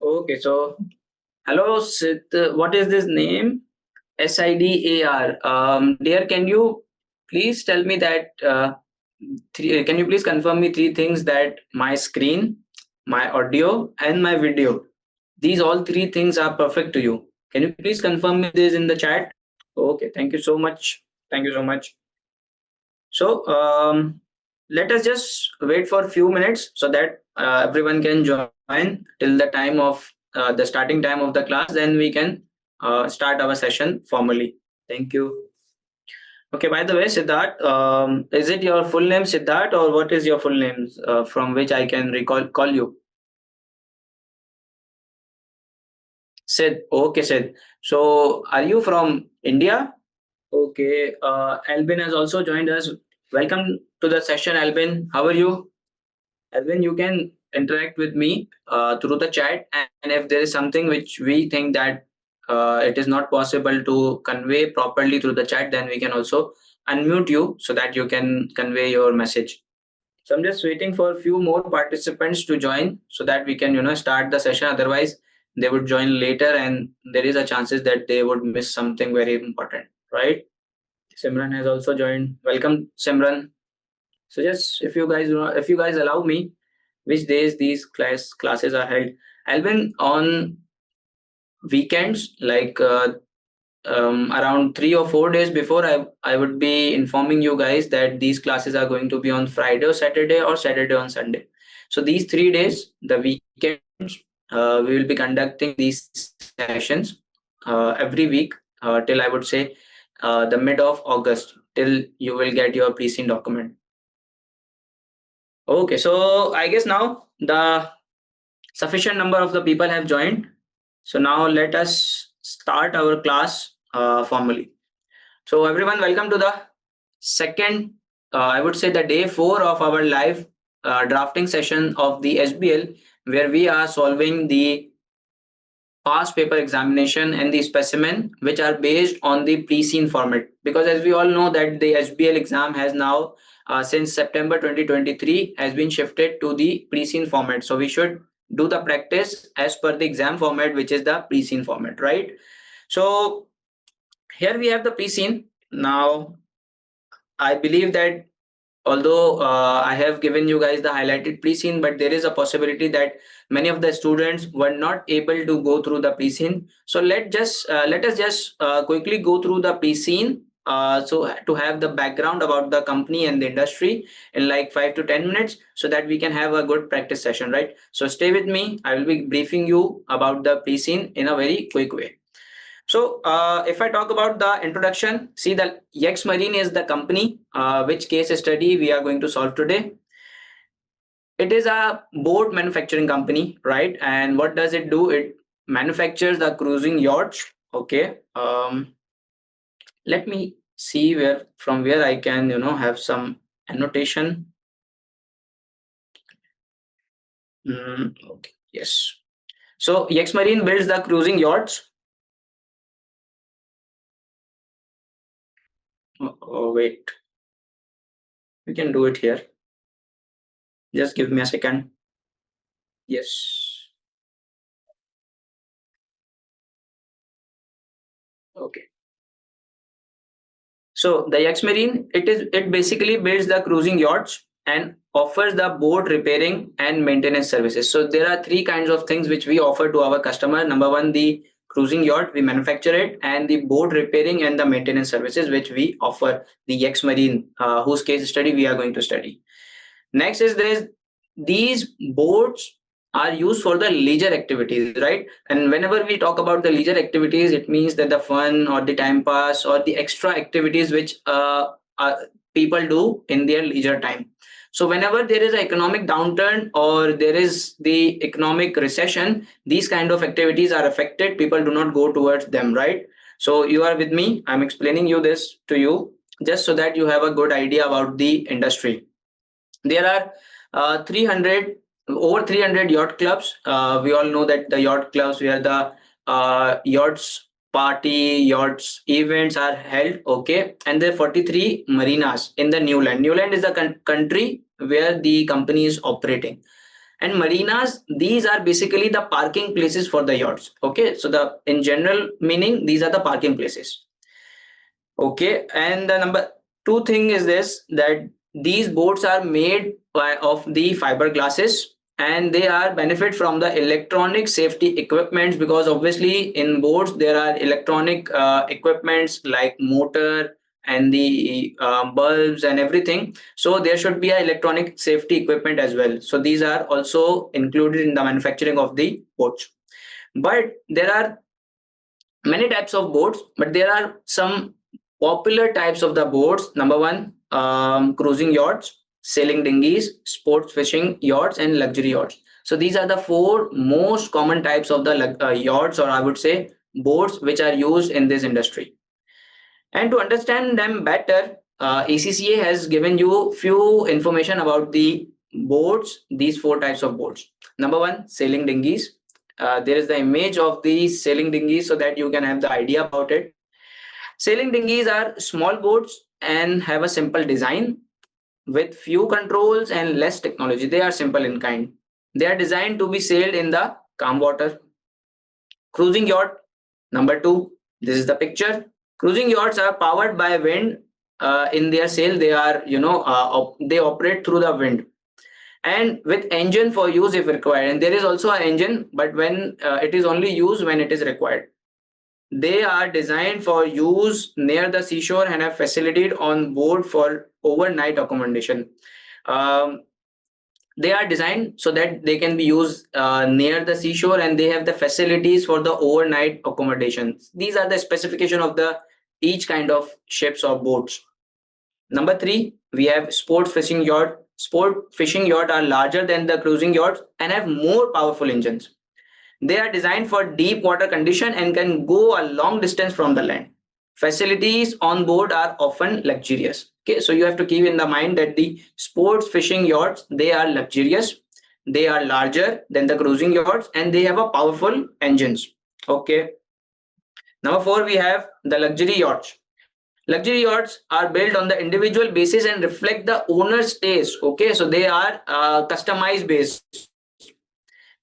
Okay, so hello, Sid. What is this name? SIDAR. Dear, can you please tell me that? Can you please confirm me three things that my screen, my audio, and my video, these all three things are perfect to you? Can you please confirm me this in the chat? Okay, thank you so much. Thank you so much. So let us just wait for a few minutes so that everyone can join till the time of the starting time of the class. Then we can start our session formally. Thank you. Okay. By the way, Siddharth, is it your full name Siddharth, or what is your full name from which I can call you? Sid. Okay, Sid. So are you from India? Okay. Albin has also joined us. Welcome to the session, Albin. How are you? Alvin, you can interact with me through the chat, and if there is something which we think that it is not possible to convey properly through the chat, then we can also unmute you so that you can convey your message. So I'm just waiting for a few more participants to join so that we can start the session. Otherwise, they would join later, and there is a chances that they would miss something very important, right? Simran has also joined. Welcome, Simran. So just if you guys allow me, which days these classes are held. Alvin, on weekends, like around 3 or 4 days before, I would be informing you guys that these classes are going to be on Friday or Saturday on Sunday. So these 3 days, the weekends, we will be conducting these sessions every week till I would say the mid of August, till you will get your pre-scene document. Okay, so I guess now the sufficient number of the people have joined. So now let us start our class formally. So everyone, welcome to the second, I would say the day 4 of our live drafting session of the SBL, where we are solving the past paper examination and the specimen, which are based on the pre-scene format. Because as we all know that the SBL exam has now since September 2023 has been shifted to the pre-scene format. So we should do the practice as per the exam format, which is the pre-scene format, right? So here we have the pre-scene. Now I believe that although I have given you guys the highlighted pre-scene, but there is a possibility that many of the students were not able to go through the pre-scene. So let us just quickly go through the pre-scene, so to have the background about the company and the industry in like 5 to 10 minutes, so that we can have a good practice session, right? So stay with me. I will be briefing you about the pre-scene in a very quick way. So if I talk about the introduction, see the Yexmarine is the company which case study we are going to solve today. It is a boat manufacturing company, right? And what does it do? It manufactures the cruising yachts. Okay. Let me see from where I can have some annotation. Okay. Yes. So Yexmarine builds the cruising yachts. Oh wait, we can do it here. Just give me a second. Yes. Okay. So the Yexmarine, it basically builds the cruising yachts and offers the boat repairing and maintenance services. So there are three kinds of things which we offer to our customer. Number one, the cruising yacht, we manufacture it, and the boat repairing and the maintenance services which we offer the Yexmarine, whose case study we are going to study. Next is these boats are used for the leisure activities, right? And whenever we talk about the leisure activities, it means that the fun or the time pass or the extra activities which people do in their leisure time. So whenever there is an economic downturn or there is the economic recession, these kind of activities are affected. People do not go towards them, right? So you are with me. I'm explaining you this to you just so that you have a good idea about the industry. There are 300 over 300 yacht clubs. We all know that the yacht clubs where the yachts party yachts events are held. Okay, and there are 43 marinas in the new land. New land is the country where the company is operating. And marinas, these are basically the parking places for the yachts. Okay, so the in general meaning, these are the parking places. Okay, and the number two thing is this, that these boats are made of the fiberglasses, and they are benefit from the electronic safety equipments, because obviously in boats there are electronic equipments like motor and the bulbs and everything. So there should be a electronic safety equipment as well. So these are also included in the manufacturing of the boats. But there are many types of boats, but there are some popular types of the boats. Number one, cruising yachts, sailing dinghies, sports fishing yachts, and luxury yachts. So these are the four most common types of the yachts, or I would say boats, which are used in this industry. And to understand them better, ACCA has given you few information about the boats, these four types of boats. Number one, sailing dinghies. There is the image of the sailing dinghies so that you can have the idea about it. Sailing dinghies are small boats and have a simple design with few controls and less technology. They are simple in kind. They are designed to be sailed in the calm water. Cruising yacht, number two, this is the picture. Cruising yachts are powered by wind in their sail. They are, they operate through the wind and with engine for use if required. And there is also an engine, but when it is only used when it is required. They are designed for use near the seashore and have facilitated on board for overnight accommodation. Um, they are designed so that they can be used near the seashore, and they have the facilities for the overnight accommodation. These are the specification of the each kind of ships or boats. Number three, we have sports fishing yacht. Sport fishing yacht are larger than the cruising yachts and have more powerful engines. They are designed for deep water condition and can go a long distance from the land. Facilities on board are often luxurious. Okay, so you have to keep in the mind that the sports fishing yachts, they are luxurious, they are larger than the cruising yachts, and they have a powerful engines. Okay. Number four, we have the luxury yachts. Luxury yachts are built on the individual basis and reflect the owner's taste. Okay, so they are customized based.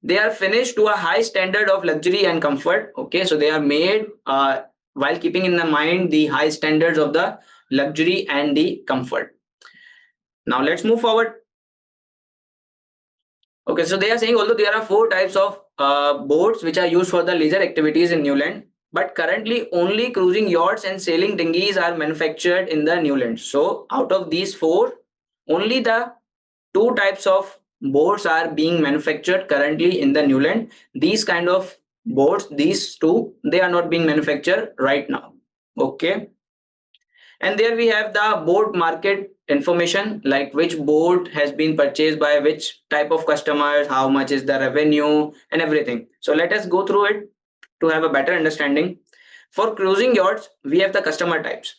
They are finished to a high standard of luxury and comfort. Okay, so they are made while keeping in the mind the high standards of the luxury and the comfort. Now let's move forward. Okay, so they are saying although there are four types of boats which are used for the leisure activities in New Land, but currently only cruising yachts and sailing dinghies are manufactured in the New Land. So out of these four, only the two types of boats are being manufactured currently in the New Land. These kind of boats, these two, they are not being manufactured right now. Okay. And there we have the boat market information, like which boat has been purchased by which type of customers, how much is the revenue and everything. So let us go through it to have a better understanding. For cruising yachts, we have the customer types.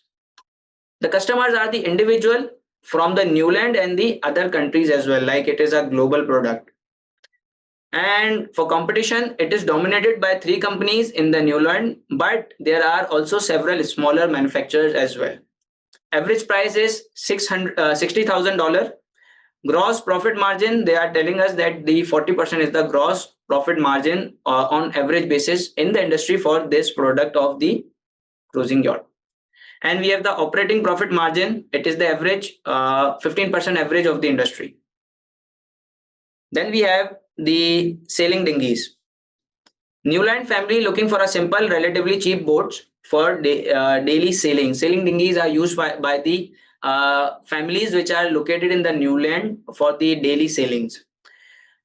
The customers are the individual from the New Land and the other countries as well, like it is a global product. And for competition, it is dominated by three companies in the New Land, but there are also several smaller manufacturers as well. Average price is $60,000. Gross profit margin, they are telling us that the 40% is the gross profit margin on average basis in the industry for this product of the cruising yacht. And we have the operating profit margin. It is the average 15% average of the industry. Then we have the sailing dinghies. New Land family looking for a simple, relatively cheap boats for daily sailing. Sailing dinghies are used by the families which are located in the New Land for the daily sailings.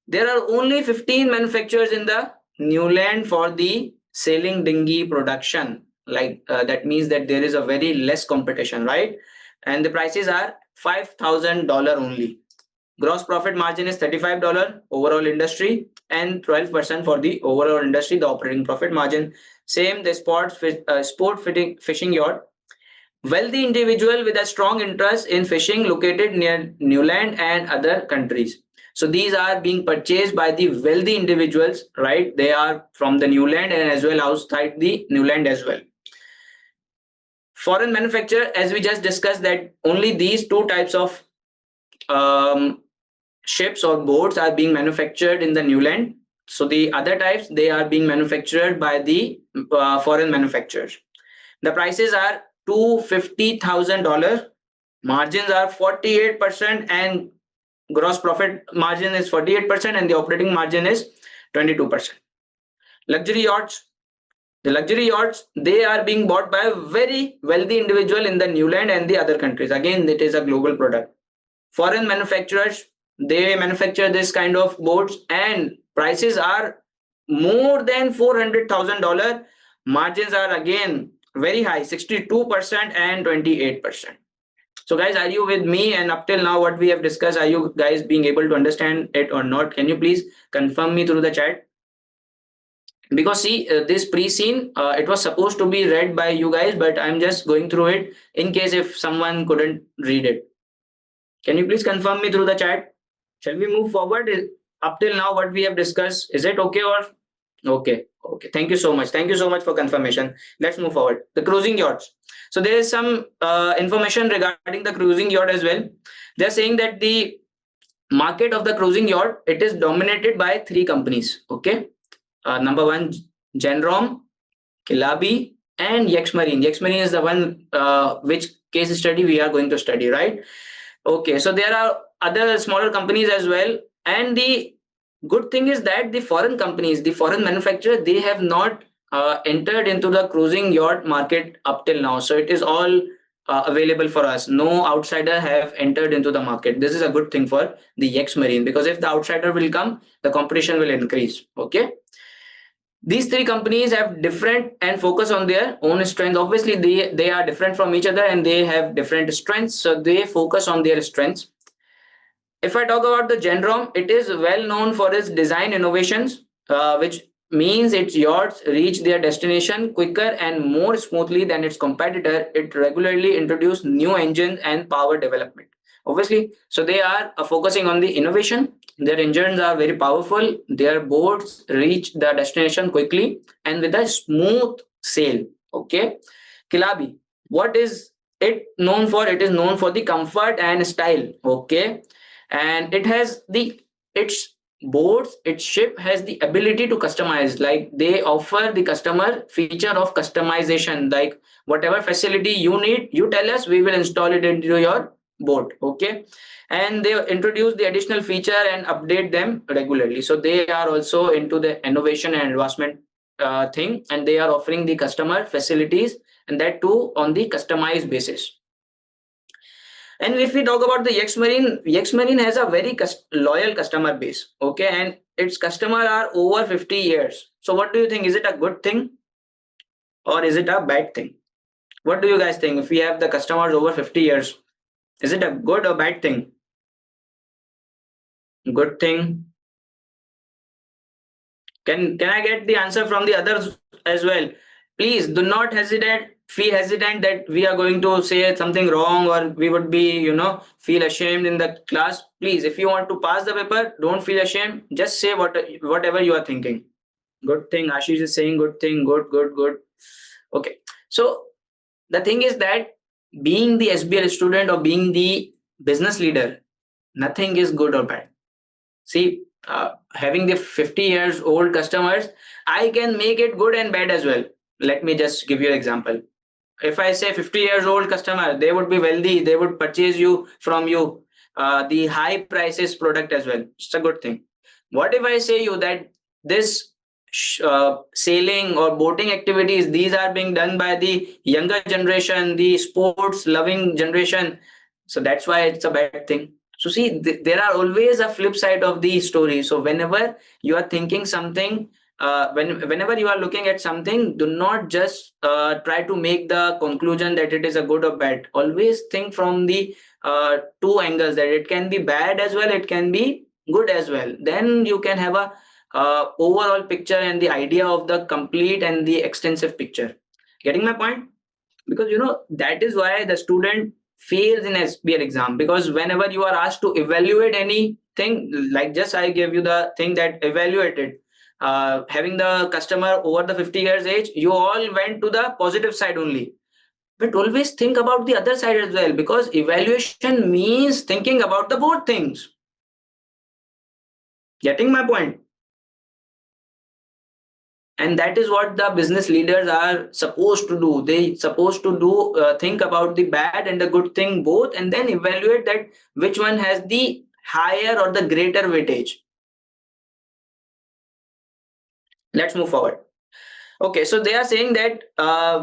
There are only 15 manufacturers in the New Land for the sailing dinghy production. Like that means that there is a very less competition, right? And the prices are $5,000 only. Gross profit margin is $35 overall industry and 12% for the overall industry, the operating profit margin. Same the sport fishing yacht. Wealthy individual with a strong interest in fishing located near New Land and other countries. So these are being purchased by the wealthy individuals, right? They are from the new land and as well outside the new land as well. Foreign manufacturer, as we just discussed, that only these two types of um, ships or boats are being manufactured in the new land. So the other types, they are being manufactured by the foreign manufacturers. The prices are $250,000. Margins are 48% and gross profit margin is 48% and the operating margin is 22%. Luxury yachts. The luxury yachts, they are being bought by a very wealthy individual in the new land and the other countries. Again, it is a global product. Foreign manufacturers, they manufacture this kind of boats and prices are more than $400,000. Margins are again very high, 62% and 28%. So guys, are you with me? And up till now what we have discussed, are you guys being able to understand it or not? Can you please confirm me through the chat? Because see, this pre-scene, it was supposed to be read by you guys, but I'm just going through it in case if someone couldn't read it. Can you please confirm me through the chat? Shall we move forward? Up till now, what we have discussed, is it okay or? Okay. Okay. Thank you so much. Thank you so much for confirmation. Let's move forward. The cruising yachts. So there is some information regarding the cruising yacht as well. They're saying that the market of the cruising yacht, it is dominated by three companies. Okay. Number one, Genrom, Kilabi, and Yexmarine. Yexmarine is the one which case study we are going to study, right? Okay, so there are other smaller companies as well. And the good thing is that the foreign companies, the foreign manufacturer, they have not entered into the cruising yacht market up till now. So it is all available for us. No outsider have entered into the market. This is a good thing for the Yexmarine, because if the outsider will come, the competition will increase. Okay. These three companies have different and focus on their own strengths. Obviously, they are different from each other and they have different strengths. So they focus on their strengths. If I talk about the Genrom, it is well known for its design innovations, which means its yachts reach their destination quicker and more smoothly than its competitor. It regularly introduces new engines and power development. Obviously, so they are focusing on the innovation. Their engines are very powerful. Their boats reach the destination quickly and with a smooth sail. Okay. Kilabi, what is it known for? It is known for the comfort and style. Okay. And it has its boats, its ship has the ability to customize. Like they offer the customer feature of customization. Like whatever facility you need, you tell us, we will install it into your boat. Okay. And they introduce the additional feature and update them regularly. So they are also into the innovation and advancement thing, and they are offering the customer facilities, and that too on the customized basis. And if we talk about the Yexmarine has a very loyal customer base. Okay, and its customers are over 50 years. So what do you think? Is it a good thing or is it a bad thing? What do you guys think? If we have the customers over 50 years, is it a good or bad thing? Good thing. Can I get the answer from the others as well? Please do not feel hesitant that we are going to say something wrong or we would be, feel ashamed in the class. Please, if you want to pass the paper, don't feel ashamed. Just say whatever you are thinking. Good thing. Ashish is saying good thing. Good. Okay. So the thing is that being the SBL student or being the business leader, nothing is good or bad. See, having the 50 years old customers, I can make it good and bad as well. Let me just give you an example. If I say 50 years old customer, they would be wealthy, they would purchase from you the high prices product as well. It's a good thing. What if I say you that this sailing or boating activities, these are being done by the younger generation, the sports loving generation, so that's why it's a bad thing. So see, there are always a flip side of the story. So whenever you are thinking something, whenever you are looking at something, do not just try to make the conclusion that it is a good or bad. Always think from the two angles, that it can be bad as well, it can be good as well. Then you can have a overall picture and the idea of the complete and the extensive picture. Getting my point? Because that is why the student fails in SBL exam, because whenever you are asked to evaluate anything, like just I gave you the thing that evaluated, having the customer over the 50 years age, you all went to the positive side only. But always think about the other side as well, because evaluation means thinking about the both things. Getting my point? And that is what the business leaders are supposed to do. They supposed to do think about the bad and the good thing both, and then evaluate that which one has the higher or the greater weightage. Let's move forward. Okay, so they are saying that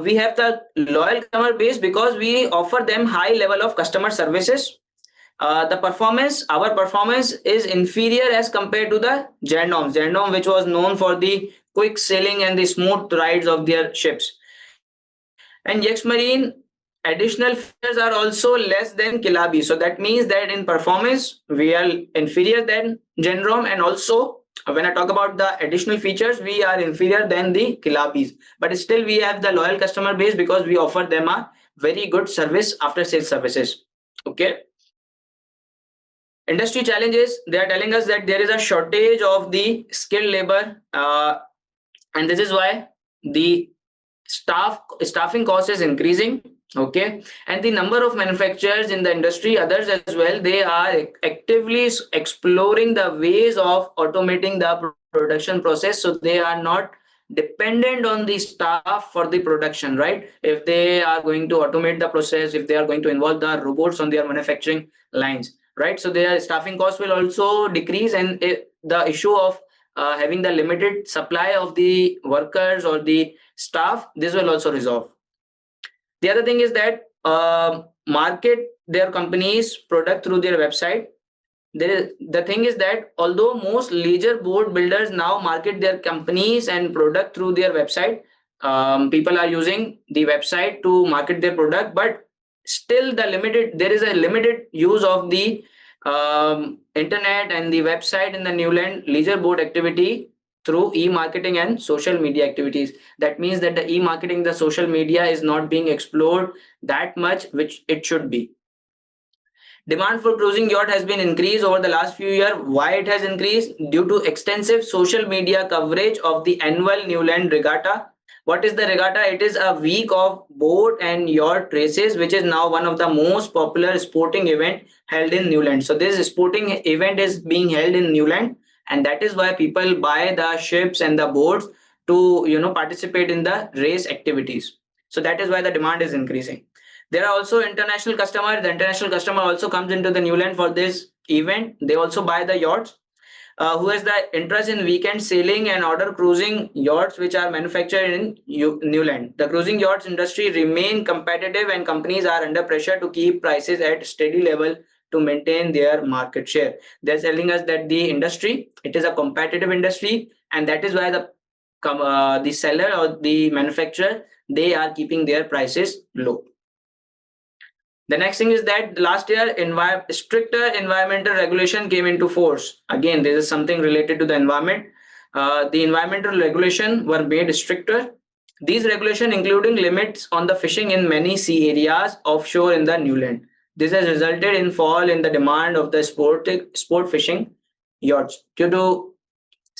we have the loyal customer base because we offer them high level of customer services. Our performance is inferior as compared to the Gendom, which was known for the quick sailing and the smooth rides of their ships. And Yexmarine additional features are also less than Kilabi. So that means that in performance, we are inferior than Gendom, and also when I talk about the additional features, we are inferior than the Kilabis. But still we have the loyal customer base because we offer them a very good service after sales services. Okay. Industry challenges, they are telling us that there is a shortage of the skilled labor, and this is why the staffing cost is increasing. Okay, and the number of manufacturers in the industry, others as well, they are actively exploring the ways of automating the production process, so they are not dependent on the staff for the production, right? If they are going to automate the process, if they are going to involve the robots on their manufacturing lines, right? So their staffing costs will also decrease, and the issue of having the limited supply of the workers or the staff, this will also resolve. The other thing is that market their company's product through their website. The thing is that although most leisure boat builders now market their companies and product through their website, people are using the website to market their product, but still there is a limited use of the internet and the website in the Newland leisure boat activity through e-marketing and social media activities. That means that the e-marketing, the social media is not being explored that much, which it should be. Demand for cruising yacht has been increased over the last few years. Why it has increased? Due to extensive social media coverage of the annual Newland Regatta. What is the regatta? It is a week of boat and yacht races, which is now one of the most popular sporting event held in Newland. So this sporting event is being held in Newland, and that is why people buy the ships and the boats to participate in the race activities. So that is why the demand is increasing. There are also international customers. The international customer also comes into the Newland for this event. They also buy the yachts. Who has the interest in weekend sailing and order cruising yachts which are manufactured in Newland. The cruising yachts industry remain competitive, and companies are under pressure to keep prices at steady level to maintain their market share. They're telling us that the industry, it is a competitive industry, and that is why the seller or the manufacturer, they are keeping their prices low. The next thing is that last year, stricter environmental regulation came into force. Again, this is something related to the environment. The environmental regulation were made stricter. These regulations including limits on the fishing in many sea areas offshore in the Newland. This has resulted in fall in the demand of the sport fishing yachts. Due to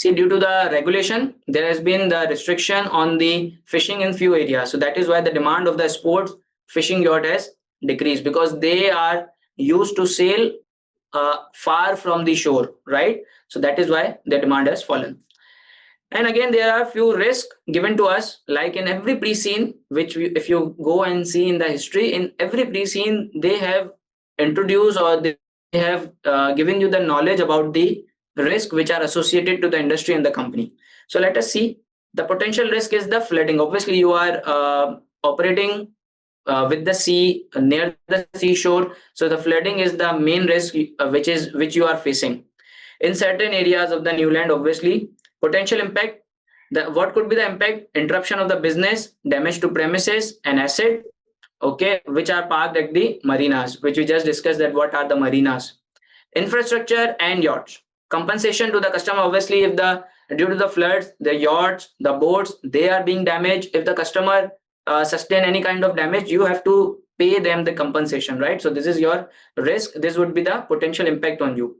the regulation, there has been the restriction on the fishing in few areas. So that is why the demand of the sports fishing yacht has decreased, because they are used to sail far from the shore, right? So that is why the demand has fallen. And again, there are few risks given to us, like in every pre-scene, which if you go and see in the history, in every pre-scene, they have introduced or they have given you the knowledge about the risk which are associated to the industry and the company. So let us see. The potential risk is the flooding. Obviously, you are operating with the sea near the seashore, so the flooding is the main risk which you are facing in certain areas of the Newland. Obviously, potential impact, what could be the impact? Interruption of the business, damage to premises and asset, okay, which are parked at the marinas, which we just discussed, that what are the marinas. Infrastructure and yachts, compensation to the customer. Obviously, if due to the floods, the yachts, the boats, they are being damaged, if the customer sustain any kind of damage, you have to pay them the compensation, right? So this is your risk. This would be the potential impact on you.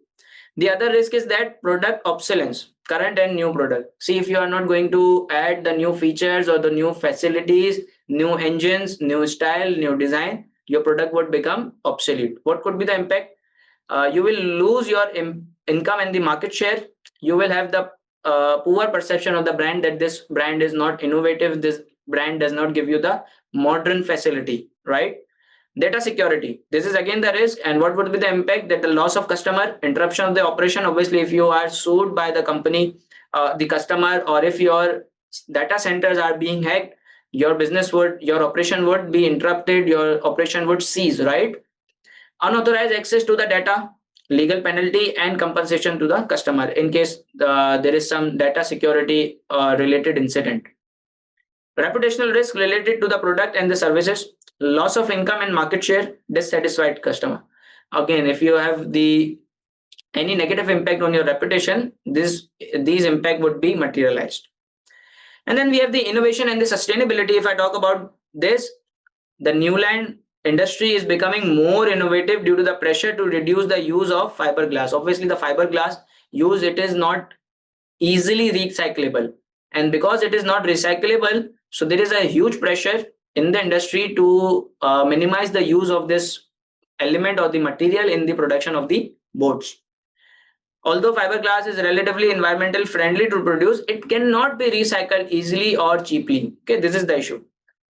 The other risk is that product obsolescence, current and new product. See, if you are not going to add the new features or the new facilities, new engines, new style, new design, your product would become obsolete. What could be the impact? You will lose your income and the market share. You will have the poor perception of the brand, that this brand is not innovative, this brand does not give you the modern facility, right? Data security, this is again the risk. And what would be the impact? That the loss of customer, interruption of the operation. Obviously, if you are sued by the company, the customer, or if your data centers are being hacked, your operation would be interrupted, your operation would cease, right? Unauthorized access to the data, legal penalty and compensation to the customer in case there is some data security related incident. Reputational risk related to the product and the services, loss of income and market share, dissatisfied customer. Again, if you have any negative impact on your reputation, these impact would be materialized. And then we have the innovation and the sustainability. If I talk about this, the new land industry is becoming more innovative due to the pressure to reduce the use of fiberglass. Obviously, the fiberglass use, it is not easily recyclable, and because it is not recyclable, so there is a huge pressure in the industry to minimize the use of this element or the material in the production of the boats. Although fiberglass is relatively environmental friendly to produce, it cannot be recycled easily or cheaply. Okay, this is the issue.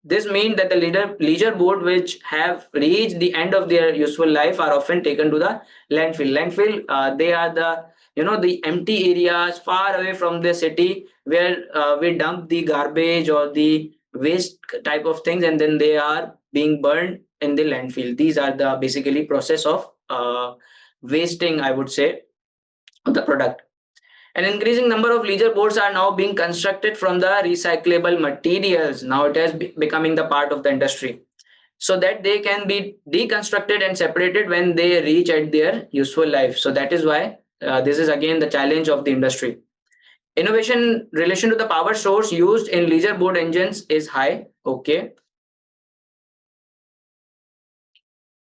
This means that the leisure boat which have reached the end of their useful life are often taken to the landfill. They are the empty areas far away from the city where we dump the garbage or the waste type of things, and then they are being burned in the landfill. These are the basically process of wasting, I would say, of the product. An increasing number of leisure boats are now being constructed from the recyclable materials. Now it has becoming the part of the industry, so that they can be deconstructed and separated when they reach at their useful life. So that is why this is again the challenge of the industry. Innovation in relation to the power source used in leisure boat engines is high. Okay.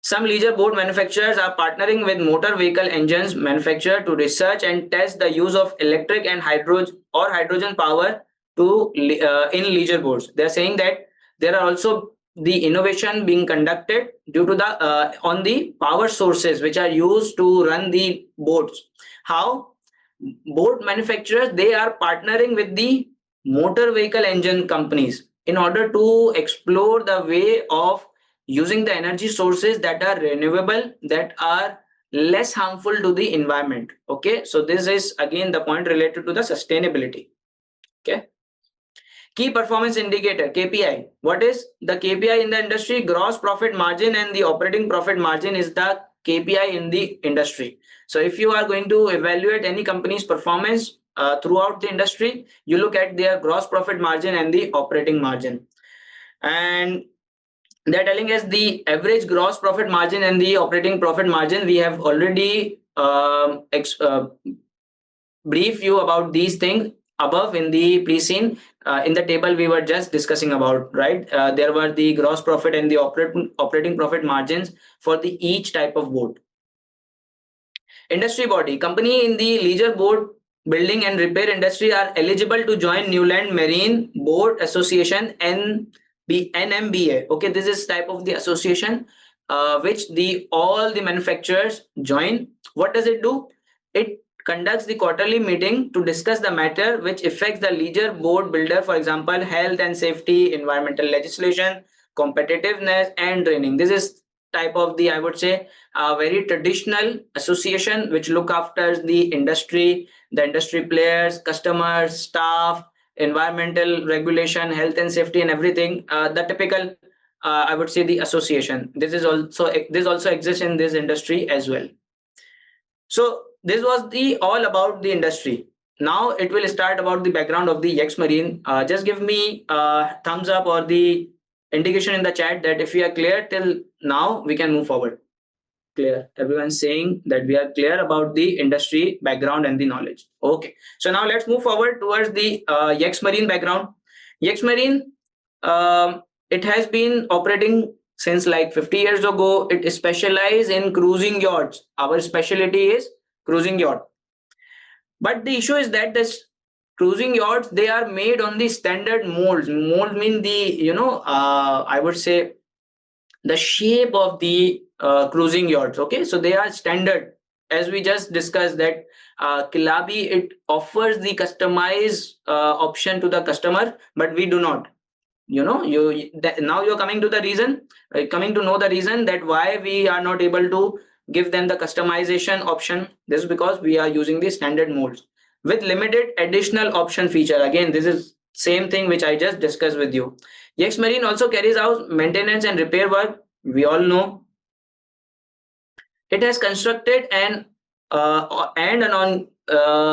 Some leisure boat manufacturers are partnering with motor vehicle engines manufacturer to research and test the use of electric and hydrogen power in leisure boats. They are saying that there are also the innovation being conducted due to the on the power sources which are used to run the boats. How? Boat manufacturers, they are partnering with the motor vehicle engine companies in order to explore the way of using the energy sources that are renewable, that are less harmful to the environment. Okay, so this is again the point related to the sustainability. Okay. Key performance indicator, KPI. What is the KPI in the industry? Gross profit margin and the operating profit margin is the KPI in the industry. So if you are going to evaluate any company's performance throughout the industry, you look at their gross profit margin and the operating margin. And they're telling us the average gross profit margin and the operating profit margin. We have already briefed you about these things above in the pre-scene. In the table we were just discussing about, right? There were the gross profit and the operating profit margins for the each type of boat. Industry body, company in the leisure boat building and repair industry are eligible to join Newland Marine Boat Association NMBA. Okay, this is type of the association which all the manufacturers join. What does it do? It conducts the quarterly meeting to discuss the matter which affects the leisure boat builder, for example, health and safety, environmental legislation, competitiveness and training. This is type of the, I would say, a very traditional association which look after the industry players, customers, staff, environmental regulation, health and safety and everything. The typical I would say the association. This also exists in this industry as well. So this was all about the industry. Now it will start about the background of the Yexmarine. Just give me a thumbs up or the indication in the chat that if we are clear till now, we can move forward. Clear. Everyone's saying that we are clear about the industry background and the knowledge. Okay. So now let's move forward towards the Yexmarine background. Yexmarine, it has been operating since like 50 years ago. It specializes in cruising yachts. Our specialty is cruising yacht. But the issue is that this cruising yachts, they are made on the standard molds. Mold mean the, I would say the shape of the cruising yachts. Okay, so they are standard. As we just discussed that Kilabi, it offers the customized option to the customer, but we do not. Now you're coming to the reason, coming to know the reason that why we are not able to give them the customization option. This is because we are using the standard molds with limited additional option feature. Again, this is same thing which I just discussed with you. Yexmarine also carries out maintenance and repair work. We all know it has constructed and on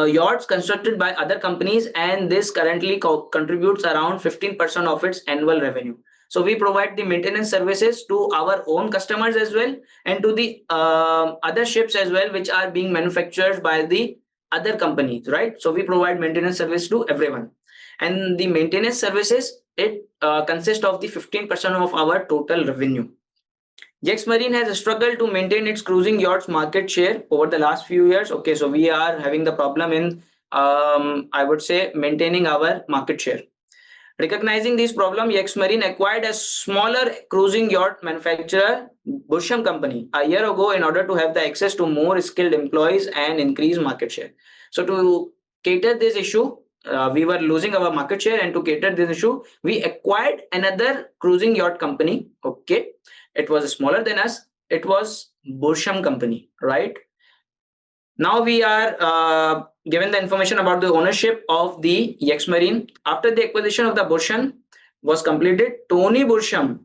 yachts constructed by other companies, and this currently contributes around 15% of its annual revenue. So we provide the maintenance services to our own customers as well, and to the other ships as well, which are being manufactured by the other companies, right? So we provide maintenance service to everyone, and the maintenance services, it consists of the 15% of our total revenue. Yexmarine has struggled to maintain its cruising yachts market share over the last few years. Okay, so we are having the problem in, I would say, maintaining our market share. Recognizing this problem, Yexmarine acquired a smaller cruising yacht manufacturer, Bursham Company, a year ago in order to have the access to more skilled employees and increase market share. So to cater this issue, we were losing our market share, and to cater this issue, we acquired another cruising yacht company. Okay, it was smaller than us. It was Bursham Company, right? Now we are given the information about the ownership of the Yexmarine. After the acquisition of the Bursham was completed, Tony Bursham,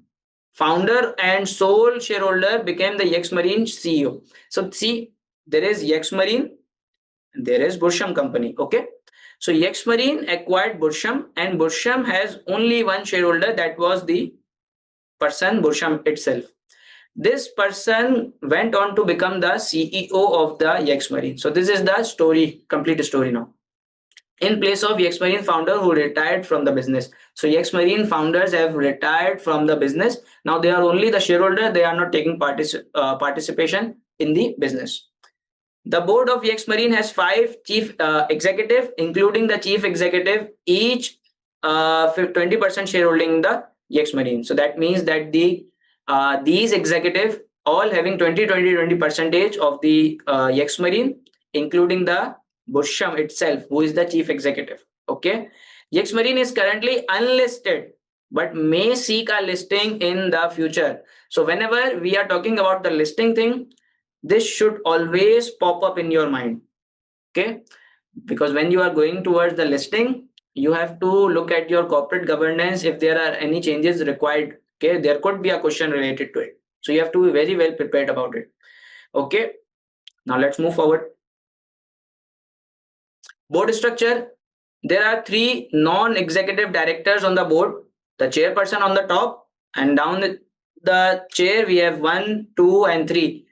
founder and sole shareholder, became the Yexmarine CEO. So see, there is Yexmarine, there is Bursham Company. Okay, so Yexmarine acquired Bursham, and Bursham has only one shareholder, that was the person Bursham itself. This person went on to become the CEO of the Yexmarine. So this is the story, complete story now. In place of Yexmarine founder who retired from the business. So Yexmarine founders have retired from the business. Now they are only the shareholder. They are not taking participation in the business. The board of Yexmarine has 5 chief executive, including the chief executive, each 20% shareholding in the Yexmarine. So that means that these executive all having 20 percentage of the Yexmarine, including the Bursham itself, who is the chief executive. Okay, Yexmarine is currently unlisted but may seek a listing in the future. So whenever we are talking about the listing thing, this should always pop up in your mind. Okay, because when you are going towards the listing, you have to look at your corporate governance if there are any changes required. Okay, there could be a question related to it, so you have to be very well prepared about it. Okay, now let's move forward. Board structure. There are 3 non-executive directors on the board, the chairperson on the top, and down the chair we have 1, 2 and 3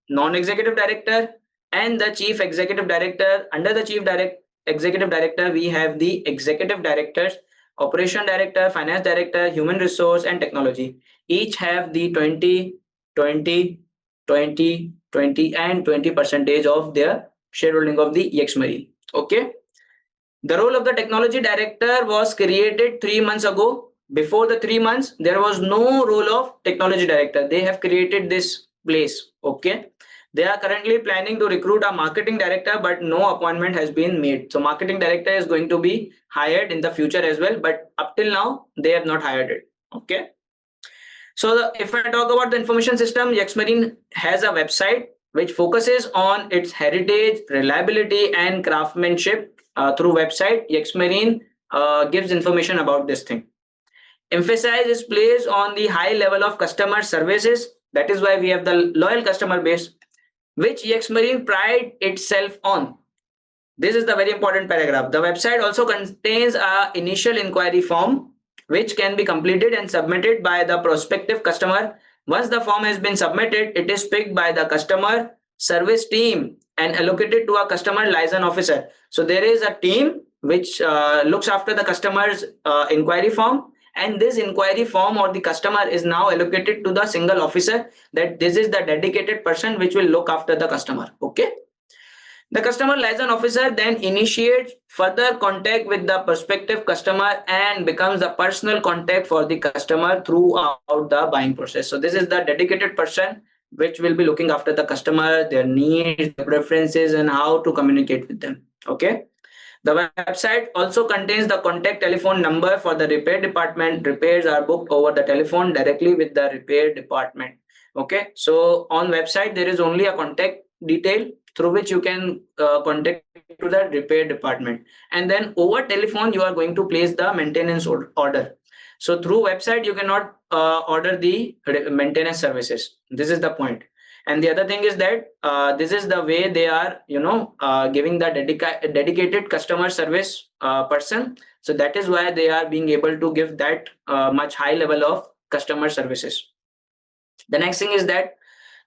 non-executive director, and the chief executive director. Under the chief executive director, we have the executive directors, operation director, finance director, human resource and technology. Each have the 20 and 20 percentage of their shareholding of the Yexmarine. Okay, the role of the technology director was created 3 months ago. Before the 3 months, there was no role of technology director. They have created this place. Okay, they are currently planning to recruit a marketing director, but no appointment has been made. So marketing director is going to be hired in the future as well, but up till now they have not hired it. Okay, so if I talk about the information system, Yexmarine has a website which focuses on its heritage, reliability and craftsmanship. Through website, Yexmarine gives information about this thing. Emphasis is placed on the high level of customer services. That is why we have the loyal customer base, which Yexmarine pride itself on. This is the very important paragraph. The website also contains an initial inquiry form, which can be completed and submitted by the prospective customer. Once the form has been submitted, it is picked by the customer service team and allocated to a customer liaison officer. So there is a team which looks after the customer's inquiry form, and this inquiry form or the customer is now allocated to the single officer, that this is the dedicated person which will look after the customer. Okay. The customer liaison officer then initiates further contact with the prospective customer and becomes the personal contact for the customer throughout the buying process. So this is the dedicated person which will be looking after the customer, their needs, their preferences, and how to communicate with them. Okay. The website also contains the contact telephone number for the repair department. Repairs are booked over the telephone directly with the repair department. Okay, so on website there is only a contact detail through which you can contact to the repair department, and then over telephone you are going to place the maintenance order. So through website you cannot order the maintenance services. This is the point. And the other thing is that this is the way they are giving the dedicated customer service person. So that is why they are being able to give that much high level of customer services. The next thing is that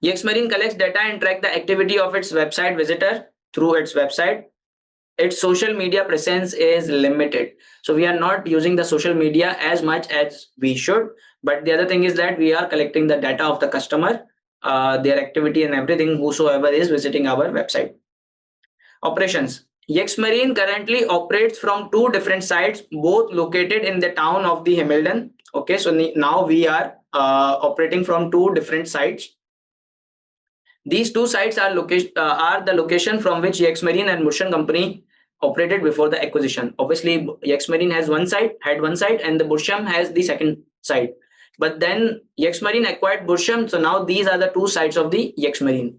Yexmarine collects data and track the activity of its website visitor through its website. Its social media presence is limited, so we are not using the social media as much as we should. But the other thing is that we are collecting the data of the customer, their activity and everything, whosoever is visiting our website. Operations. Yexmarine currently operates from two different sites, both located in the town of the Hamilton. Okay, so now we are operating from two different sites. These two sites are the location from which Yexmarine and Murshan company operated before the acquisition. Obviously, Yexmarine had one site, and the Bursham has the second site. But then Yexmarine acquired Bursham, so now these are the two sites of the Yexmarine.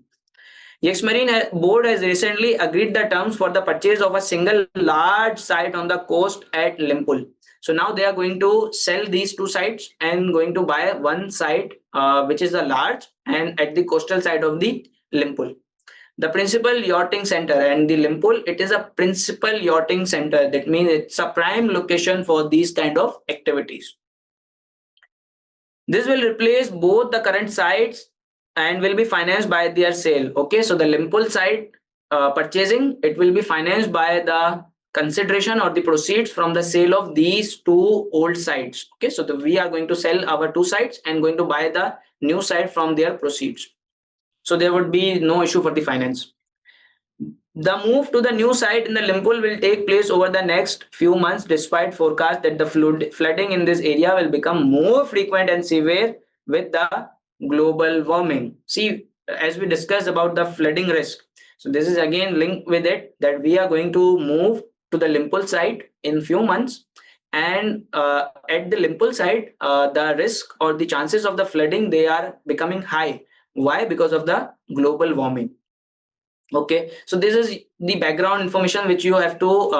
Yexmarine board has recently agreed the terms for the purchase of a single large site on the coast at Limpul. So now they are going to sell these two sites and going to buy one site which is a large and at the coastal side of the Limpul. The principal yachting center and the Limpul, it is a principal yachting center. That means it's a prime location for these kind of activities. This will replace both the current sites and will be financed by their sale. Okay, so the Limpul site purchasing, it will be financed by the consideration or the proceeds from the sale of these two old sites. Okay, so we are going to sell our two sites and going to buy the new site from their proceeds. So there would be no issue for the finance. The move to the new site in the Limpul will take place over the next few months, despite forecasts that the flooding in this area will become more frequent and severe with the global warming. See, as we discussed about the flooding risk, so this is again linked with it, that we are going to move to the Limpul site in few months, and at the Limpul site, the risk or the chances of the flooding, they are becoming high. Why? Because of the global warming. Okay, so this is the background information which you have to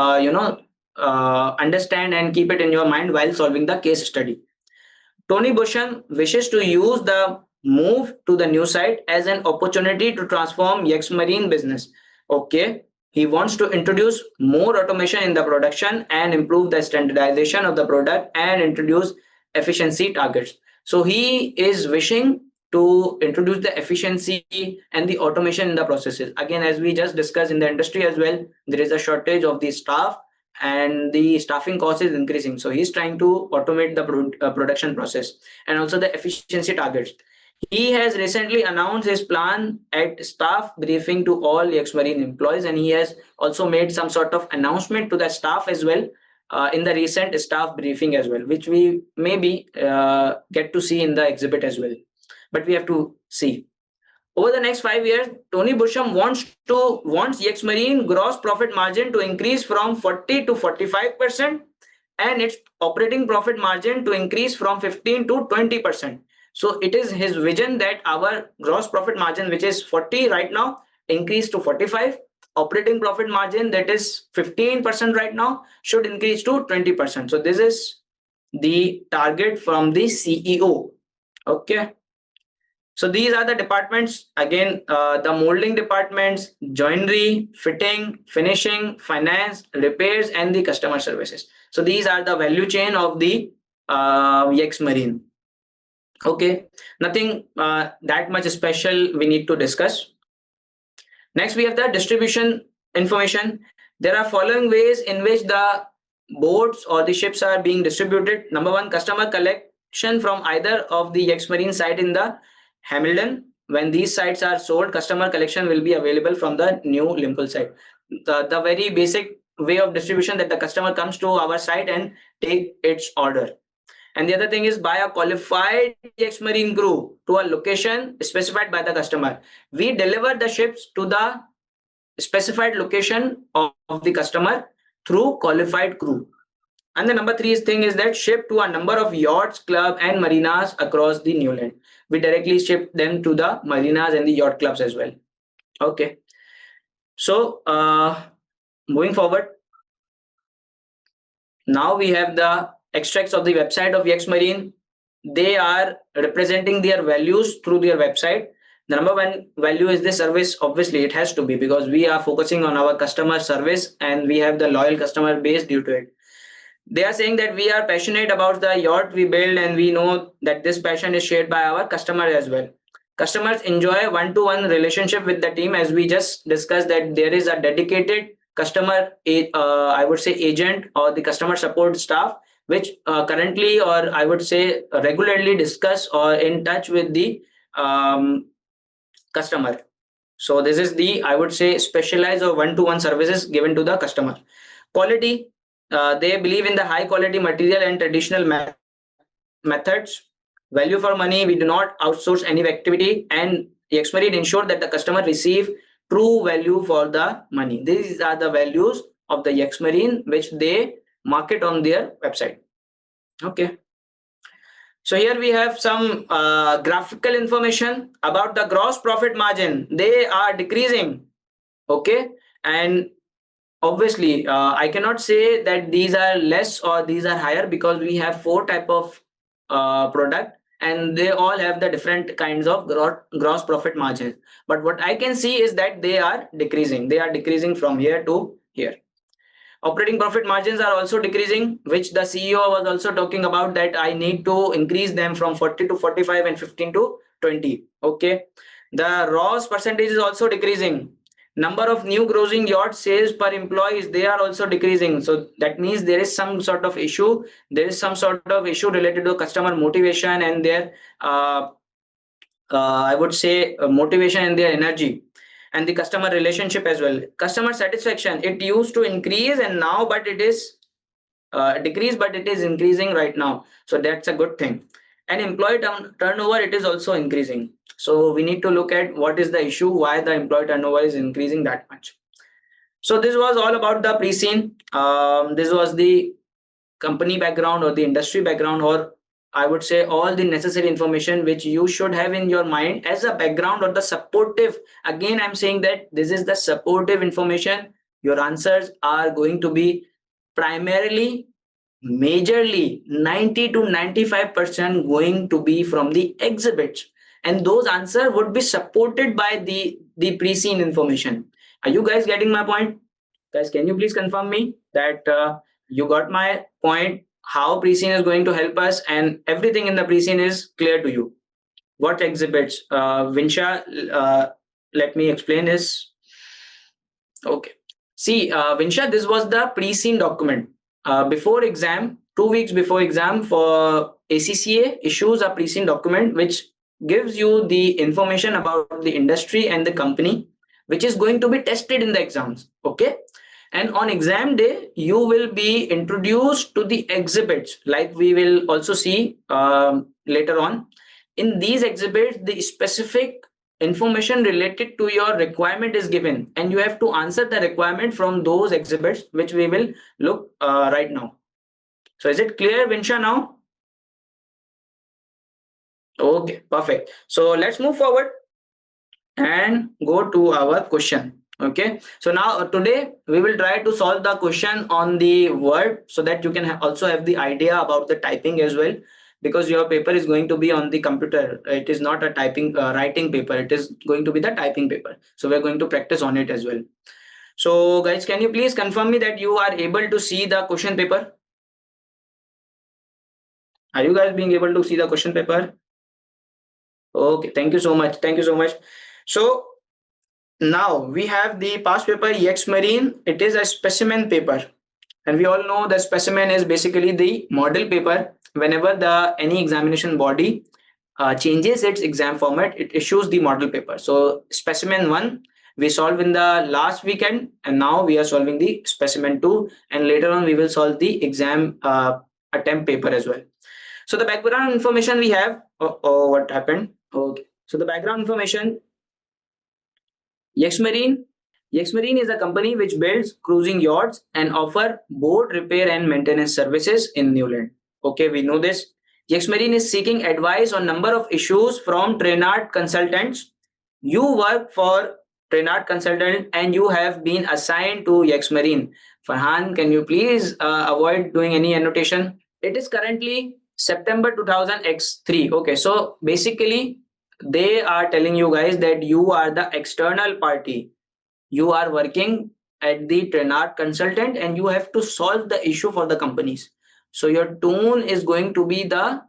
understand and keep it in your mind while solving the case study. Tony Bushan wishes to use the move to the new site as an opportunity to transform Yexmarine business. Okay, he wants to introduce more automation in the production and improve the standardization of the product and introduce efficiency targets. So he is wishing to introduce the efficiency and the automation in the processes. Again, as we just discussed in the industry as well, there is a shortage of the staff and the staffing cost is increasing. So he's trying to automate the production process and also the efficiency targets. He has recently announced his plan at staff briefing to all Yexmarine employees, and he has also made some sort of announcement to the staff as well in the recent staff briefing as well, which we maybe get to see in the exhibit as well. But we have to see. Over the next 5 years, Tony Bursham wants Yexmarine gross profit margin to increase from 40 to 45% and its operating profit margin to increase from 15 to 20%. So it is his vision that our gross profit margin, which is 40 right now, increase to 45. Operating profit margin, that is 15% right now, should increase to 20%. So this is the target from the CEO. Okay. So these are the departments. Again, the molding departments: joinery, fitting, finishing, finance, repairs, and the customer services. So these are the value chain of the Yexmarine. Okay, nothing that much special we need to discuss. Next, we have the distribution information. There are following ways in which the boats or the ships are being distributed. Number one, customer collection from either of the Yexmarine site in the Hamilton. When these sites are sold, customer collection will be available from the new Liverpool site. The very basic way of distribution, that the customer comes to our site and take its order. And the other thing is, buy a qualified Yexmarine crew to a location specified by the customer. We deliver the ships to the specified location of the customer through qualified crew. And the number three thing is that ship to a number of yachts, club and marinas across the New Land. We directly ship them to the marinas and the yacht clubs as well. Okay. So moving forward, now we have the extracts of the website of Yexmarine. They are representing their values through their website. The number one value is the service. Obviously, it has to be, because we are focusing on our customer service and we have the loyal customer base due to it. They are saying that we are passionate about the yacht we build, and we know that this passion is shared by our customer as well. Customers enjoy one-to-one relationship with the team, as we just discussed that there is a dedicated customer, I would say agent, or the customer support staff, which currently, or I would say regularly discuss or in touch with the customer. So this is the, I would say, specialized or one-to-one services given to the customer. Quality, they believe in the high quality material and traditional methods. Value for money, we do not outsource any activity, and Yexmarine ensure that the customer receive true value for the money. These are the values of the Yexmarine which they market on their website. Okay. So here we have some graphical information about the gross profit margin. They are decreasing. Okay. And obviously, I cannot say that these are less or these are higher, because we have four type of product and they all have the different kinds of gross profit margins. But what I can see is that they are decreasing. They are decreasing from here to here. Operating profit margins are also decreasing, which the CEO was also talking about, that I need to increase them from 40 to 45 and 15 to 20. Okay. The ROS percentage is also decreasing. Number of new cruising yacht sales per employees, they are also decreasing. So that means there is some sort of issue. There is some sort of issue related to customer motivation and their, I would say, motivation and their energy, and the customer relationship as well. Customer satisfaction, it used to increase and now, but it is decreased, but it is increasing right now. So that's a good thing. And employee turnover, it is also increasing. So we need to look at what is the issue, why the employee turnover is increasing that much. So this was all about the pre-scene. This was the company background or the industry background, or I would say all the necessary information which you should have in your mind as a background or the supportive. Again, I'm saying that this is the supportive information. Your answers are going to be primarily, majorly 90 to 95% going to be from the exhibits, and those answers would be supported by the pre-scene information. Are you guys getting my point? Guys, can you please confirm me that you got my point, how pre-scene is going to help us, and everything in the pre-scene is clear to you? What exhibits? Vinsha, let me explain this. Okay. See, Vinsha, this was the pre-scene document. Before exam, 2 weeks before exam, for ACCA issues a pre-scene document which gives you the information about the industry and the company, which is going to be tested in the exams. Okay. And on exam day, you will be introduced to the exhibits, like we will also see later on. In these exhibits, the specific information related to your requirement is given, and you have to answer the requirement from those exhibits, which we will look right now. So is it clear, Vinsha, now? Okay, perfect. So let's move forward and go to our question. Okay, so now today we will try to solve the question on the Word, so that you can also have the idea about the typing as well, because your paper is going to be on the computer. It is not a typing writing paper, it is going to be the typing paper. So we're going to practice on it as well. So guys, can you please confirm me that you are able to see the question paper? Are you guys being able to see the question paper? Okay, thank you so much. Thank you so much. So now we have the past paper Yexmarine. It is a specimen paper. And we all know the specimen is basically the model paper. Whenever any examination body changes its exam format, it issues the model paper. So specimen 1 we solved in the last weekend, and now we are solving the specimen 2, and later on we will solve the exam attempt paper as well. So the background information we have. What happened? Okay. So the background information. Yexmarine. Yexmarine is a company which builds cruising yachts and offer boat repair and maintenance services in Newland. Okay, we know this. Yexmarine is seeking advice on number of issues from trained consultants. You work for trained consultant and you have been assigned to Yexmarine. Farhan, can you please avoid doing any annotation? It is currently September 2000X3. Okay, so basically they are telling you guys that you are the external party. You are working at the trained consultant and you have to solve the issue for the companies. So your tone is going to be the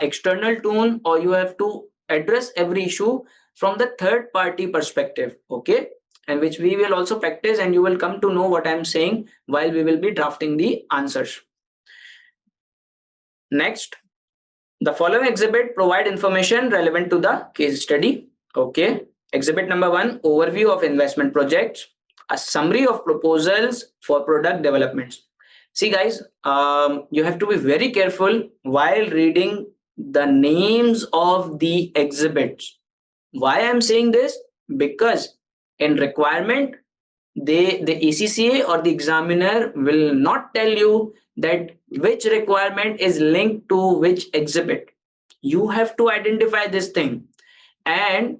external tone, or you have to address every issue from the third party perspective. Okay, and which we will also practice, and you will come to know what I'm saying while we will be drafting the answers. Next, the following exhibit provide information relevant to the case study. Okay. Exhibit number 1, overview of investment projects, a summary of proposals for product developments. See guys, you have to be very careful while reading the names of the exhibits. Why I'm saying this? Because in requirement, the ACCA or the examiner will not tell you that which requirement is linked to which exhibit. You have to identify this thing, and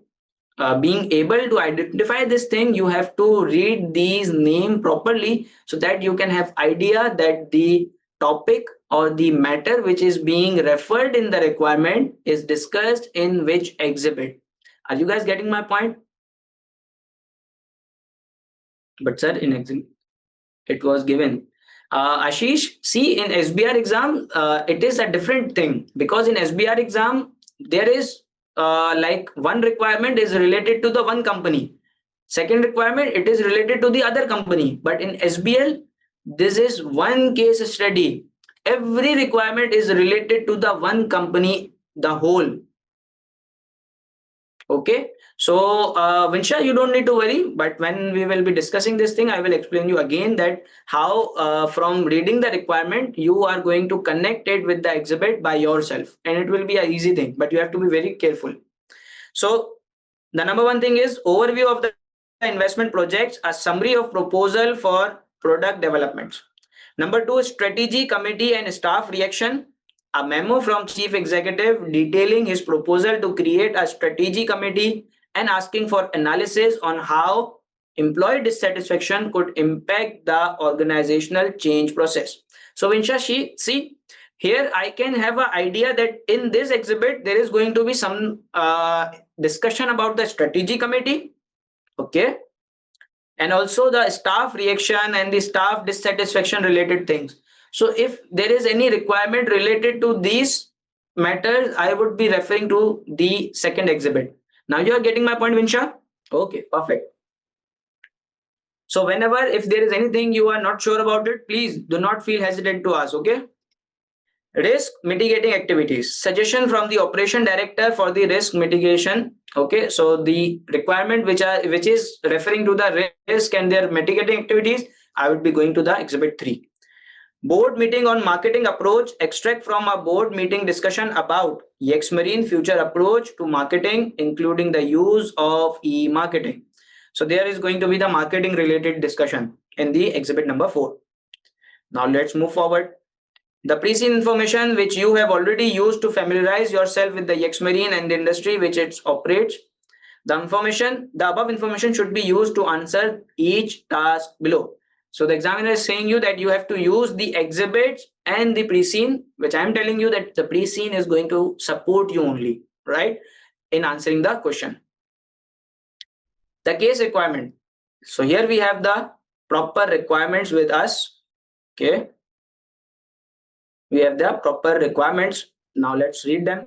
being able to identify this thing, you have to read these name properly so that you can have idea that the topic or the matter which is being referred in the requirement is discussed in which exhibit. Are you guys getting my point? But sir, in exam it was given. Ashish, see in SBR exam, it is a different thing, because in SBR exam there is like one requirement is related to the one company, second requirement it is related to the other company. But in SBL, this is one case study. Every requirement is related to the one company, the whole. Okay, so Vinsha, you don't need to worry, but when we will be discussing this thing, I will explain you again that how from reading the requirement, you are going to connect it with the exhibit by yourself, and it will be an easy thing, but you have to be very careful. So the number 1 thing is overview of the investment projects, a summary of proposal for product developments. Number 2 is strategy committee and staff reaction. A memo from chief executive detailing his proposal to create a strategy committee and asking for analysis on how employee dissatisfaction could impact the organizational change process. So Vinsha, see here I can have an idea that in this exhibit there is going to be some discussion about the strategy committee. Okay, and also the staff reaction and the staff dissatisfaction related things. So if there is any requirement related to these matters, I would be referring to the second exhibit. Now you are getting my point, Vinsha? Okay, perfect. So whenever if there is anything you are not sure about it, please do not feel hesitant to ask. Okay. Risk mitigating activities. Suggestion from the operation director for the risk mitigation. Okay, so the requirement which is referring to the risk and their mitigating activities, I would be going to the exhibit 3. Board meeting on marketing approach. Extract from a board meeting discussion about Yexmarine future approach to marketing, including the use of e-marketing. So there is going to be the marketing related discussion in the exhibit number 4. Now let's move forward. The pre-scene information which you have already used to familiarize yourself with the Yexmarine and the industry which it operates. The above information should be used to answer each task below. So the examiner is saying you that you have to use the exhibits and the pre-scene, which I am telling you that the pre-scene is going to support you only, right, in answering the question. The case requirement. So here we have the proper requirements with us. Okay. We have the proper requirements. Now let's read them.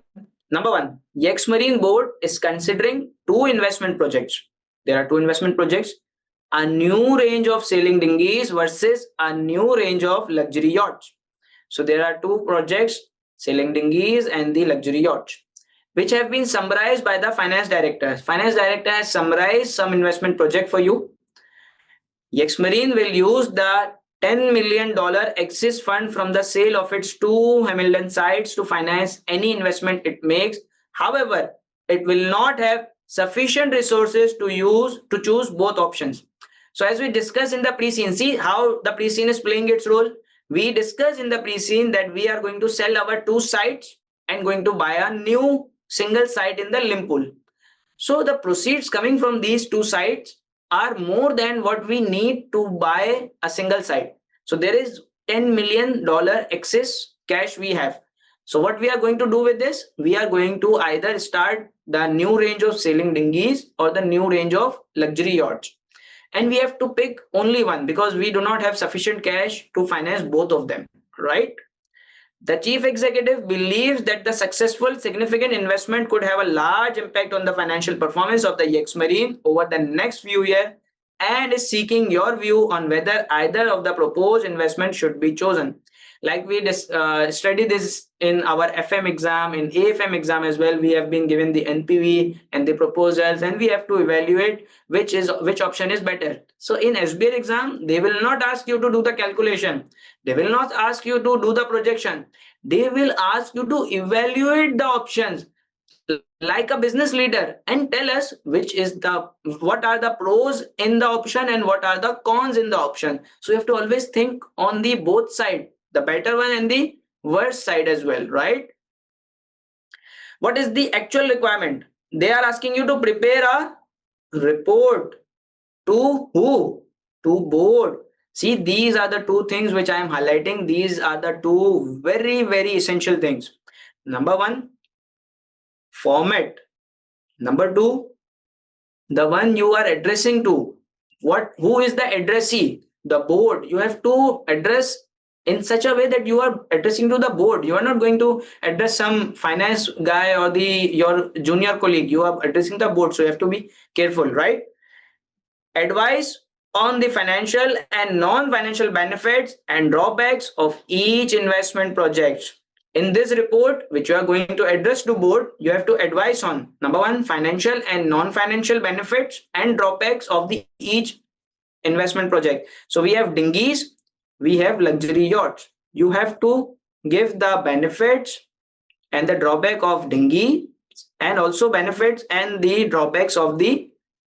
Number 1, Yexmarine board is considering 2 investment projects. There are 2 investment projects. a new range of sailing dinghies versus a new range of luxury yachts. So there are two projects, sailing dinghies and the luxury yachts, which have been summarized by the finance director. Finance director has summarized some investment project for you. Yexmarine will use the $10 million excess fund from the sale of its two Hamilton sites to finance any investment it makes. However, it will not have sufficient resources to choose both options. So as we discussed in the pre-scene, see how the pre-scene is playing its role. We discussed in the pre-scene that we are going to sell our two sites and going to buy a new single site in the Liverpool. So the proceeds coming from these two sites are more than what we need to buy a single site. So there is $10 million excess cash we have. So what we are going to do with this? We are going to either start the new range of sailing dinghies or the new range of luxury yachts. And we have to pick only one because we do not have sufficient cash to finance both of them, right? The chief executive believes that the successful significant investment could have a large impact on the financial performance of the Yexmarine over the next few years and is seeking your view on whether either of the proposed investment should be chosen. Like we studied this in our FM exam, in AFM exam as well, we have been given the NPV and the proposals, and we have to evaluate which option is better. So in SBL exam, they will not ask you to do the calculation. They will not ask you to do the projection. They will ask you to evaluate the options like a business leader and tell us what are the pros in the option and what are the cons in the option. So you have to always think on the both side, the better one and the worst side as well, right? What is the actual requirement? They are asking you to prepare a report to who? To board. See, these are the two things which I am highlighting. These are the two very, very essential things. Number one, format. Number two, the one you are addressing to. Who is the addressee? The board. You have to address in such a way that you are addressing to the board. You are not going to address some finance guy or your junior colleague. You are addressing the board. So you have to be careful, right? Advice on the financial and non-financial benefits and drawbacks of each investment project. In this report, which you are going to address to board, you have to advise on number one, financial and non-financial benefits and drawbacks of the each investment project. So we have dinghies, we have luxury yachts. You have to give the benefits and the drawback of dinghy and also benefits and the drawbacks of the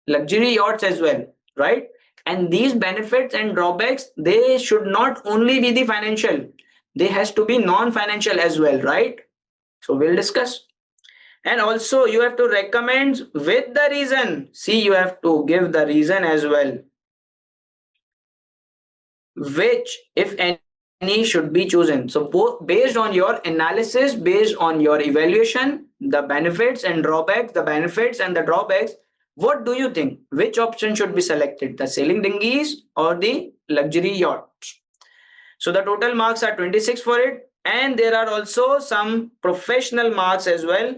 luxury yachts as well, right? And these benefits and drawbacks, they should not only be the financial, they has to be non-financial as well, right? So we'll discuss. And also you have to recommend with the reason. See, you have to give the reason as well, which if any should be chosen. So both based on your analysis, based on your evaluation, the benefits and drawbacks, the benefits and the drawbacks, what do you think? Which option should be selected? The sailing dinghies or the luxury yachts? So the total marks are 26 for it. And there are also some professional marks as well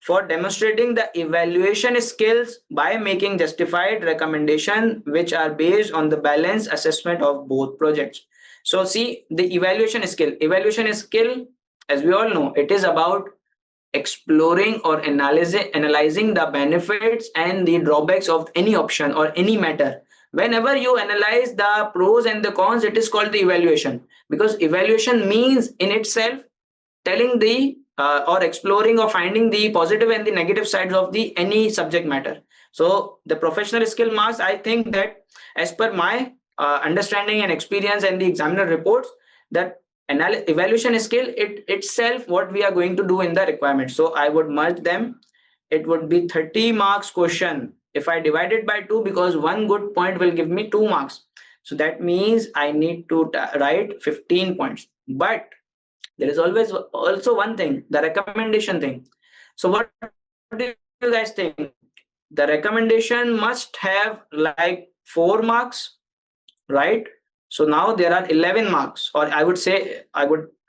for demonstrating the evaluation skills by making justified recommendation which are based on the balanced assessment of both projects. So see the evaluation skill, as we all know, it is about exploring or analyzing the benefits and the drawbacks of any option or any matter. Whenever you analyze the pros and the cons, it is called the evaluation, because evaluation means in itself telling the or exploring or finding the positive and the negative sides of the any subject matter. So the professional skill marks, I think that as per my understanding and experience and the examiner reports, that evaluation skill itself what we are going to do in the requirement. So I would merge them. It would be 30 marks question if I divide it by 2, because one good point will give me 2 marks. So that means I need to write 15 points. But there is always also one thing, the recommendation thing. So what do you guys think? The recommendation must have like 4 marks, right? So now there are 11 marks, or I would say,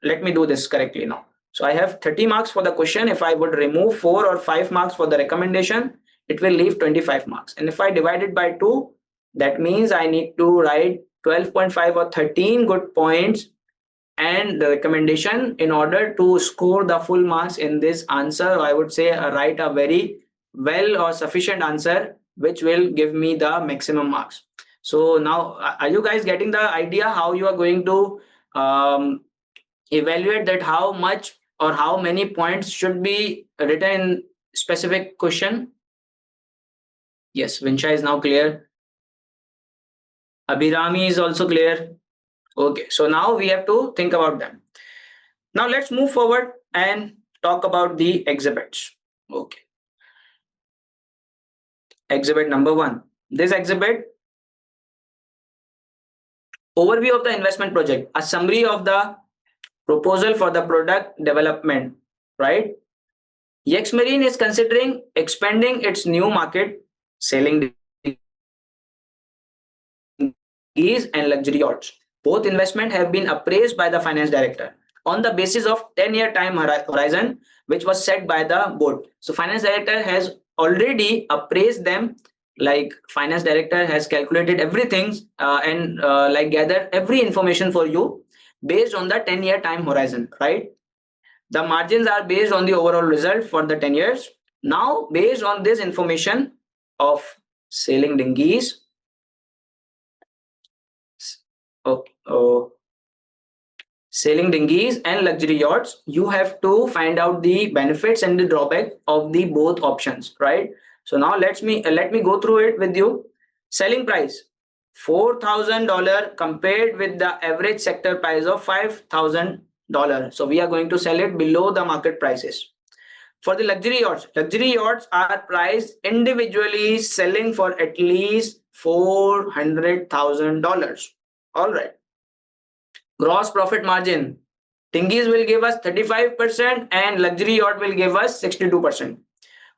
let me do this correctly now. So I have 30 marks for the question. If I would remove 4 or 5 marks for the recommendation, it will leave 25 marks. And if I divide it by 2, That means I need to write 12.5 or 13 good points and the recommendation in order to score the full marks in this answer. I would say write a very well or sufficient answer which will give me the maximum marks. So now are you guys getting the idea how you are going to evaluate that how much or how many points should be written in specific question? Yes, Vinsha is now clear. Abhirami is also clear. Okay, so now we have to think about them. Now let's move forward and talk about the exhibits. Okay. Exhibit number 1. This exhibit, overview of the investment project, a summary of the proposal for the product development, right? Yexmarine is considering expanding its new market, selling dinghies and luxury yachts. Both investment have been appraised by the finance director on the basis of 10-year time horizon, which was set by the board. So finance director has already appraised them, like finance director has calculated everything and like gathered every information for you based on the 10-year time horizon, right? The margins are based on the overall result for the 10 years. Now, based on this information of sailing dinghies, sailing dinghies and luxury yachts, you have to find out the benefits and the drawback of the both options, right? So now let me go through it with you. Selling price $4,000 compared with the average sector price of $5,000. So we are going to sell it below the market prices. For the luxury yachts are priced individually, selling for at least $400,000. All right. Gross profit margin. Dinghies will give us 35% and luxury yacht will give us 62%.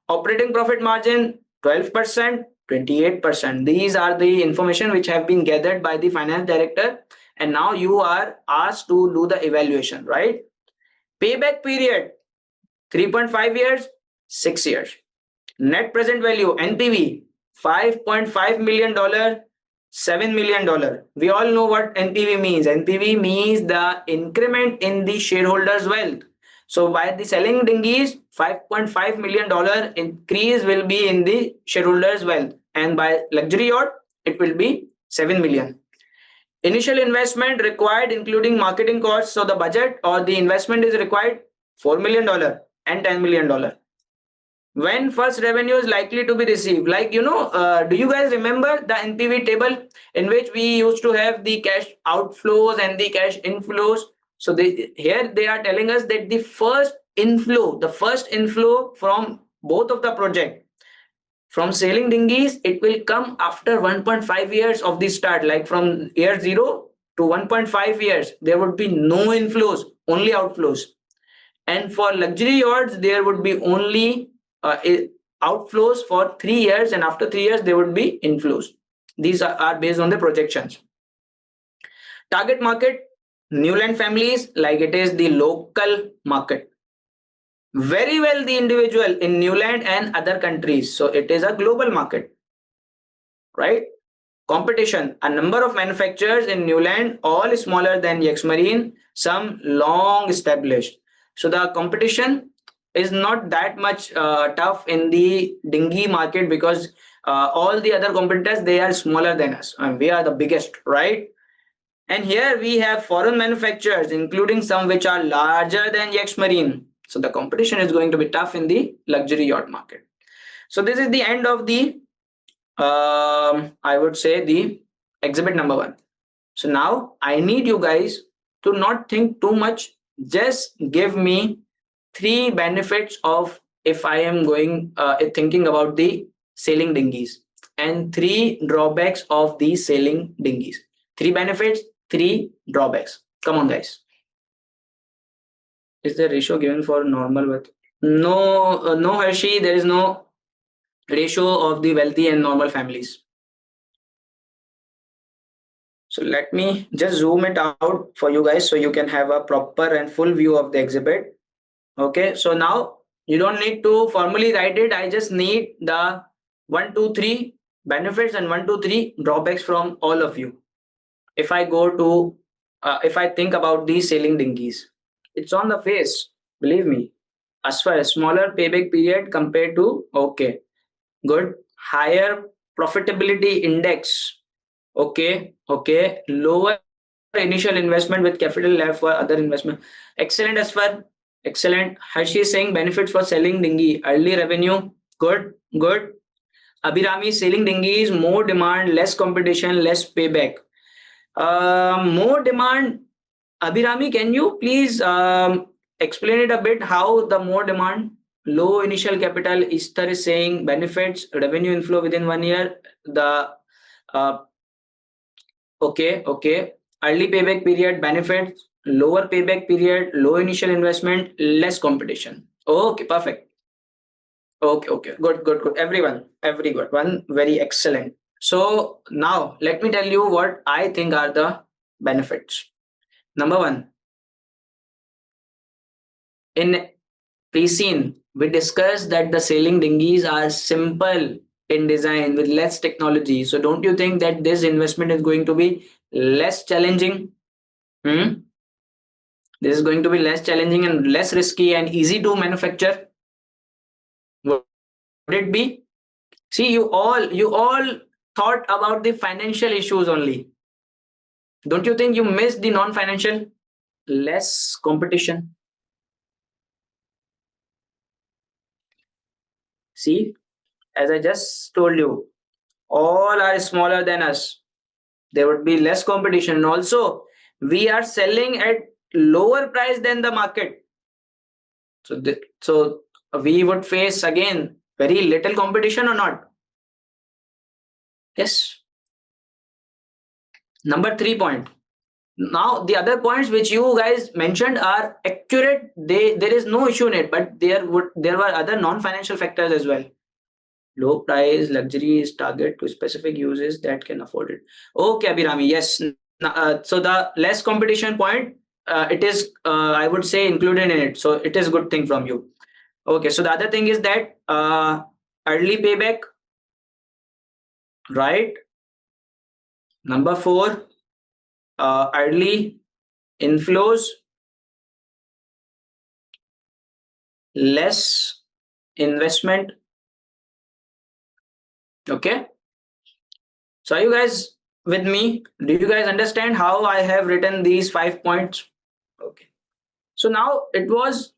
Operating profit margin 12%, 28%. These are the information which have been gathered by the finance director, and now you are asked to do the evaluation, right? Payback period 3.5 years, 6 years. Net present value NPV $5.5 million, $7 million. We all know what NPV means. NPV means the increment in the shareholders' wealth. So by the selling dinghies, $5.5 million increase will be in the shareholders' wealth, and by luxury yacht, it will be 7 million. Initial investment required, including marketing costs. So the budget or the investment is required $4 million and $10 million. When first revenue is likely to be received, like do you guys remember the NPV table in which we used to have the cash outflows and the cash inflows? So here they are telling us that the first inflow from both of the project, from sailing dinghies, it will come after 1.5 years of the start, like from year 0 to 1.5 years, there would be no inflows, only outflows. And for luxury yachts, there would be only outflows for 3 years, and after 3 years, there would be inflows. These are based on the projections. Target market, new land families, like it is the local market. Very well the individual in new land and other countries. So it is a global market, right? Competition, a number of manufacturers in new land, all smaller than Yexmarine, some long established. So the competition is not that much tough in the dinghy market because all the other competitors, they are smaller than us and we are the biggest, right? And here we have foreign manufacturers, including some which are larger than Yexmarine. So the competition is going to be tough in the luxury yacht market. So this is the end of the, I would say, the exhibit number 1. So now I need you guys to not think too much. Just give me 3 benefits of if I am going thinking about the sailing dinghies, and 3 drawbacks of the sailing dinghies. 3 benefits, 3 drawbacks. Come on, guys. Is the ratio given for normal wealth? No, no, Hershey, there is no ratio of the wealthy and normal families. So let me just zoom it out for you guys so you can have a proper and full view of the exhibit. Okay, so now you don't need to formally write it. I just need the 1, 2, 3 benefits and 1, 2, 3 drawbacks from all of you. If I go to, if I think about these sailing dinghies, it's on the face, believe me. As far as smaller payback period compared to, okay, good, higher profitability index, okay, lower initial investment with capital left for other investment. Excellent as far, excellent. Hershey is saying benefits for selling dinghy, early revenue, good. Abhirami selling dinghies, more demand, less competition, less payback. More demand. Abhirami, can you please explain it a bit? How the more demand, low initial capital. Easter is saying benefits, revenue inflow within 1 year. The uh, okay. Early payback period benefits, lower payback period, low initial investment, less competition. Okay, perfect. Okay. Good. Every good one. Very excellent. So now let me tell you what I think are the benefits. Number one, in pre-scene, we discussed that the sailing dinghies are simple in design with less technology. So don't you think that this investment is going to be less challenging? Hmm? This is going to be less challenging and less risky and easy to manufacture. Would it be? See, you all thought about the financial issues only. Don't you think you missed the non-financial? Less competition. See, as I just told you, all are smaller than us. There would be less competition. And also, we are selling at lower price than the market. So we would face again very little competition or not? Yes. Number 3 point. Now the other points which you guys mentioned are accurate. There is no issue in it, but there were other non-financial factors as well. Low price, luxury is target to specific uses that can afford it. Okay, Abhirami, yes. So the less competition point, it is I would say included in it. So it is good thing from you. Okay, so the other thing is that early payback, right? Number 4, early inflows, less investment. Okay. So are you guys with me? Do you guys understand how I have written these 5 points? Okay. So now it was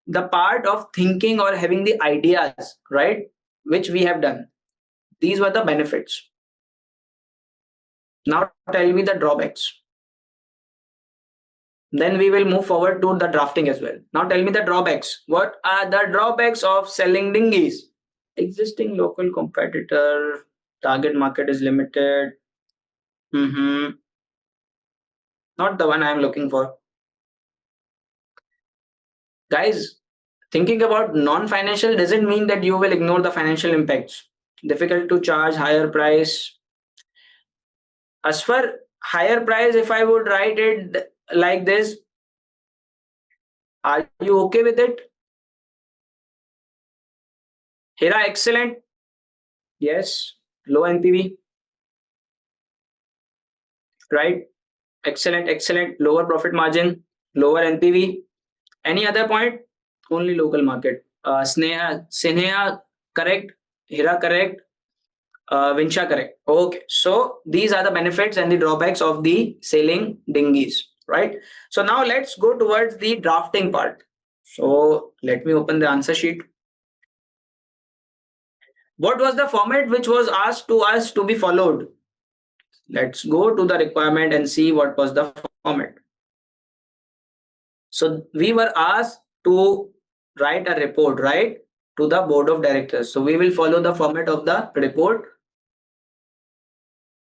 the part of thinking or having the ideas, right? Which we have done. These were the benefits. Now tell me the drawbacks. Then we will move forward to the drafting as well. Now tell me the drawbacks. What are the drawbacks of selling dinghies? Existing local competitor, target market is limited. Not the one I am looking for. Guys, thinking about non-financial doesn't mean that you will ignore the financial impacts. Difficult to charge higher price. As for higher price, if I would write it like this, are you okay with it? Hira, excellent. Yes. Low NPV. Right. Excellent. Lower profit margin. Lower NPV. Any other point? Only local market. Sneha, correct. Hira, correct. Vinsha, correct. Okay. So these are the benefits and the drawbacks of the sailing dinghies. Right. So now let's go towards the drafting part. So let me open the answer sheet. What was the format which was asked to us to be followed? Let's go to the requirement and see what was the format. So we were asked to write a report, right, to the board of directors. So we will follow the format of the report.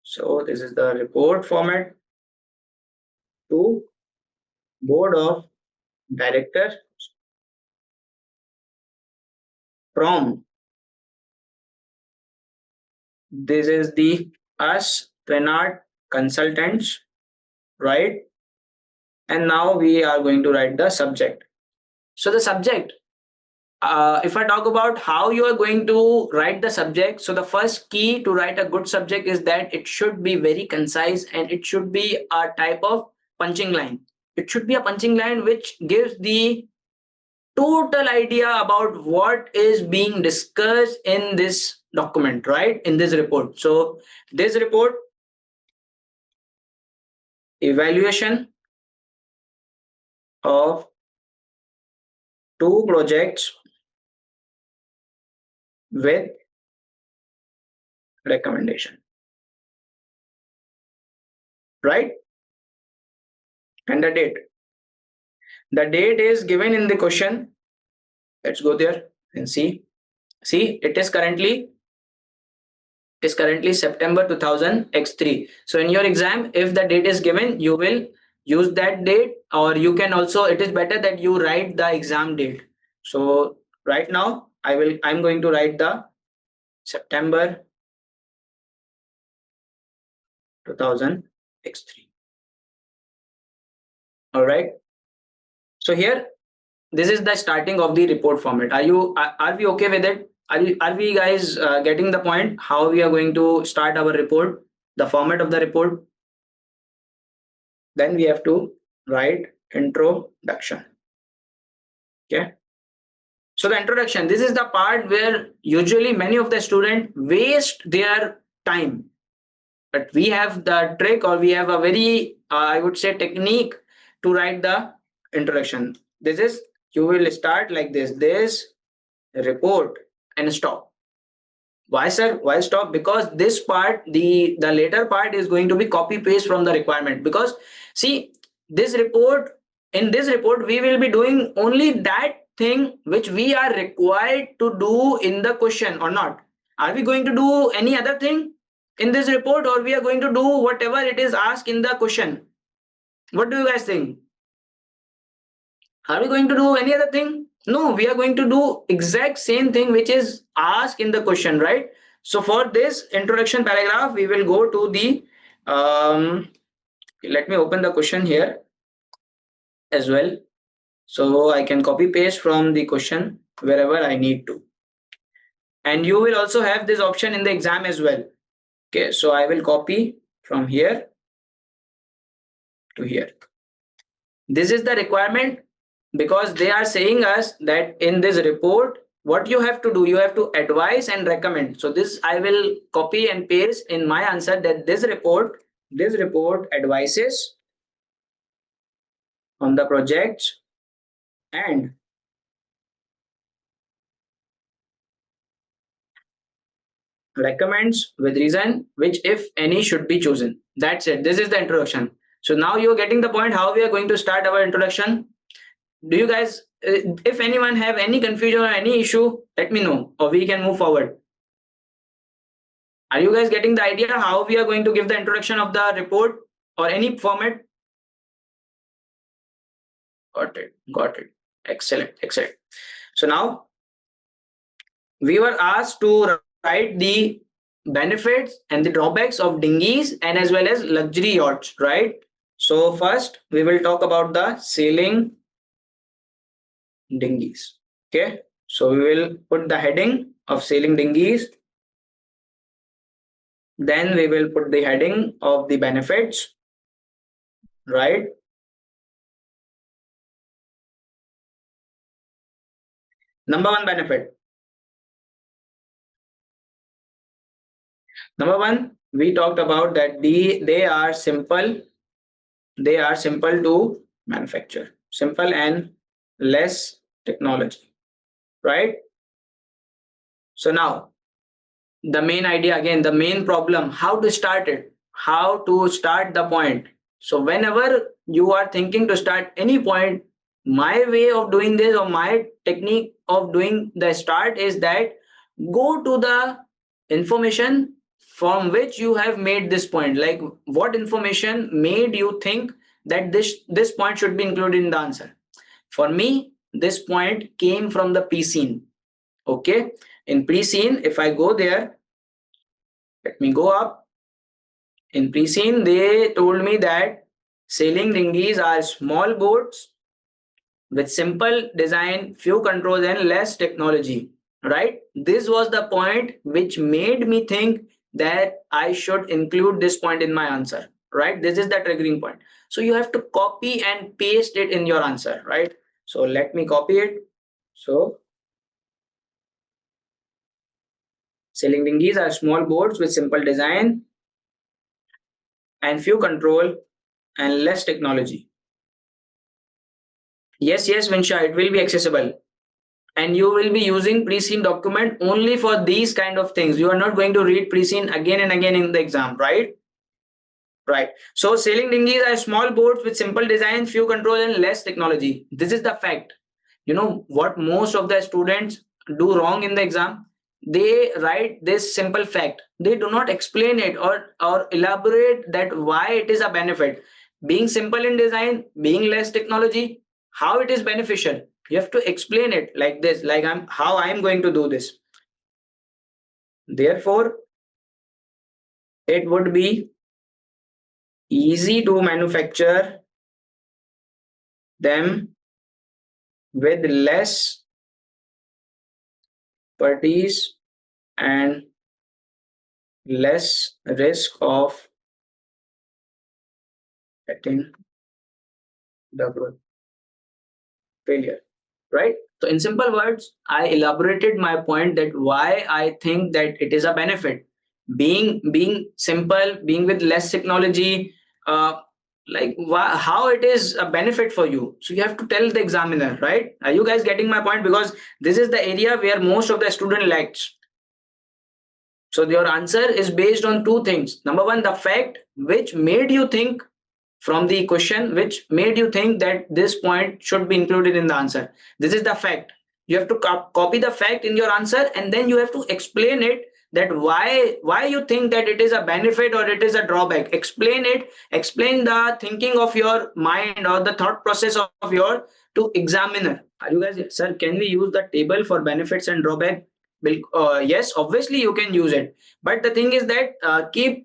So this is the report format to board of directors from, this is the us Renard consultants, right? And now we are going to write the subject. So the subject, if I talk about how you are going to write the subject, so the first key to write a good subject is that it should be very concise and it should be a type of punching line. It should be a punching line which gives the total idea about what is being discussed in this document, right? In this report. So this report, evaluation of two projects with recommendation, right? And the date. The date is given in the question. Let's go there and see. See, it is currently September 2000 X3. So in your exam, if the date is given, you will use that date, or you can also, it is better that you write the exam date. So right now I'm going to write the September 2000 X3. All right. So here, this is the starting of the report format. Are we okay with it? Are we guys getting the point how we are going to start our report, the format of the report? Then we have to write introduction. Okay. So the introduction, this is the part where usually many of the students waste their time. But we have the trick, or we have a very, I would say, technique to write the introduction. This is, you will start like this report and stop. Why, sir? Why stop? Because this part, the later part is going to be copy paste from the requirement. Because see, this report, in this report, we will be doing only that thing which we are required to do in the question, or not. Are we going to do any other thing in this report, or we are going to do whatever it is asked in the question? What do you guys think? Are we going to do any other thing? No, we are going to do exact same thing which is asked in the question, right? So for this introduction paragraph, we will go to the, let me open the question here as well. So I can copy paste from the question wherever I need to. And you will also have this option in the exam as well. Okay, so I will copy from here to here. This is the requirement, because they are saying us that in this report, what you have to do, you have to advise and recommend. So this I will copy and paste in my answer, that this report advises on the project and recommends with reason which, if any, should be chosen. That's it. This is the introduction. So now you're getting the point how we are going to start our introduction. Do you guys, if anyone have any confusion or any issue, let me know, or we can move forward. Are you guys getting the idea how we are going to give the introduction of the report or any format? Got it. Excellent. So now we were asked to write the benefits and the drawbacks of dinghies and as well as luxury yachts, right? So first we will talk about the sailing dinghies. Okay, so we will put the heading of sailing dinghies. Then we will put the heading of the benefits, right? Number one benefit. Number one, we talked about that they are simple. They are simple to manufacture. Simple and less technology, right? So now the main idea again, the main problem, how to start it, how to start the point. So whenever you are thinking to start any point, my way of doing this or my technique of doing the start is that go to the information from which you have made this point. Like what information made you think that this point should be included in the answer. For me, this point came from the pre-scene. Okay, in pre-scene, if I go there, let me go up. In pre-scene, they told me that sailing dinghies are small boats with simple design, few controls, and less technology. Right? This was the point which made me think that I should include this point in my answer. Right? This is the triggering point. So you have to copy and paste it in your answer. Right? So let me copy it. So sailing dinghies are small boats with simple design and few control and less technology. Yes, yes, Vinsha, it will be accessible. And you will be using pre-seen document only for these kind of things. You are not going to read pre-seen again and again in the exam, right? Right. So sailing dinghies are small boats with simple design, few control and less technology. This is the fact. You know what most of the students do wrong in the exam? They write this simple fact. They do not explain it or elaborate that why it is a benefit. Being simple in design, being less technology, how it is beneficial. You have to explain it like this, like I'm going to do this. Therefore, it would be easy to manufacture them with less parties and less risk of getting the failure, right? So in simple words, I elaborated my point that why I think that it is a benefit. Being simple, being with less technology, how it is a benefit for you. So you have to tell the examiner, right? Are you guys getting my point? Because this is the area where most of the student lacks. So your answer is based on two things. Number one, the fact which made you think from the question, which made you think that this point should be included in the answer. This is the fact. You have to copy the fact in your answer and then you have to explain it that why you think that it is a benefit or it is a drawback. Explain it, explain the thinking of your mind or the thought process of your to examiner. Are you guys, sir, can we use the table for benefits and drawback? Yes, obviously you can use it, but the thing is that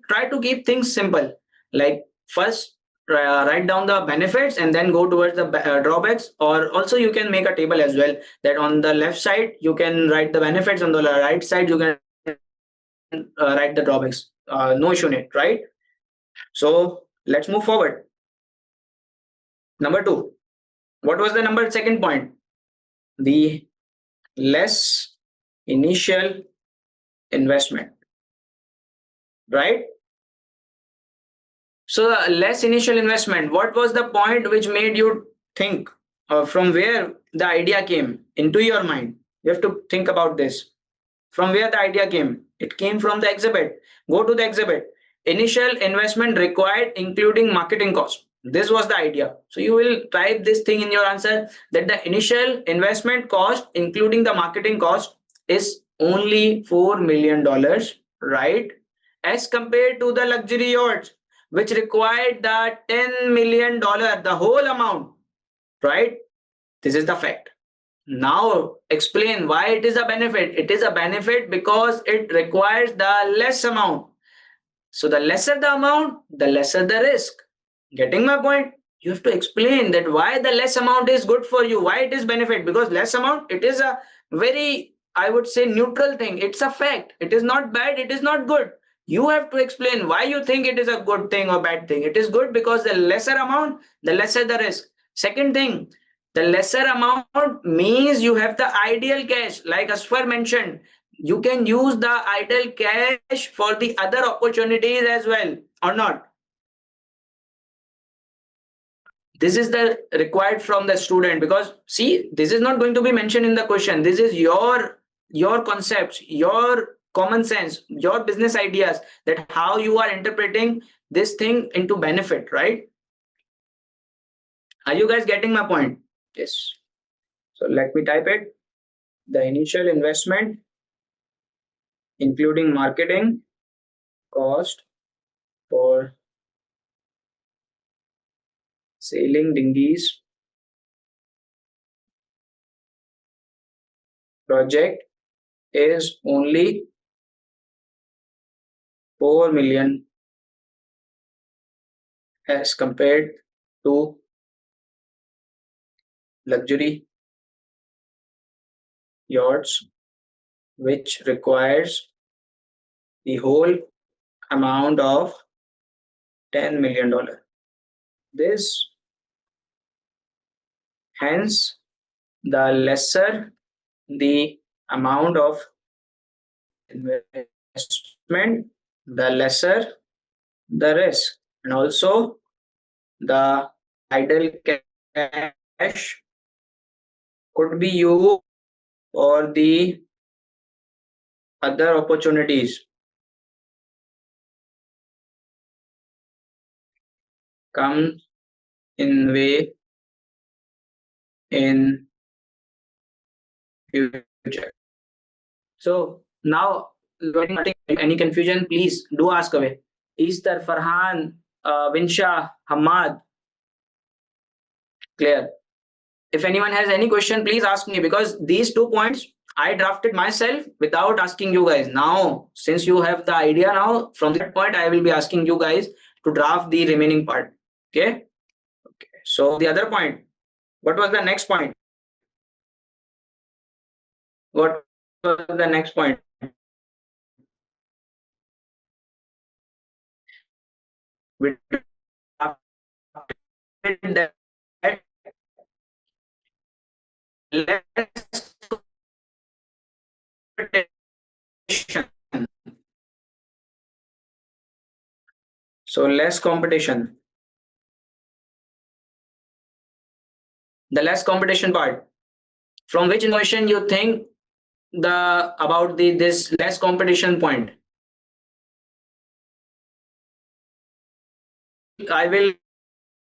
try to keep things simple. Like first write down the benefits and then go towards the drawbacks, or also you can make a table as well, that on the left side you can write the benefits, on the right side you can write the drawbacks. No issue in it, right? So let's move forward. Number two, what was the number second point? The less initial investment, right? So less initial investment. What was the point which made you think, from where the idea came into your mind? You have to think about this. From where the idea came? It came from the exhibit. Go to the exhibit. Initial investment required, including marketing cost. This was the idea. So you will type this thing in your answer that the initial investment cost, including the marketing cost, is only $4 million, right? As compared to the luxury yachts, which required the $10 million, the whole amount, right? This is the fact. Now explain why it is a benefit. It is a benefit because it requires the less amount. So the lesser the amount, the lesser the risk. Getting my point? You have to explain that why the less amount is good for you, why it is benefit. Because less amount, it is a very, I would say, neutral thing. It's a fact. It is not bad, it is not good. You have to explain why you think it is a good thing or bad thing. It is good because the lesser amount, the lesser the risk. Second thing, the lesser amount means you have the ideal cash. Like Asfar mentioned, you can use the idle cash for the other opportunities as well, or not. This is the required from the student, because see, this is not going to be mentioned in the question. This is your concepts, your common sense, your business ideas, that how you are interpreting this thing into benefit, right? Are you guys getting my point? Yes. So let me type it. The initial investment, including marketing cost for sailing dinghies project is only 4 million as compared to luxury yachts, which requires the whole amount of $10 million. This, hence, the lesser the amount of investment, the lesser the risk, and also the idle cash could be used for the other opportunities. Come in way in future. So now, any confusion, please do ask away. Easter, Farhan, Vinsha, Hamad, clear. If anyone has any question, please ask me, because these 2 points I drafted myself without asking you guys. Now, since you have the idea now, from that point, I will be asking you guys to draft the remaining part. Okay. So the other point, what was the next point? What was the next point? We drafted that less competition. So less competition. The less competition part. From which innovation you think about this less competition point? I will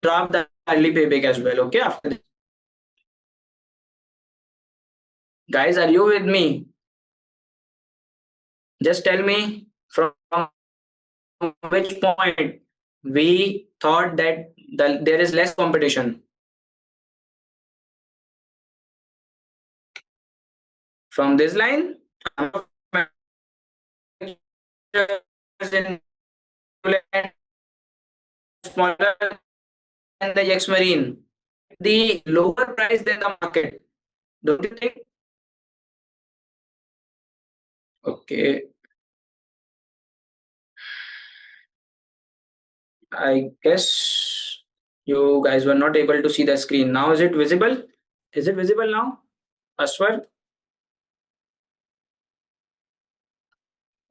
draft the early payback as well. Okay, after this. Guys, are you with me? Just tell me from which point we thought that there is less competition. From this line, smaller than the Yexmarine, the lower price than the market. Don't you think? Okay. I guess you guys were not able to see the screen. Now is it visible? Is it visible now? Aswar?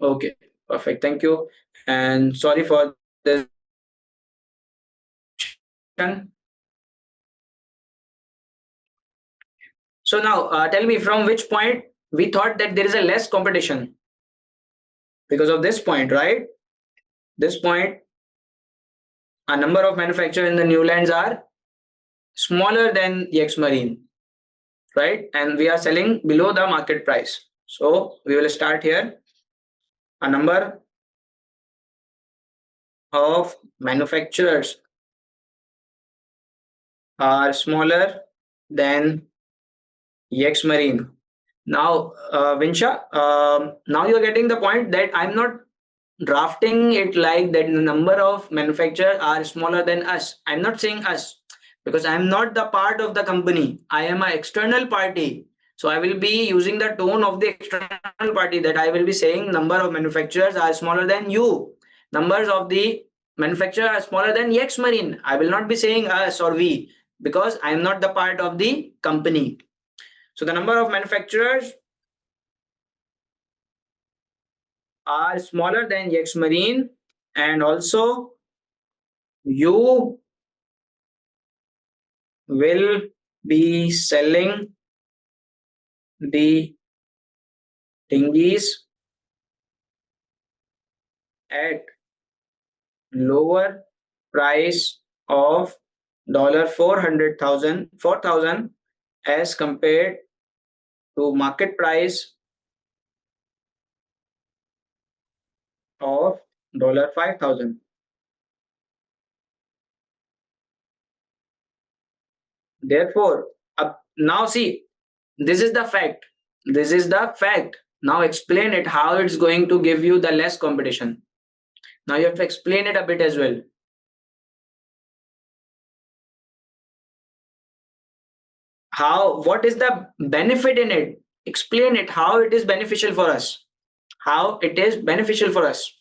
Okay, perfect. Thank you. And sorry for this. So now tell me from which point we thought that there is a less competition. Because of this point, right? This point, a number of manufacturers in the new lands are smaller than Yexmarine, right? And we are selling below the market price. So we will start here. A number of manufacturers are smaller than Yexmarine. Now, Vinsha, now you're getting the point that I'm not drafting it like that the number of manufacturers are smaller than us. I'm not saying us, because I'm not the part of the company. I am an external party. So I will be using the tone of the external party, that I will be saying number of manufacturers are smaller than you. Numbers of the manufacturers are smaller than Yexmarine. I will not be saying us or we, because I am not the part of the company. So the number of manufacturers are smaller than Yexmarine, and also you will be selling the dinghies at lower price of $4,000 as compared to market price of $5,000. Therefore, now see, this is the fact. This is the fact. Now explain it how it's going to give you the less competition. Now you have to explain it a bit as well. what is the benefit in it? Explain it, how it is beneficial for us. How it is beneficial for us.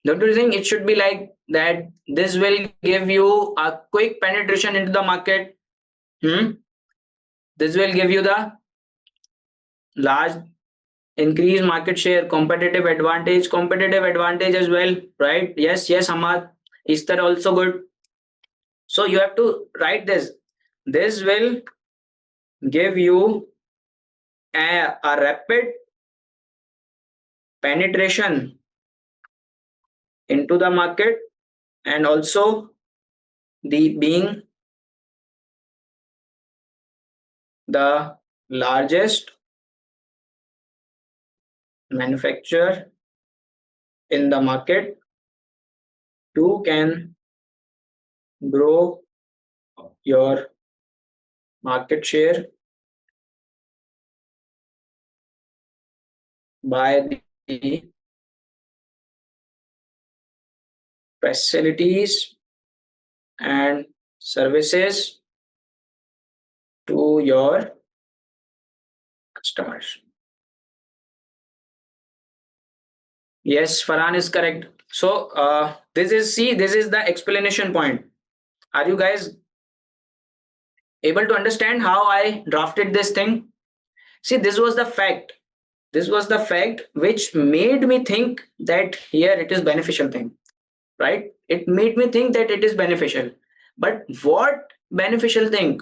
Don't you think it should be like that? This will give you a quick penetration into the market. This will give you the large increase market share, competitive advantage as well, right? Yes, yes, Hamad. Is that also good? So you have to write this. This will give you a rapid penetration into the market, and also the being the largest manufacturer in the market too can grow your market share by the facilities and services to your customers. Yes, Farhan is correct. So this is the explanation point. Are you guys able to understand how I drafted this thing? See, this was the fact. This was the fact which made me think that here it is beneficial thing, right? It made me think that it is beneficial. But what beneficial thing?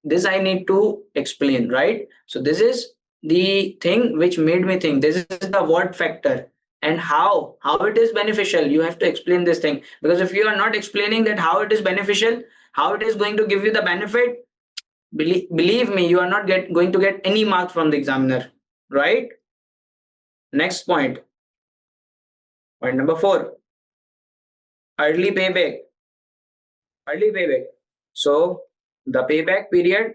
This I need to explain, right? So this is the thing which made me think. This is the what factor, and how it is beneficial. You have to explain this thing, because if you are not explaining that how it is beneficial, how it is going to give you the benefit, believe me, you are not going to get any marks from the examiner, right? Next point. Point number 4. Early payback. Early payback. So the payback period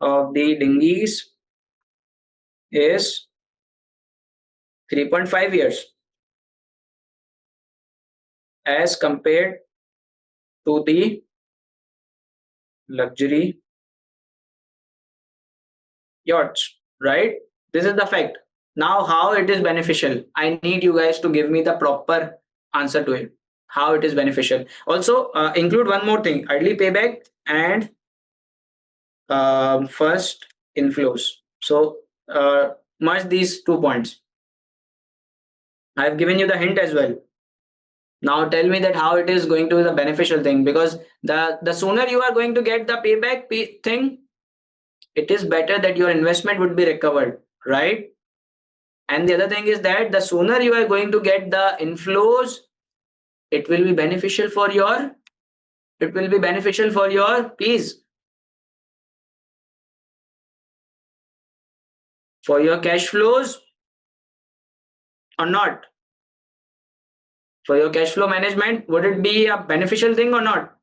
of the dinghies is 3.5 years as compared to the luxury yachts, right? This is the fact. Now, how it is beneficial? I need you guys to give me the proper answer to it. How it is beneficial. Also, include one more thing: early payback and first inflows. So, merge these 2 points. I have given you the hint as well. Now tell me that how it is going to be the beneficial thing, because the sooner you are going to get the payback thing, it is better that your investment would be recovered, right? And the other thing is that the sooner you are going to get the inflows, it will be beneficial for your please, for your cash flows or not. For your cash flow management, would it be a beneficial thing or not?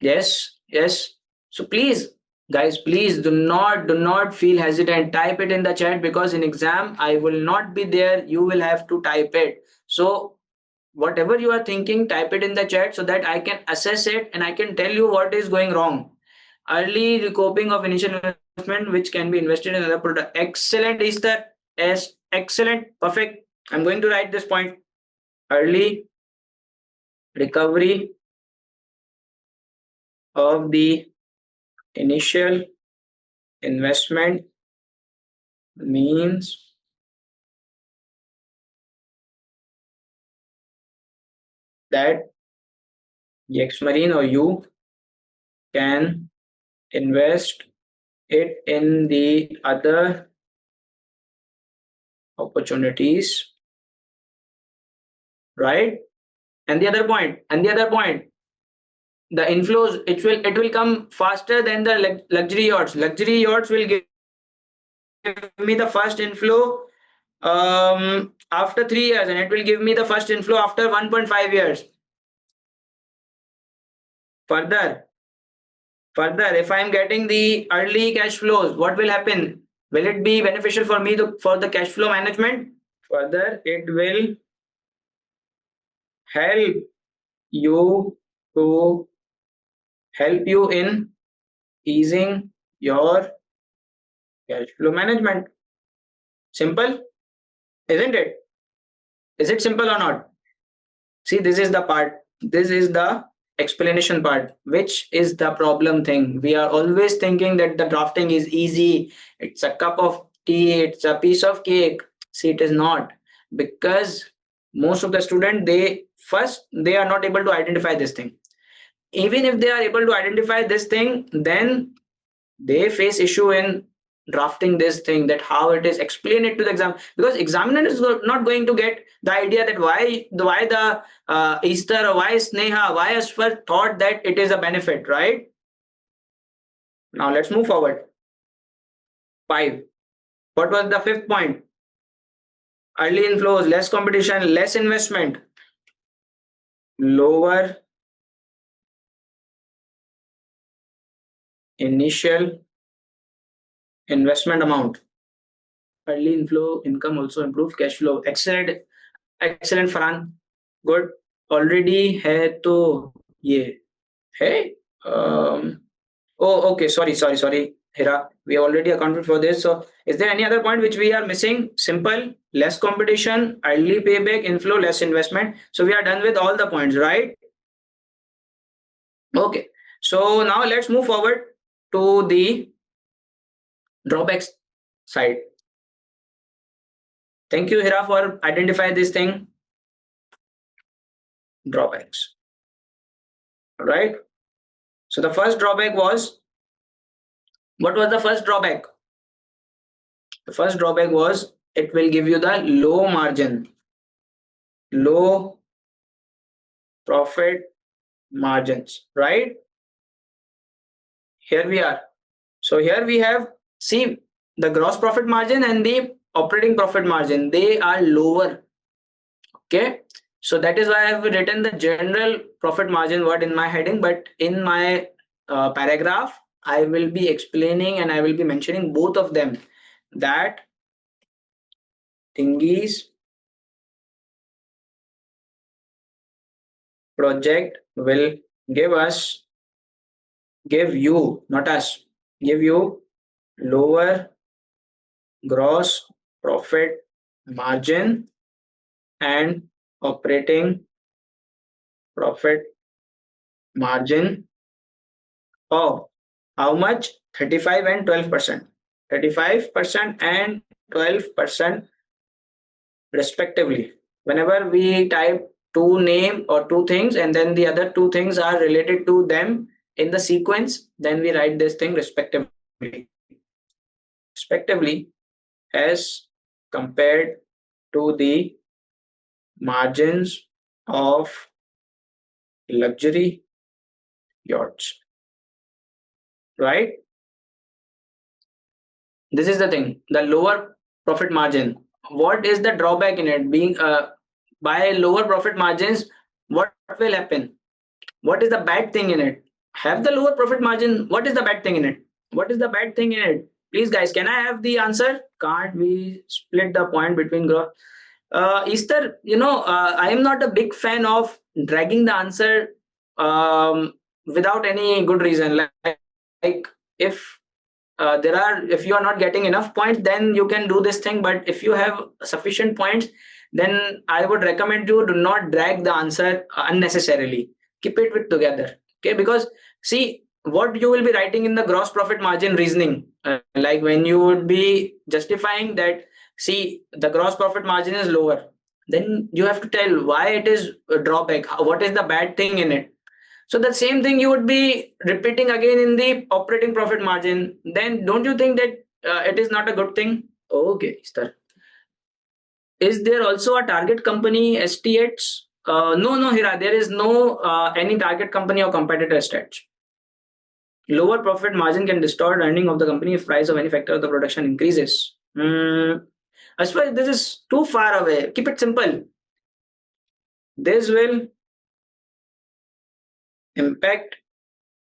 Yes, yes. So please, guys, please do not feel hesitant. Type it in the chat, because in exam I will not be there. You will have to type it. So whatever you are thinking, type it in the chat so that I can assess it and I can tell you what is going wrong. Early recouping of initial investment which can be invested in other product. Excellent, Easter. Yes, excellent, perfect. I'm going to write this point. Early recovery of the initial investment means that Yexmarine or you can invest it in the other opportunities, right? And the other point, the inflows, it will come faster than the luxury yachts. Luxury yachts will give me the first inflow after 3 years, and it will give me the first inflow after 1.5 years. Further, if I am getting the early cash flows, what will happen? Will it be beneficial for me for the cash flow management? Further, it will help you to help you in easing your cash flow management. Simple, isn't it? Is it simple or not? See, this is the part. This is the explanation part, which is the problem thing. We are always thinking that the drafting is easy. It's a cup of tea. It's a piece of cake. See, it is not, because most of the student, they are not able to identify this thing. Even if they are able to identify this thing, then they face issue in drafting this thing, that how it is, explain it to the exam, because examiner is not going to get the idea that why the Easter, or why Sneha, why Asfar thought that it is a benefit, right? Now let's move forward. 5. What was the fifth point? Early inflows, less competition, less investment, lower initial investment amount. Early inflow income also improve cash flow. Excellent Farhan. Good. Already है तो ये है. um, oh, okay, sorry Hira, we already accounted for this. So is there any other point which we are missing? Simple, less competition, early payback, inflow, less investment. So we are done with all the points, right? Okay, so now let's move forward to the drawbacks side. Thank you, Hira, for identify this thing. Drawbacks. All right. So the first drawback was, what was the first drawback? The first drawback was it will give you the low margin, low profit margins, right? Here we are. So here we have, see, the gross profit margin and the operating profit margin, they are lower. Okay. So that is why I have written the general profit margin word in my heading, but in my paragraph, I will be explaining and I will be mentioning both of them, that thingies project will give you, not us, give you lower gross profit margin and operating profit margin of how much? 35 and 12%. 35% and 12% respectively. Whenever we type two name or two things and then the other two things are related to them in the sequence, then we write this thing respectively. Respectively as compared to the margins of luxury yachts, right? This is the thing, the lower profit margin. What is the drawback in it? Being by lower profit margins, what will happen? What is the bad thing in it? Have the lower profit margin. What is the bad thing in it? What is the bad thing in it? Please, guys, can I have the answer? Can't we split the point between growth? Easter, I am not a big fan of dragging the answer without any good reason. Like if if you are not getting enough points, then you can do this thing. But if you have sufficient points, then I would recommend you do not drag the answer unnecessarily. Keep it with together. Okay, because see what you will be writing in the gross profit margin reasoning, like when you would be justifying that, see, the gross profit margin is lower, then you have to tell why it is a drawback, what is the bad thing in it. So the same thing you would be repeating again in the operating profit margin. Then don't you think that it is not a good thing? Okay, Star. Is there also a target company STH? No, Hira. There is no any target company or competitor stats. Lower profit margin can distort earning of the company if price of any factor of the production increases. As far as this is too far away, keep it simple. This will impact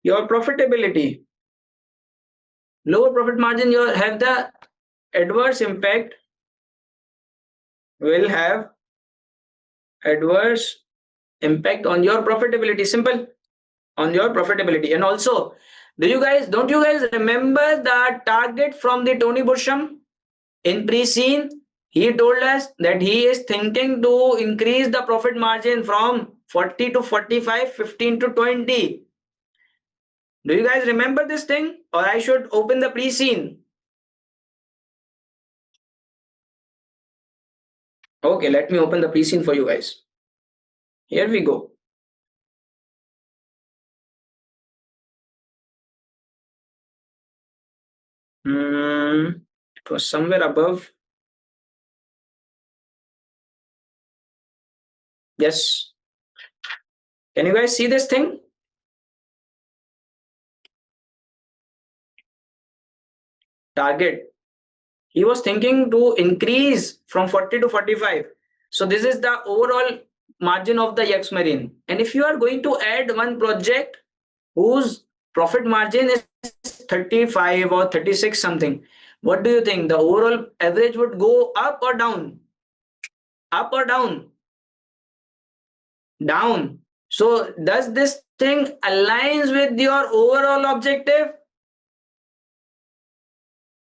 your profitability. Lower profit margin, you have the adverse impact will have adverse impact on your profitability. Simple. On your profitability. And also, don't you guys remember the target from the Tony Bursham in pre-scene? He told us that he is thinking to increase the profit margin from 40 to 45, 15 to 20. Do you guys remember this thing? Or I should open the pre-scene? Okay, let me open the pre-scene for you guys. Here we go. It was somewhere above. Yes. Can you guys see this thing? Target. He was thinking to increase from 40 to 45. So this is the overall margin of the Yexmarine. And if you are going to add one project whose profit margin is 35 or 36 something, what do you think? The overall average would go up or down? Up or down? Down. So does this thing aligns with your overall objective?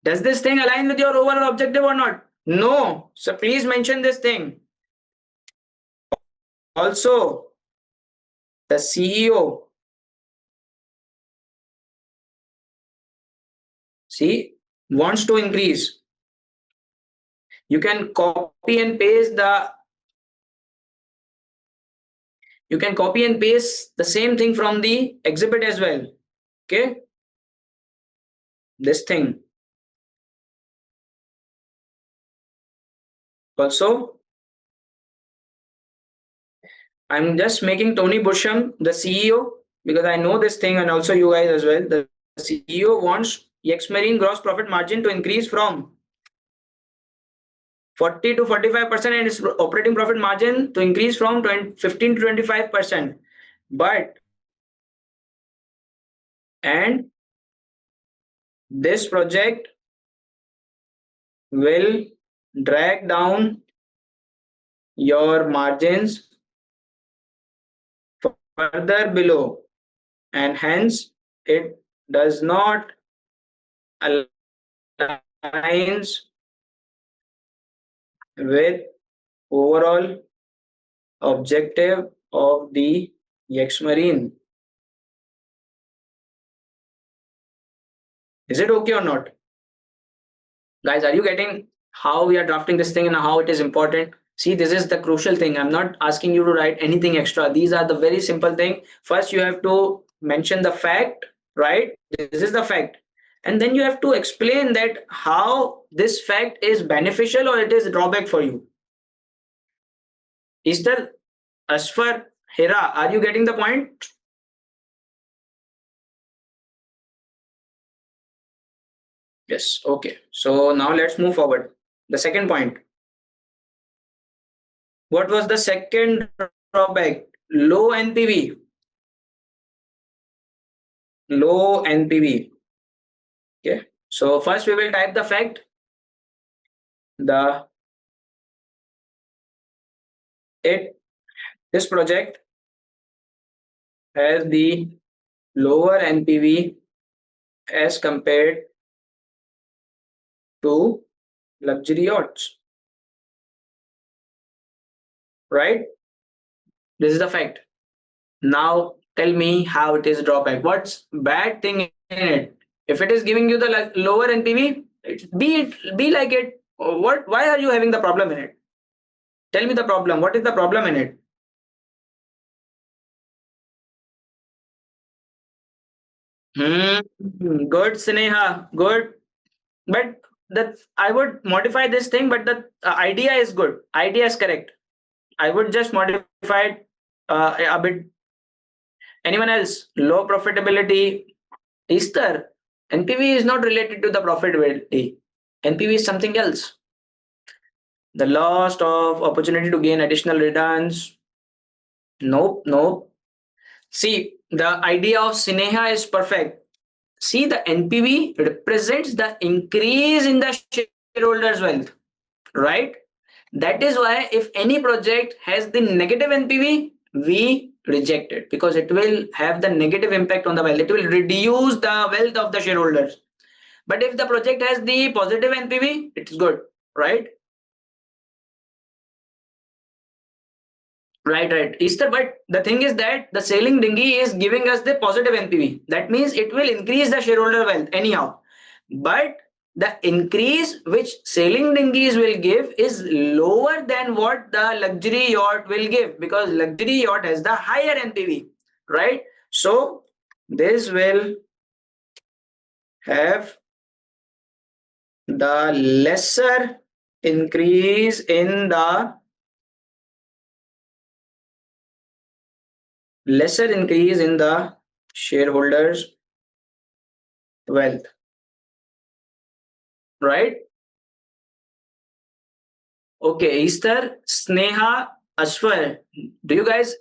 Does this thing align with your overall objective or not? No. So please mention this thing. Also, the CEO, wants to increase. You can copy and paste the same thing from the exhibit as well. Okay. This thing. Also, I'm just making Tony Busham the CEO because I know this thing, and also you guys as well. The CEO wants Yexmarine gross profit margin to increase from 40 to 45% and its operating profit margin to increase from 15 to 25%. And this project will drag down your margins further below, and hence it does not align with overall objective of the Yexmarine. Is it okay or not? Guys, are you getting how we are drafting this thing and how it is important? See, this is the crucial thing. I'm not asking you to write anything extra. These are the very simple thing. First, you have to mention the fact, right? This is the fact. And then you have to explain that how this fact is beneficial or it is a drawback for you. Easter, Asfar, Hira, are you getting the point? Yes, okay. So now let's move forward. The second point. What was the second drawback? Low NPV. Low NPV. Okay. So first we will type the fact. This project has the lower NPV as compared to luxury yachts. Right? This is the fact. Now tell me how it is drawback. What's bad thing in it? If it is giving you the lower NPV, be like it. Why are you having the problem in it? Tell me the problem. What is the problem in it? Good, Sneha. Good. But I would modify this thing, but the idea is good. Idea is correct. I would just modify it a bit. Anyone else? Low profitability. Easter. NPV is not related to the profitability. NPV is something else. The loss of opportunity to gain additional returns. Nope. See, the idea of Sneha is perfect. See, the NPV represents the increase in the shareholders' wealth, right? That is why if any project has the negative NPV, we reject it because it will have the negative impact on the wealth. It will reduce the wealth of the shareholders. But if the project has the positive NPV, it's good, right? Right. Easter, but the thing is that the sailing dinghy is giving us the positive NPV. That means it will increase the shareholder wealth anyhow. But the increase which sailing dinghies will give is lower than what the luxury yacht will give because luxury yacht has the higher NPV, right? So this will have the increase in the lesser increase in the shareholders wealth, right? Okay, Easter, Sneha, Ashwar, do you guys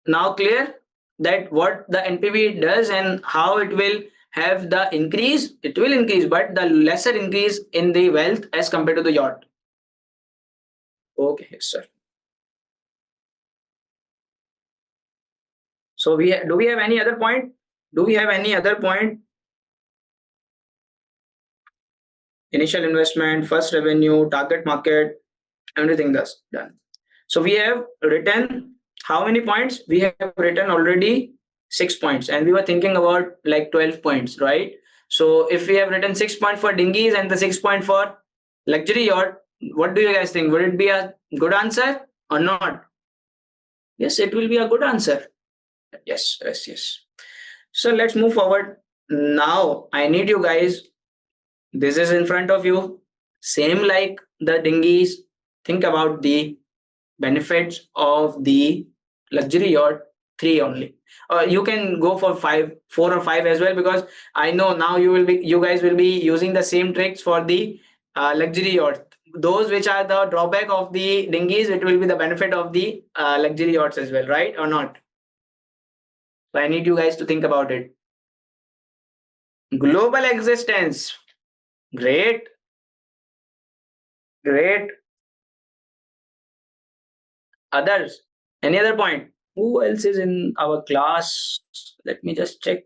now clear that what the NPV does and how it will have the increase? It will increase, but the lesser increase in the wealth as compared to the yacht. Okay, yes, sir. So do we have any other point? Do we have any other point? Initial investment, first revenue, target market, everything that's done. So we have written how many points? We have written already 6 points and we were thinking about like 12 points, right? So if we have written 6 points for dinghies and the 6 point for luxury yacht, what do you guys think? Would it be a good answer or not? Yes, it will be a good answer. Yes. So let's move forward. Now I need you guys. This is in front of you. Same like the dinghies. Think about the benefits of the luxury yacht. 3 only. You can go for 4 or 5 as well because I know now you guys will be using the same tricks for the luxury yacht. Those which are the drawback of the dinghies, it will be the benefit of the luxury yachts as well, right or not? So I need you guys to think about it. Global existence. Great. Others. Any other point? Who else is in our class? Let me just check.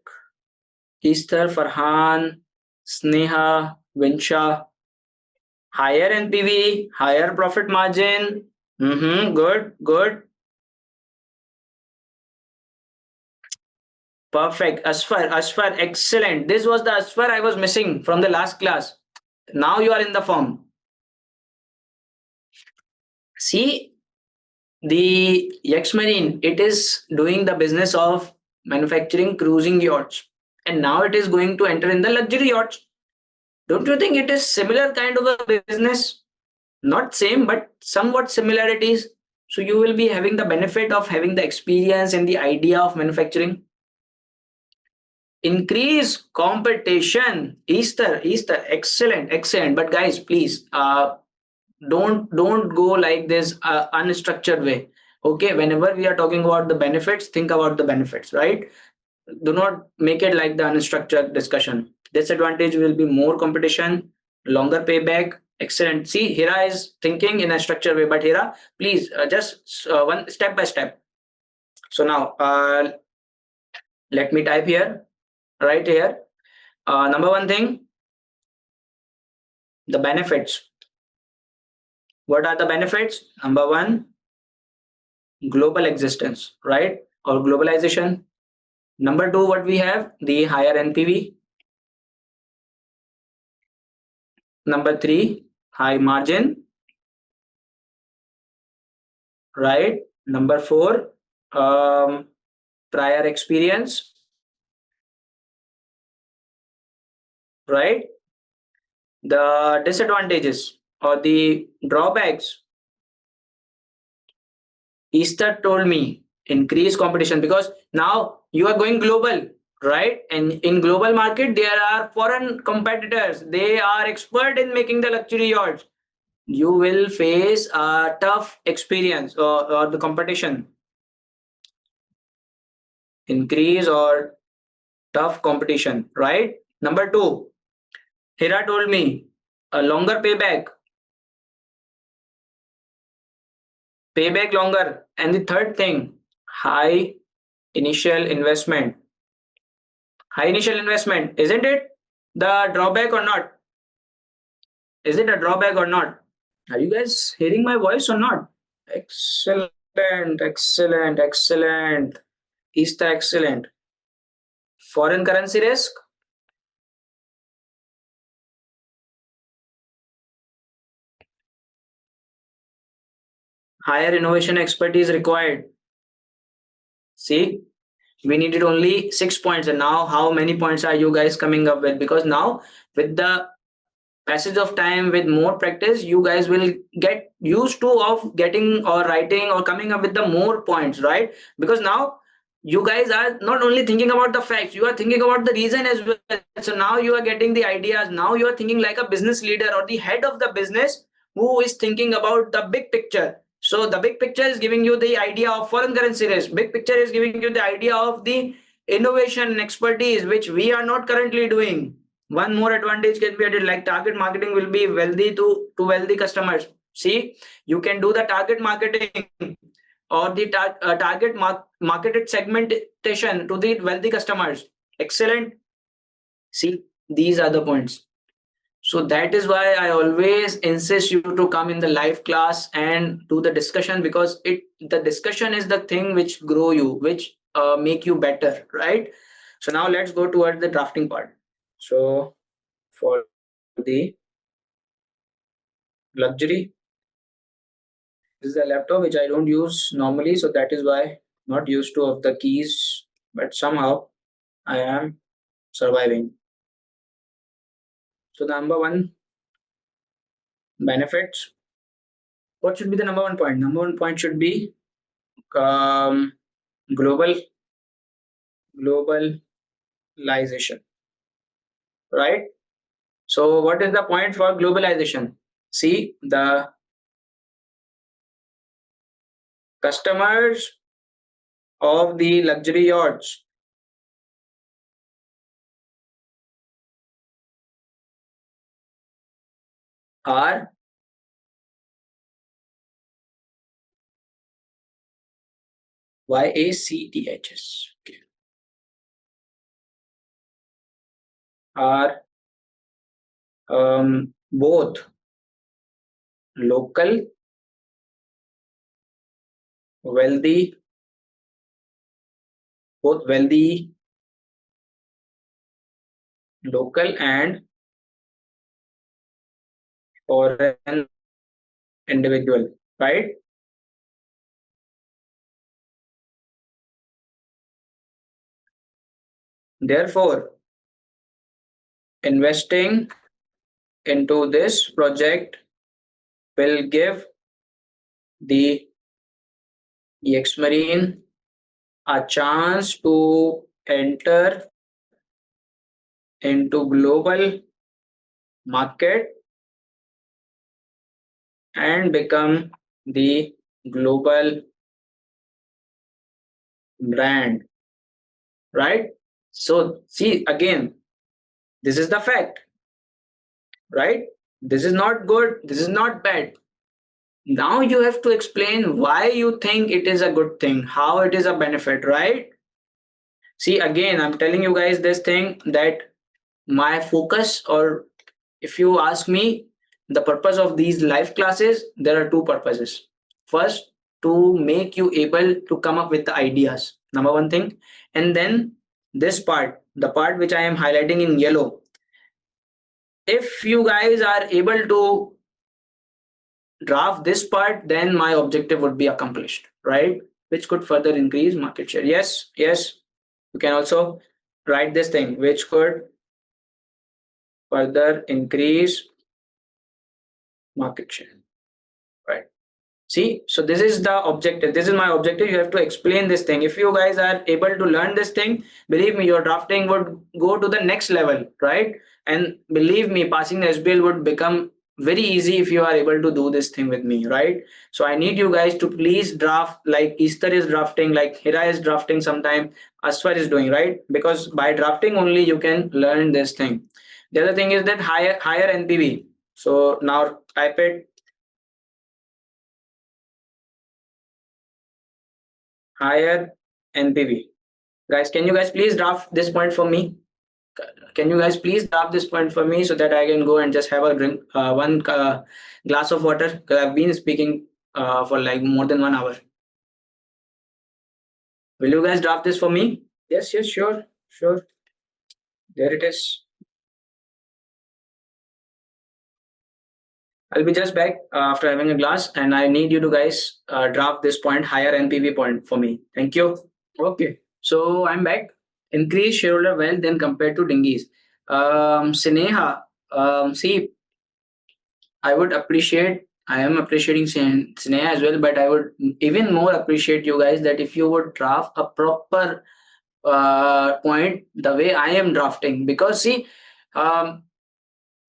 Easter, Farhan, Sneha, Vinsha. Higher NPV, higher profit margin. Good. Perfect. Asfar, excellent. This was the Asfar I was missing from the last class. Now you are in the form. See, the Yexmarine, it is doing the business of manufacturing cruising yachts. And now it is going to enter in the luxury yachts. Don't you think it is similar kind of a business? Not same, but somewhat similarities. So you will be having the benefit of having the experience and the idea of manufacturing. Increase competition. Easter, excellent. But guys, please, don't go like this unstructured way. Okay, whenever we are talking about the benefits, think about the benefits, right? Do not make it like the unstructured discussion. Disadvantage will be more competition, longer payback. Excellent. See, Hira is thinking in a structured way, but Hira, please just one step by step. So now, let me type here, right here. Number one thing, the benefits. What are the benefits? Number one, global existence, right? Or globalization. Number two, what we have? The higher NPV. Number three, high margin, right? Number four, prior experience, right? The disadvantages or the drawbacks. Easter told me increase competition because now you are going global, right? And in global market, there are foreign competitors. They are expert in making the luxury yachts. You will face a tough experience or the competition. Increase or tough competition, right? Number two, Hira told me a longer payback. payback longer. And the third thing, high initial investment. High initial investment, isn't it the drawback or not? Is it a drawback or not? Are you guys hearing my voice or not? Excellent, excellent, excellent. Is the excellent. Foreign currency risk. Higher innovation expertise required. See, we needed only 6 points, and now how many points are you guys coming up with? Because now, with the passage of time, with more practice, you guys will get used to of getting or writing or coming up with the more points, right? Because now you guys are not only thinking about the facts, you are thinking about the reason as well. So now you are getting the ideas. Now you are thinking like a business leader or the head of the business who is thinking about the big picture. So the big picture is giving you the idea of foreign currency risk. Big picture is giving you the idea of the innovation and expertise, which we are not currently doing. One more advantage can be added, like target marketing will be wealthy to wealthy customers. See, you can do the target marketing or the marketed segmentation to the wealthy customers. Excellent. See, these are the points. So that is why I always insist you to come in the live class and do the discussion, because the discussion is the thing which grow you, which make you better, right? So now let's go towards the drafting part. So for the luxury, this is a laptop which I don't use normally, so that is why not used to of the keys, but somehow I am surviving. So the number one benefits. What should be the number one point? Number one point should be um, global globalization, right? So what is the point for globalization? See, the customers of the luxury yachts are YACTHs. Okay. Are both local, wealthy, both wealthy, local and foreign individual, right? Therefore, investing into this project will give the Yexmarine a chance to enter into global market and become the global brand, right? So see, again, this is the fact, right? This is not good, this is not bad. Now you have to explain why you think it is a good thing, how it is a benefit, right? See, again, I'm telling you guys this thing, that my focus, or if you ask me, the purpose of these live classes, there are two purposes. First, to make you able to come up with the ideas, number one thing. And then this part, the part which I am highlighting in yellow, if you guys are able to draft this part, then my objective would be accomplished, right? Which could further increase market share. Yes, yes. You can also write this thing, which could further increase market share, right? See, so this is the objective. This is my objective. You have to explain this thing. If you guys are able to learn this thing, believe me, your drafting would go to the next level, right? And believe me, passing the SBL would become very easy if you are able to do this thing with me, right? So I need you guys to please draft, like Easter is drafting, like Hira is drafting sometime, Aswar is doing, right? Because by drafting only you can learn this thing. The other thing is that higher NPV. So now type it higher NPV. Guys, can you guys please draft this point for me? Can you guys please draft this point for me so that I can go and just have a drink, one glass of water? Because I've been speaking for like more than 1 hour. Will you guys draft this for me? Yes, yes, sure, sure. There it is. I'll be just back after having a glass, and I need you to guys draft this point, higher NPV point for me. Thank you. Okay, so I'm back. Increase shareholder wealth then compared to dinghies. Sneha, see, I would appreciate. I am appreciating Sneha as well, but I would even more appreciate you guys that if you would draft a proper point the way I am drafting, because see, um,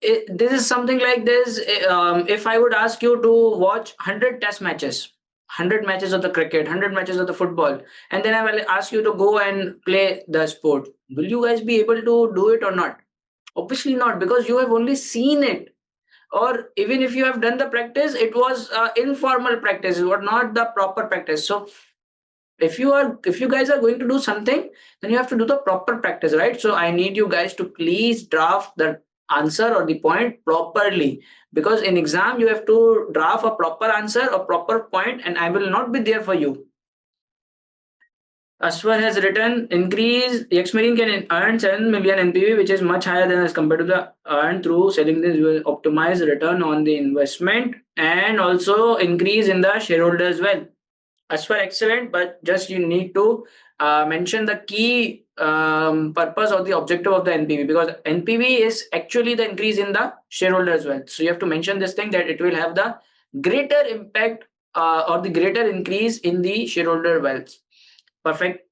this is something like this. If I would ask you to watch 100 test matches, 100 matches of the cricket, 100 matches of the football, and then I will ask you to go and play the sport, will you guys be able to do it or not? Obviously not, because you have only seen it. Or even if you have done the practice, it was informal practice, it was not the proper practice. So if you guys are going to do something, then you have to do the proper practice, right? So I need you guys to please draft the answer or the point properly, because in exam you have to draft a proper answer or proper point, and I will not be there for you. Aswar has written, increase Yexmarine can earn 7 million NPV, which is much higher than as compared to the earn through selling this will optimize return on the investment and also increase in the shareholders wealth. As for excellent, but just you need to mention the key purpose or the objective of the NPV, because NPV is actually the increase in the shareholders wealth. So you have to mention this thing that it will have the greater impact or the greater increase in the shareholder wealth. Perfect.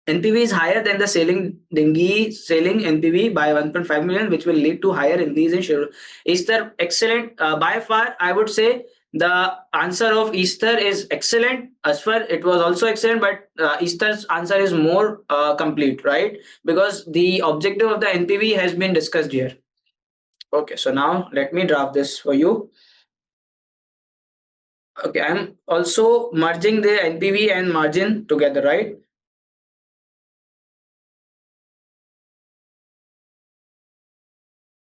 NPV is higher than the selling NPV by 1.5 million, which will lead to higher increase in share. Easter excellent. By far, I would say the answer of Easter is excellent. As far it was also excellent, but Easter's answer is more complete, right? Because the objective of the NPV has been discussed here. Okay, so now let me draft this for you. Okay, I'm also merging the NPV and margin together, right?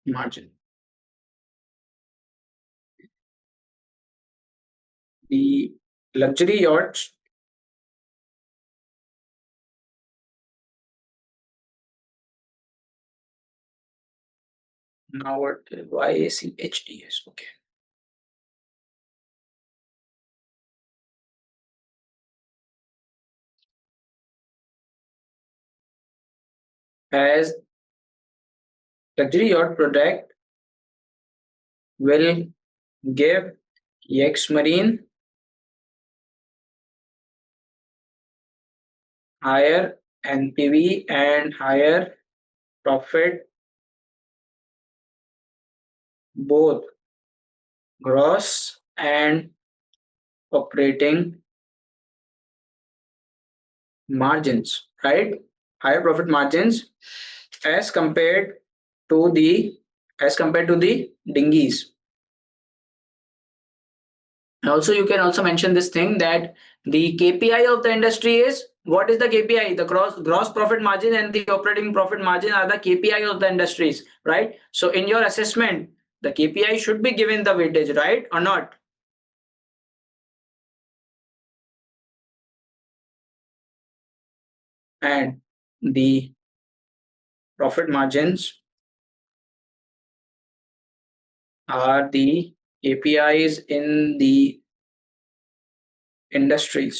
Margin. The luxury yachts now what YACHDS, okay, as luxury yacht product will give Yexmarine higher NPV and higher profit, both gross and operating margins, right? Higher profit margins as compared to the dinghies. Also, you can also mention this thing that the KPI of the industry is, what is the KPI? The gross profit margin and the operating profit margin are the KPI of the industries, right? So in your assessment, the KPI should be given the weightage, right, or not? And the profit margins are the KPIs in the industry.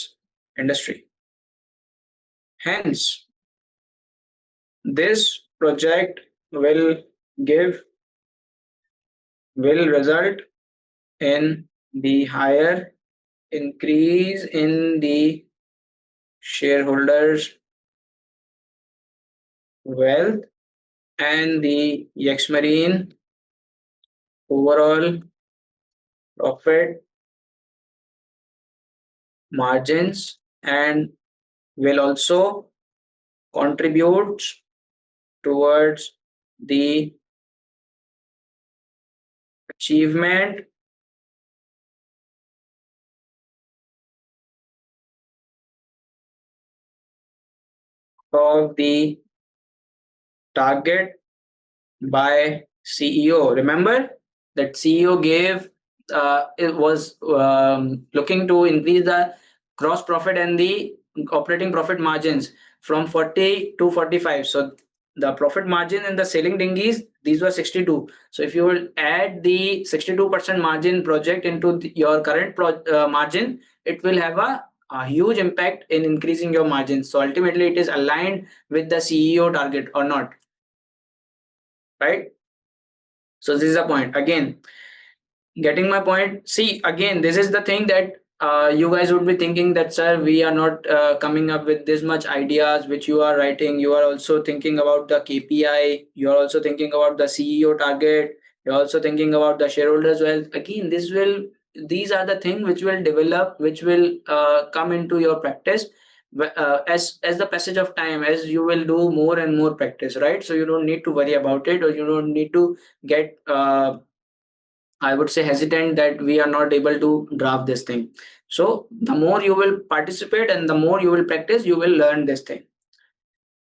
Hence, this project give will result in the higher increase in the shareholders wealth and the Yexmarine overall profit margins, and will also contribute towards the achievement of the target by CEO. Remember that CEO gave it was looking to increase the gross profit and the operating profit margins from 40 to 45. So the profit margin in the selling dinghies, these were 62. So if you will add the 62% margin project into your current margin, it will have a huge impact in increasing your margins. So ultimately it is aligned with the CEO target or not, right? So this is a point. Again, getting my point. See, again, this is the thing that you guys would be thinking that, sir, we are not coming up with this much ideas which you are writing. You are also thinking about the KPI. You are also thinking about the CEO target. You're also thinking about the shareholders wealth. Again, these are the things which will develop, which will come into your practice as the passage of time, as you will do more and more practice, right? So you don't need to worry about it, or you don't need to get I would say hesitant that we are not able to draft this thing. So the more you will participate and the more you will practice, you will learn this thing.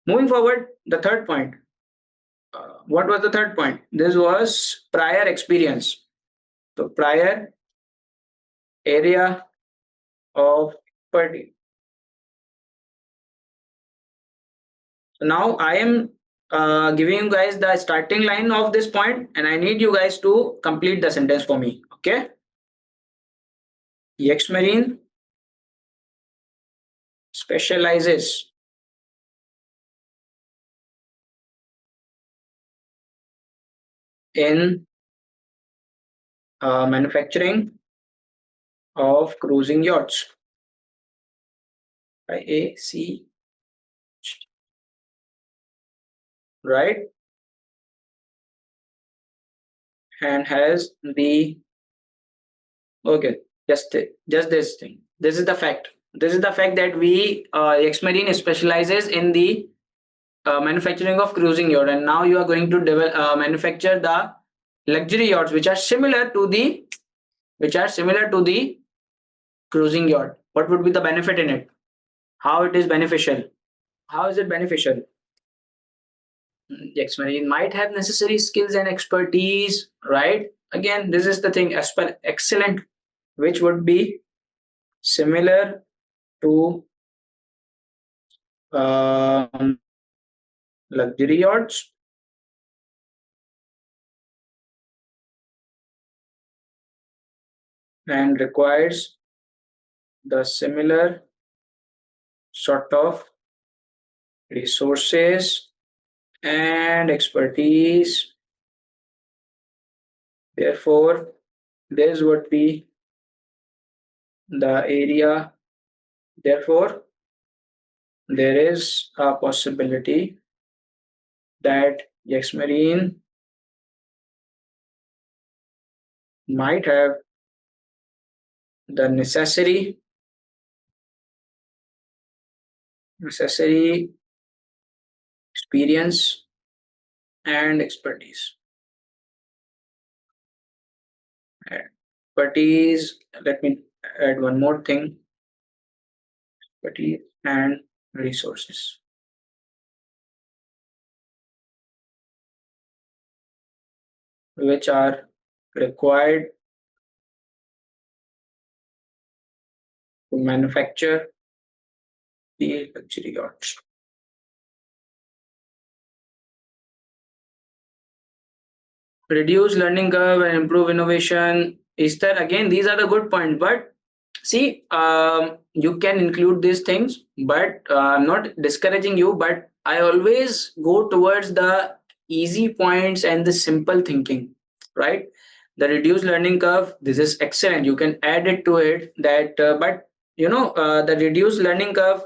Moving forward, the third point. What was the third point? This was prior experience. So prior area of expertise. So now I am giving you guys the starting line of this point, and I need you guys to complete the sentence for me. Okay. Yexmarine specializes in manufacturing of cruising yachts. IAC, right? And has the okay, just this thing. This is the fact. This is the fact that we Yexmarine specializes in the manufacturing of cruising yacht, and now you are going to manufacture the luxury yachts which are similar to the cruising yacht. What would be the benefit in it? How it is beneficial? How is it beneficial? Yexmarine might have necessary skills and expertise, right? Again, this is the thing. Excellent, which would be similar to um, luxury yachts and requires the similar sort of resources and expertise. Therefore, this would be the area. Therefore, there is a possibility that Yexmarine might have the necessary experience and expertise. Expertise, let me add one more thing, expertise and resources. Which are required to manufacture the luxury yachts. Reduce learning curve and improve innovation. Is that again? These are the good points, but see, you can include these things, but I'm not discouraging you. But I always go towards the easy points and the simple thinking, right? The reduced learning curve. This is excellent. You can add it to it. That, but the reduced learning curve.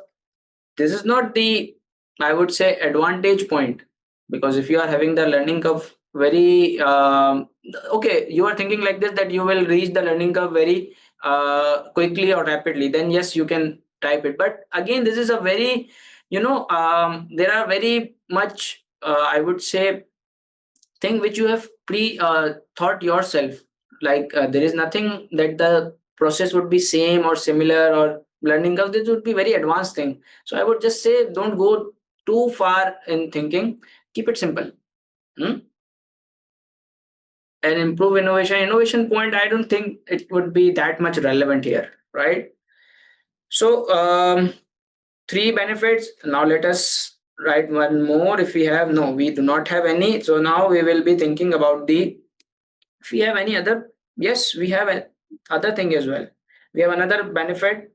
This is not the, I would say, advantage point, because if you are having the learning curve very okay, you are thinking like this, that you will reach the learning curve very quickly or rapidly, then yes, you can type it. But again, this is a very there are very much I would say thing which you have pre thought yourself, like there is nothing that the process would be same or similar or learning curve. This would be very advanced thing. So I would just say don't go too far in thinking. Keep it simple. And improve innovation. Innovation point, I don't think it would be that much relevant here, right? So, three benefits. Now let us write one more. If we have, no, we do not have any. So now we will be thinking about the, if we have any other, yes, we have other thing as well. We have another benefit.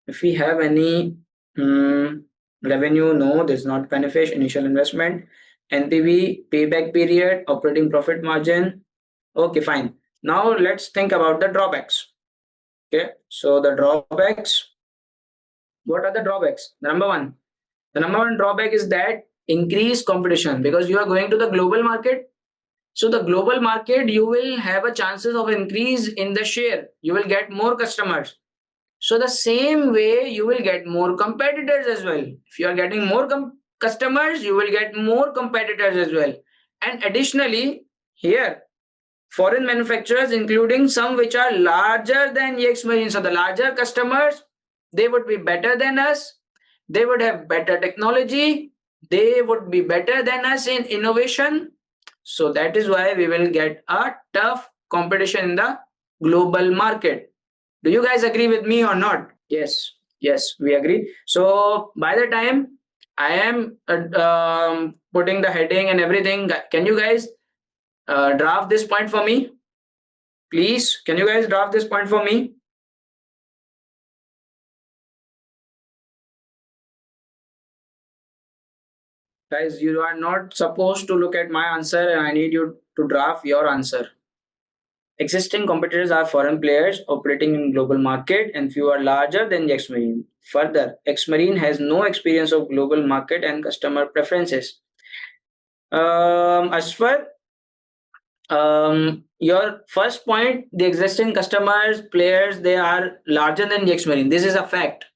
If we have any revenue, no, there's not benefit. Initial investment, NPV, payback period, operating profit margin. Okay, fine. Now let's think about the drawbacks. Okay, so the drawbacks. What are the drawbacks? The number one drawback is that increased competition, because you are going to the global market. So the global market, you will have a chances of increase in the share. You will get more customers. So the same way you will get more competitors as well. If you are getting more customers, you will get more competitors as well. And additionally, here foreign manufacturers, including some which are larger than Yexmarine. So the larger customers, they would be better than us. They would have better technology. They would be better than us in innovation. So that is why we will get a tough competition in the global market. Do you guys agree with me or not? Yes, yes, we agree. So by the time I am putting the heading and everything, can you guys draft this point for me? Please, can you guys draft this point for me? Guys, you are not supposed to look at my answer, and I need you to draft your answer. Existing competitors are foreign players operating in global market and few are larger than Yexmarine. Further, Yexmarine has no experience of global market and customer preferences. As for your first point, the existing customers, players, they are larger than Yexmarine. This is a fact.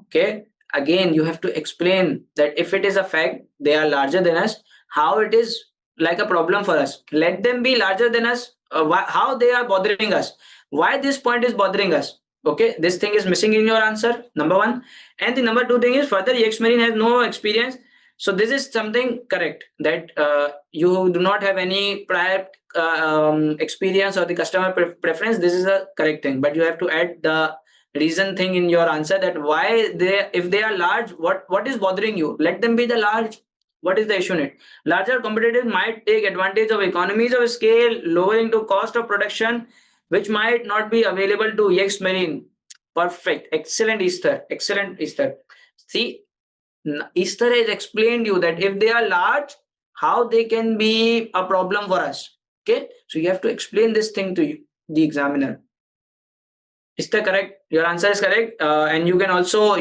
Okay. Again, you have to explain that if it is a fact, they are larger than us, how it is like a problem for us. Let them be larger than us. How they are bothering us. Why this point is bothering us. Okay. This thing is missing in your answer. Number one. And the number two thing is further, Yexmarine has no experience. So this is something correct that you do not have any prior experience or the customer preference. This is a correct thing, but you have to add the reason thing in your answer, that why they, if they are large, what is bothering you. Let them be the large. What is the issue in it? Larger competitors might take advantage of economies of scale, lowering the cost of production, which might not be available to Yexmarine. Perfect. Excellent, Easter. Excellent, Easter. See, Easter has explained you that if they are large, how they can be a problem for us. Okay, so you have to explain this thing to you, the examiner. Is that correct? Your answer is correct, and you can also,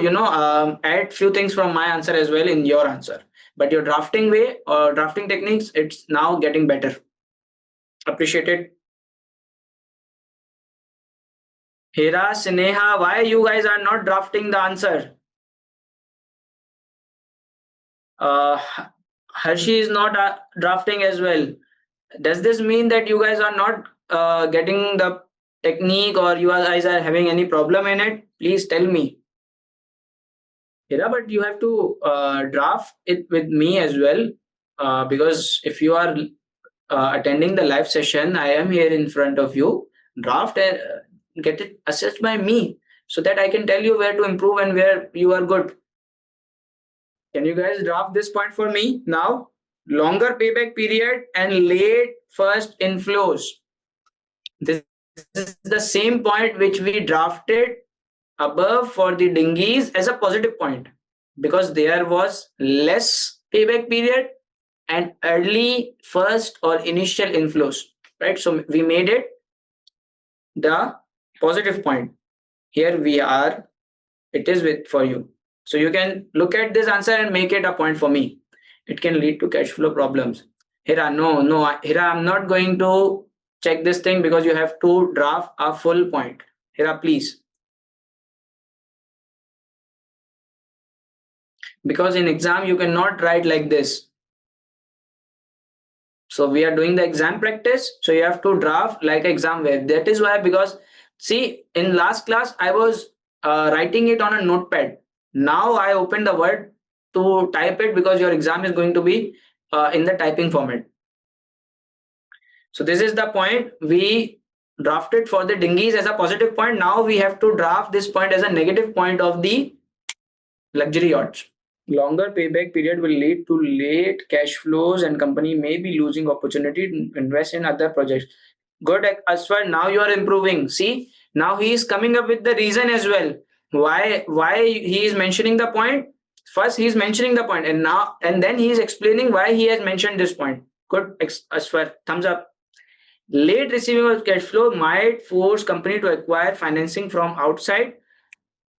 add few things from my answer as well in your answer. But your drafting way or drafting techniques, it's now getting better. Appreciate it. Hira, Sneha, why you guys are not drafting the answer? Uh, Hershey is not drafting as well. Does this mean that you guys are not getting the technique, or you guys are having any problem in it? Please tell me. Yeah, but you have to draft it with me as well, because if you are attending the live session, I am here in front of you. Draft and get it assessed by me, so that I can tell you where to improve and where you are good. Can you guys draft this point for me now? Longer payback period and late first inflows. This is the same point which we drafted above for the dinghies as a positive point, because there was less payback period and early first or initial inflows, right? So we made it the positive point. Here we are, it is with for you. So you can look at this answer and make it a point for me. It can lead to cash flow problems. Hira, no, Hira, I'm not going to check this thing, because you have to draft a full point. Hira, please. Because in exam, you cannot write like this. So we are doing the exam practice. So you have to draft like exam way. That is why, because see, in last class, I was writing it on a notepad. Now I open the Word to type it because your exam is going to be in the typing format. So this is the point we drafted for the dinghies as a positive point. Now we have to draft this point as a negative point of the luxury yachts. Longer payback period will lead to late cash flows and company may be losing opportunity to invest in other projects. Good, Aswar. Now you are improving. See, now he is coming up with the reason as well. Why he is mentioning the point? First, he is mentioning the point, and then he is explaining why he has mentioned this point. Good, Aswar. Thumbs up. Late receiving of cash flow might force company to acquire financing from outside.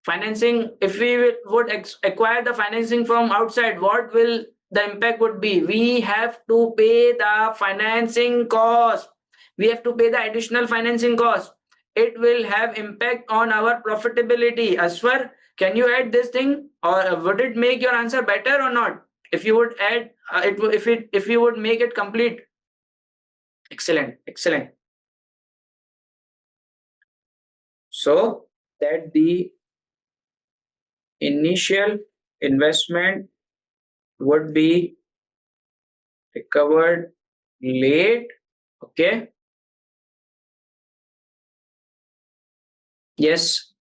Financing, if we would acquire the financing from outside, what will the impact would be? We have to pay the financing cost. We have to pay the additional financing cost. It will have impact on our profitability. Aswar, can you add this thing, or would it make your answer better or not? If you would add if you would make it complete. Excellent, excellent. So that the initial investment would be recovered late. Okay. Yes.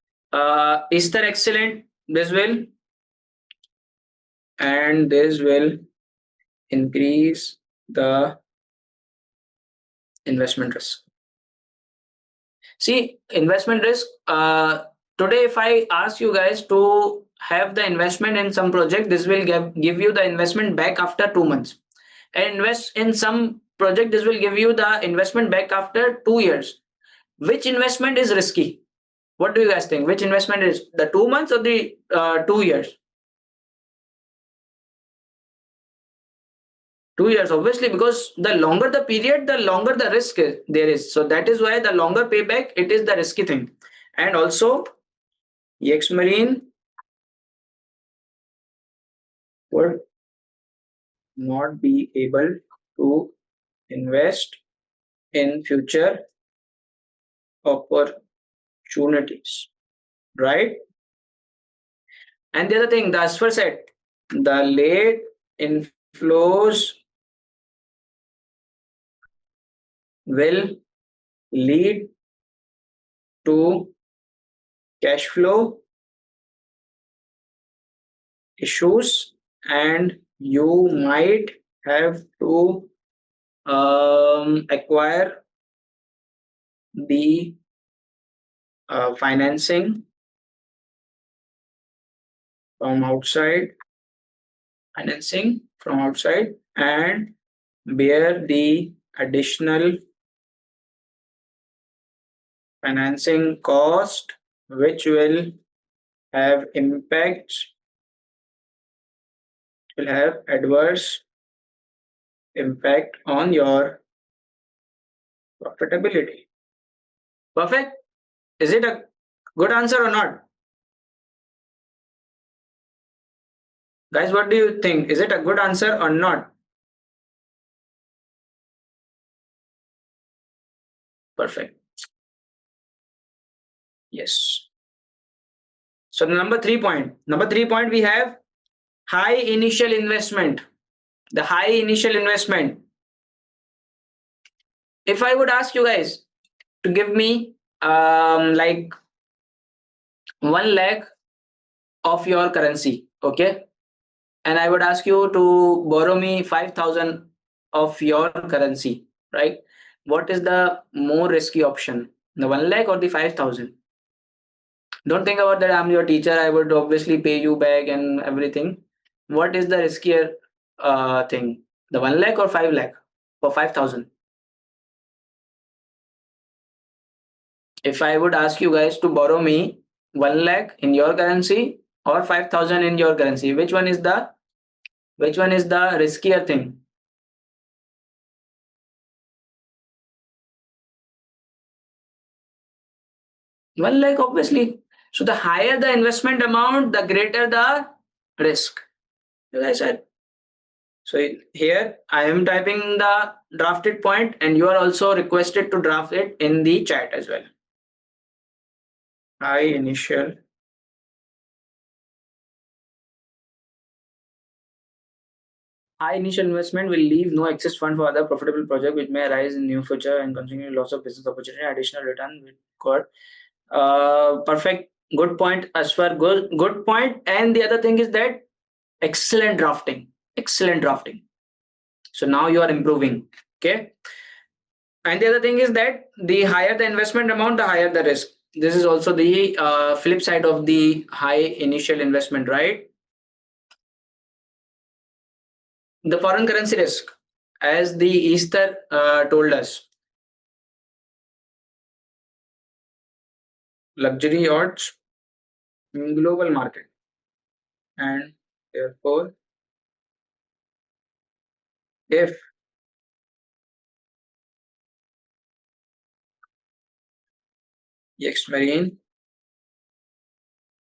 Is that excellent? This will, and this will increase the investment risk. See, investment risk. Today, if I ask you guys to have the investment in some project, this will give you the investment back after 2 months. And invest in some project, this will give you the investment back after 2 years. Which investment is risky? What do you guys think? Which investment is the 2 months or the 2 years? 2 years, obviously, because the longer the period, the longer the risk there is. So that is why the longer payback, it is the risky thing. And also, Yexmarine would not be able to invest in future opportunities, right? And the other thing, the Asfar said, the late inflows will lead to cash flow issues, and you might have to acquire the financing from outside, and bear the additional financing cost, which will have adverse impact on your profitability. Perfect. Is it a good answer or not? Guys, what do you think? Is it a good answer or not? Perfect. Yes. So number 3 point. Number 3 point, we have high initial investment. The high initial investment. If I would ask you guys to give me like 1 lakh of your currency, okay, and I would ask you to borrow me 5,000 of your currency, right? What is the more risky option, the 1 lakh or the 5,000? Don't think about that. I'm your teacher. I would obviously pay you back and everything. What is the riskier thing, the 1 lakh or 5 lakh or 5,000? If I would ask you guys to borrow me 1 lakh in your currency or 5,000 in your currency, which one is the riskier thing? 1 lakh, obviously. So the higher the investment amount, the greater the risk. You guys said. So here I am typing the drafted point, and you are also requested to draft it in the chat as well. High initial high initial investment will leave no excess fund for other profitable project which may arise in near future and consequently loss of business opportunity. Additional return will got perfect. Good point. As far good point. And the other thing is that excellent drafting. Excellent drafting. So now you are improving. Okay. And the other thing is that the higher the investment amount, the higher the risk. This is also the flip side of the high initial investment, right? The foreign currency risk, as the Easter told us, luxury yachts in global market, and therefore, if Yexmarine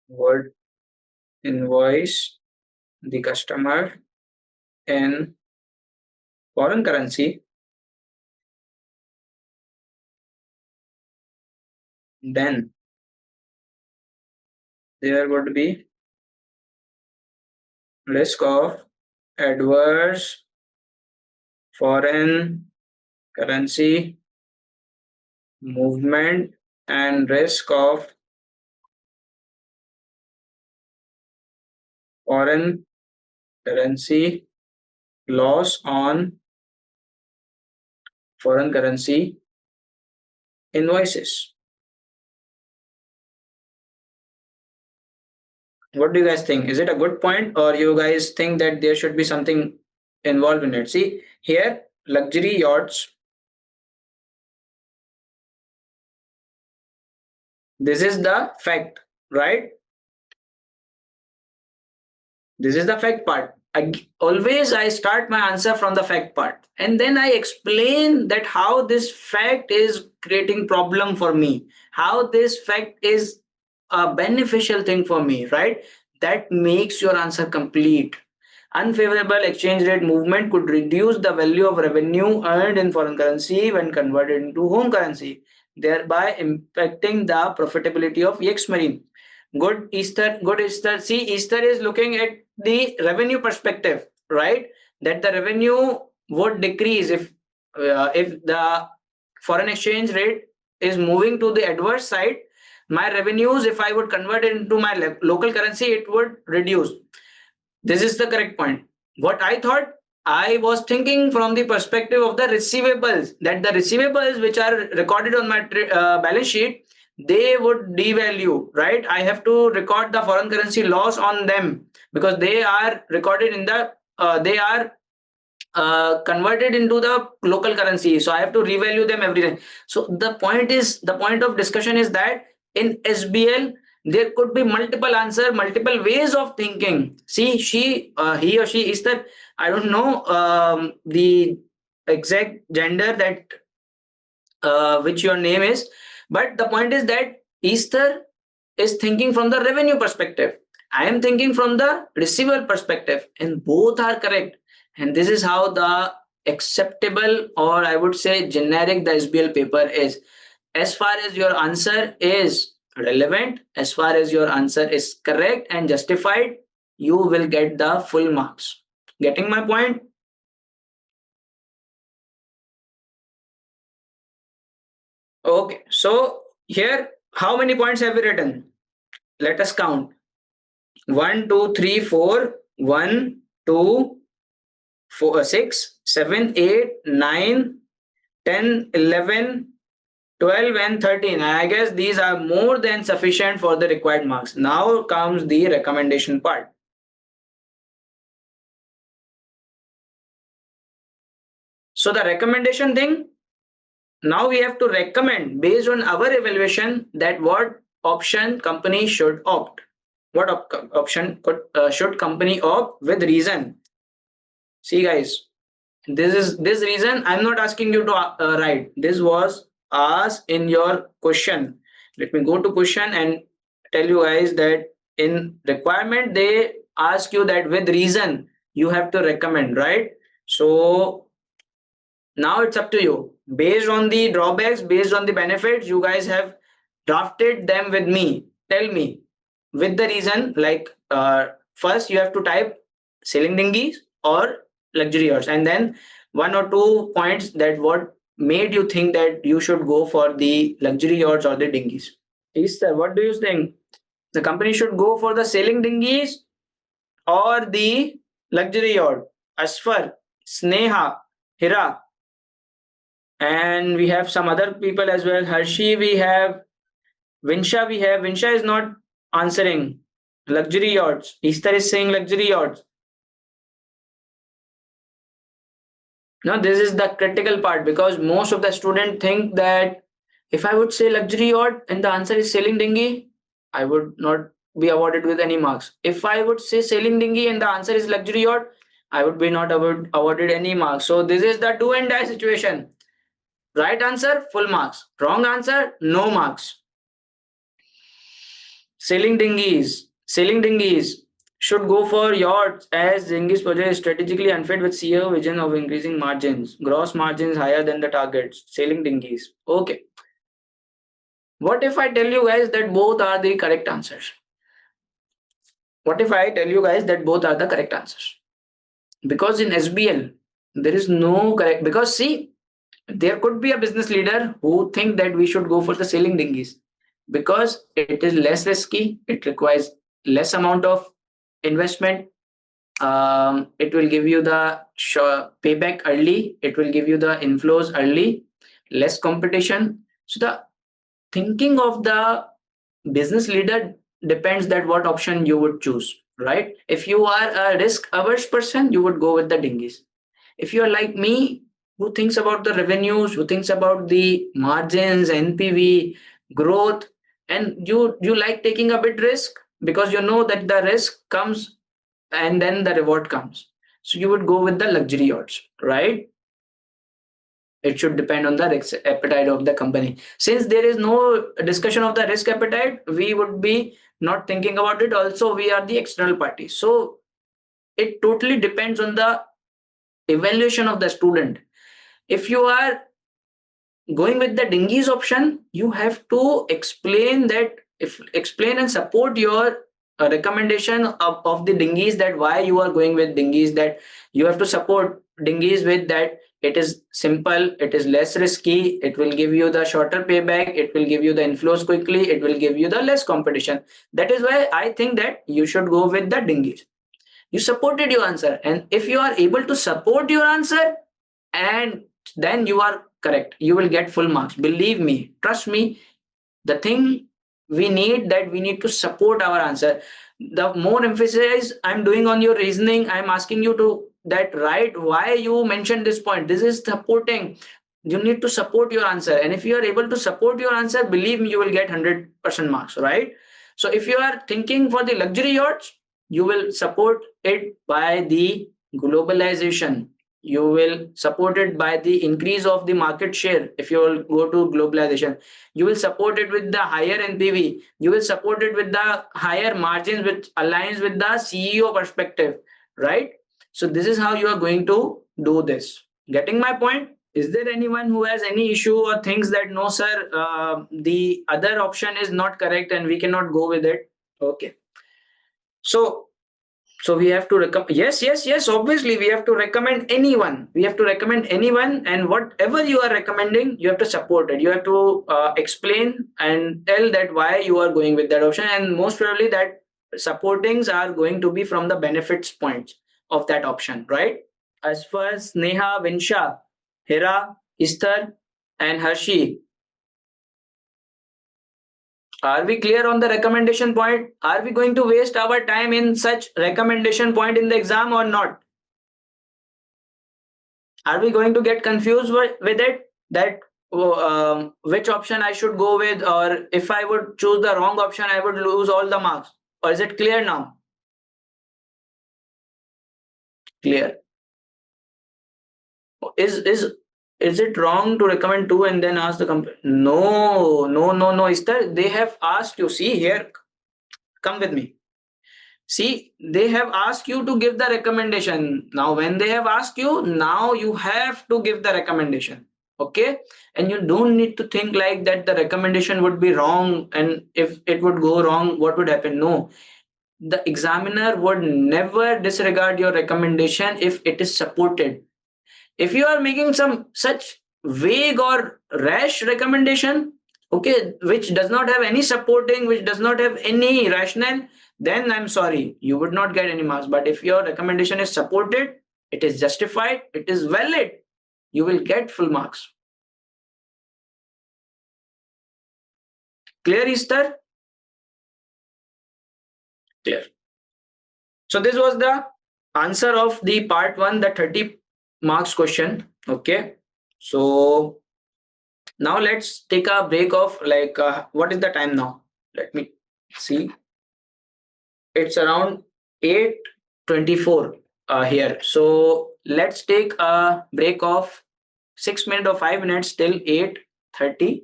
would invoice the customer in foreign currency, then there would be risk of adverse foreign currency movement and risk of foreign currency loss on foreign currency invoices. What do you guys think? Is it a good point, or you guys think that there should be something involved in it? See, here, luxury yachts. This is the fact, right? This is the fact part. Always I start my answer from the fact part, and then I explain that how this fact is creating problem for me, how this fact is a beneficial thing for me, right? That makes your answer complete. Unfavorable exchange rate movement could reduce the value of revenue earned in foreign currency when converted into home currency, thereby impacting the profitability of Yexmarine. Good Easter, good Easter. See, Easter is looking at the revenue perspective, right? That the revenue would decrease if the foreign exchange rate is moving to the adverse side. My revenues, if I would convert it into my local currency, it would reduce. This is the correct point. What I thought, I was thinking from the perspective of the receivables, that the receivables which are recorded on my balance sheet, they would devalue, right? I have to record the foreign currency loss on them because they are recorded in the, they are converted into the local currency. So I have to revalue them every day. So the point of discussion is that in SBL, there could be multiple answer, multiple ways of thinking. See, he or she is that, I don't know the exact gender that which your name is, but the point is that Easter is thinking from the revenue perspective. I am thinking from the receiver perspective, and both are correct. And this is how the acceptable, or I would say generic, the SBL paper is. As far as your answer is relevant, as far as your answer is correct and justified, you will get the full marks. Getting my point? Okay, so here, how many points have we written? Let us count. 1, 2, 3, 4, 1, 2, 4, 6, 7, 8, 9, 10, 11, 12 and 13. I guess these are more than sufficient for the required marks. Now comes the recommendation part. So the recommendation thing, now we have to recommend based on our evaluation that what option company should opt. What option should company opt with reason. See guys, this reason I'm not asking you to write. This was asked in your question. Let me go to question and tell you guys that in requirement they ask you that with reason you have to recommend, right? So now it's up to you. Based on the drawbacks, based on the benefits, you guys have drafted them with me. Tell me with the reason, like first you have to type sailing dinghies or luxury yachts, and then 1 or 2 points that what made you think that you should go for the luxury yachts or the dinghies. Yes, sir. What do you think? The company should go for the sailing dinghies or the luxury yacht? Asfar, Sneha, Hira, and we have some other people as well. Harshi, we have Vinsha, we have Vinsha is not answering. Luxury yachts. Easter is saying luxury yachts. Now this is the critical part because most of the students think that if I would say luxury yacht and the answer is sailing dinghy, I would not be awarded with any marks. If I would say sailing dinghy and the answer is luxury yacht, I would be not awarded any marks. So this is the do and die situation. Right answer, full marks. Wrong answer, no marks. Sailing dinghies should go for yachts as dinghies project is strategically unfit with CEO vision of increasing margins. Gross margins higher than the targets. Sailing dinghies. Okay. What if I tell you guys that both are the correct answers? What if I tell you guys that both are the correct answers? Because in SBL, there is no correct, because see, there could be a business leader who think that we should go for the sailing dinghies because it is less risky, it requires less amount of investment, it will give you the payback early, it will give you the inflows early, less competition. So the thinking of the business leader depends that what option you would choose, right? If you are a risk averse person, you would go with the dinghies. If you're like me, who thinks about the revenues, who thinks about the margins, NPV, growth, and you like taking a bit risk because you know that the risk comes and then the reward comes. So you would go with the luxury yachts, right? It should depend on the risk appetite of the company. Since there is no discussion of the risk appetite, we would be not thinking about it. Also, we are the external party. So it totally depends on the evaluation of the student. If you are going with the dinghies option, you have to explain that, if explain and support your recommendation of the dinghies, that why you are going with dinghies, that you have to support dinghies with that it is simple, it is less risky, it will give you the shorter payback, it will give you the inflows quickly, it will give you the less competition. That is why I think that you should go with the dinghies. You supported your answer, and if you are able to support your answer, and then you are correct, you will get full marks. Believe me, trust me, the thing we need, that we need to support our answer. The more emphasis I'm doing on your reasoning, I'm asking you to that, right, why you mentioned this point, this is supporting. You need to support your answer, and if you are able to support your answer, believe me, you will get 100% marks, right? So if you are thinking for the luxury yachts, you will support it by the globalization, you will support it by the increase of the market share. If you will go to globalization, you will support it with the higher NPV, you will support it with the higher margins which aligns with the CEO perspective, right? So this is how you are going to do this. Getting my point? Is there anyone who has any issue or thinks that no sir, the other option is not correct and we cannot go with it? Okay. So we have to recommend. Yes. Obviously, we have to recommend anyone. We have to recommend anyone, and whatever you are recommending, you have to support it. You have to explain and tell that why you are going with that option, and most probably that supportings are going to be from the benefits points of that option, right? As far as Neha, Vinsha, Hira, Istar, and Harshi, are we clear on the recommendation point? Are we going to waste our time in such recommendation point in the exam or not? Are we going to get confused with it, that which option I should go with, or if I would choose the wrong option, I would lose all the marks? Or is it clear now? Clear. Is it wrong to recommend two and then ask the company? No, Esther. They have asked you. See here, come with me. See, they have asked you to give the recommendation. Now, when they have asked you, now you have to give the recommendation. Okay? And you don't need to think like that the recommendation would be wrong, and if it would go wrong, what would happen? No. the examiner would never disregard your recommendation if it is supported. If you are making some such vague or rash recommendation, okay, which does not have any supporting, which does not have any rationale, then I'm sorry, you would not get any marks. But if your recommendation is supported, it is justified, it is valid, you will get full marks. Clear, Easter? Clear. So this was the answer of the part 1, the 30 marks question. Okay. So now let's take a break of like what is the time now? Let me see. It's around 8:24 here. So let's take a break of 6 minutes or 5 minutes till 8:30,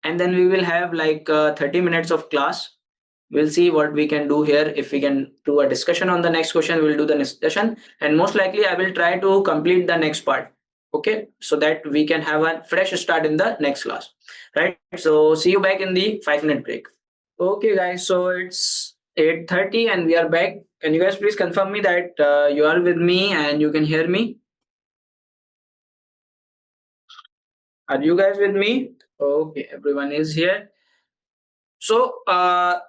and then we will have like 30 minutes of class. We'll see what we can do here. If we can do a discussion on the next question, we'll do the discussion, and most likely I will try to complete the next part, okay, so that we can have a fresh start in the next class, right? So see you back in the 5-minute break. Okay guys, so it's 8:30 and we are back. Can you guys please confirm me that you are with me and you can hear me? Are you guys with me? Okay, everyone is here. So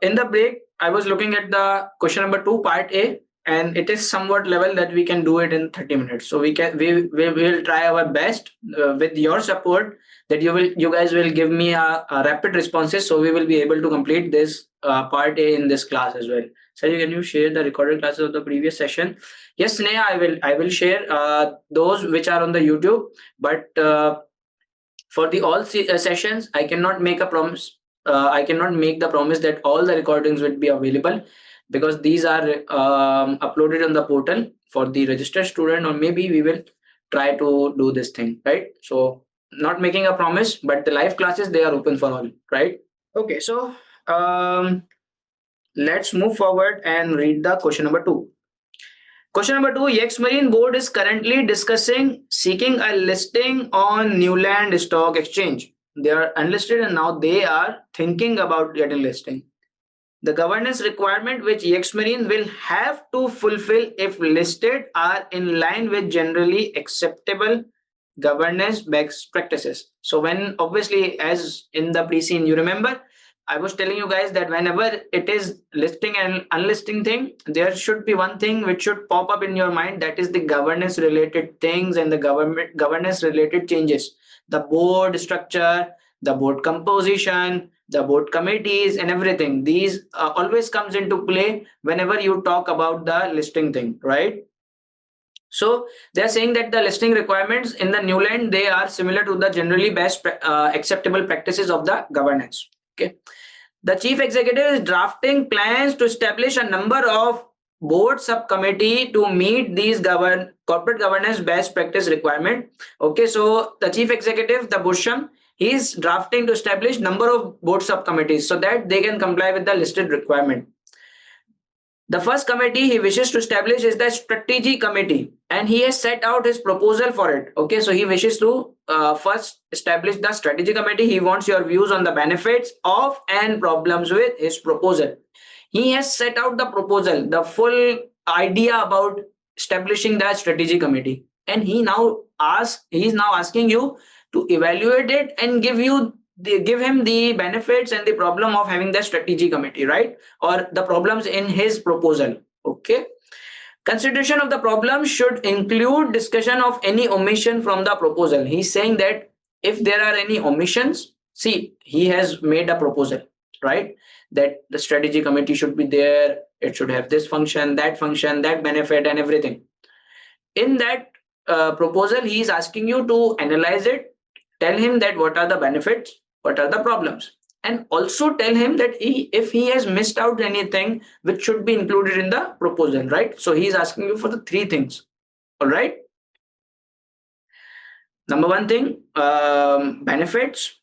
in the break, I was looking at the question number 2, part A, and it is somewhat level that we can do it in 30 minutes. So we will try our best with your support that you guys will give me a rapid responses. So we will be able to complete this part A in this class as well. So can you share the recorded classes of the previous session? Yes, Sneha, I will share those which are on the YouTube, but for the all sessions, I cannot make a promise. I cannot make the promise that all the recordings will be available, because these are uploaded on the portal for the registered student, or maybe we will try to do this thing, right? So not making a promise, but the live classes, they are open for all, right? Okay, so let's move forward and read the question number 2. Question number 2, Yexmarine board is currently discussing seeking a listing on Newland Stock Exchange. They are unlisted and now they are thinking about getting listing. The governance requirement which Yexmarine will have to fulfill if listed are in line with generally acceptable governance best practices. So when obviously, as in the pre-scene, you remember I was telling you guys that whenever it is listing and unlisting thing, there should be one thing which should pop up in your mind, that is the governance related things and the governance related changes. The board structure, the board composition, the board committees and everything. These always comes into play whenever you talk about the listing thing, right? So they are saying that the listing requirements in the Newland, they are similar to the generally best acceptable practices of the governance. Okay. The chief executive is drafting plans to establish a number of board subcommittee to meet these corporate governance best practice requirement. Okay, so the chief executive, the Busham, he is drafting to establish number of board subcommittees so that they can comply with the listed requirement. The first committee he wishes to establish is the strategy committee, and he has set out his proposal for it. Okay, so he wishes to first establish the strategy committee. He wants your views on the benefits of and problems with his proposal. He has set out the proposal, the full idea about establishing the strategy committee, and he is now asking you to evaluate it and give him the benefits and the problem of having the strategy committee, right? Or the problems in his proposal. Okay. Consideration of the problem should include discussion of any omission from the proposal. He's saying that if there are any omissions, see, he has made a proposal, right? That the strategy committee should be there. It should have this function, that benefit and everything. In that proposal, he is asking you to analyze it, tell him that what are the benefits, what are the problems, and also tell him that if he has missed out anything which should be included in the proposal, right? So he is asking you for the 3 things. All right. Number 1 thing, benefits.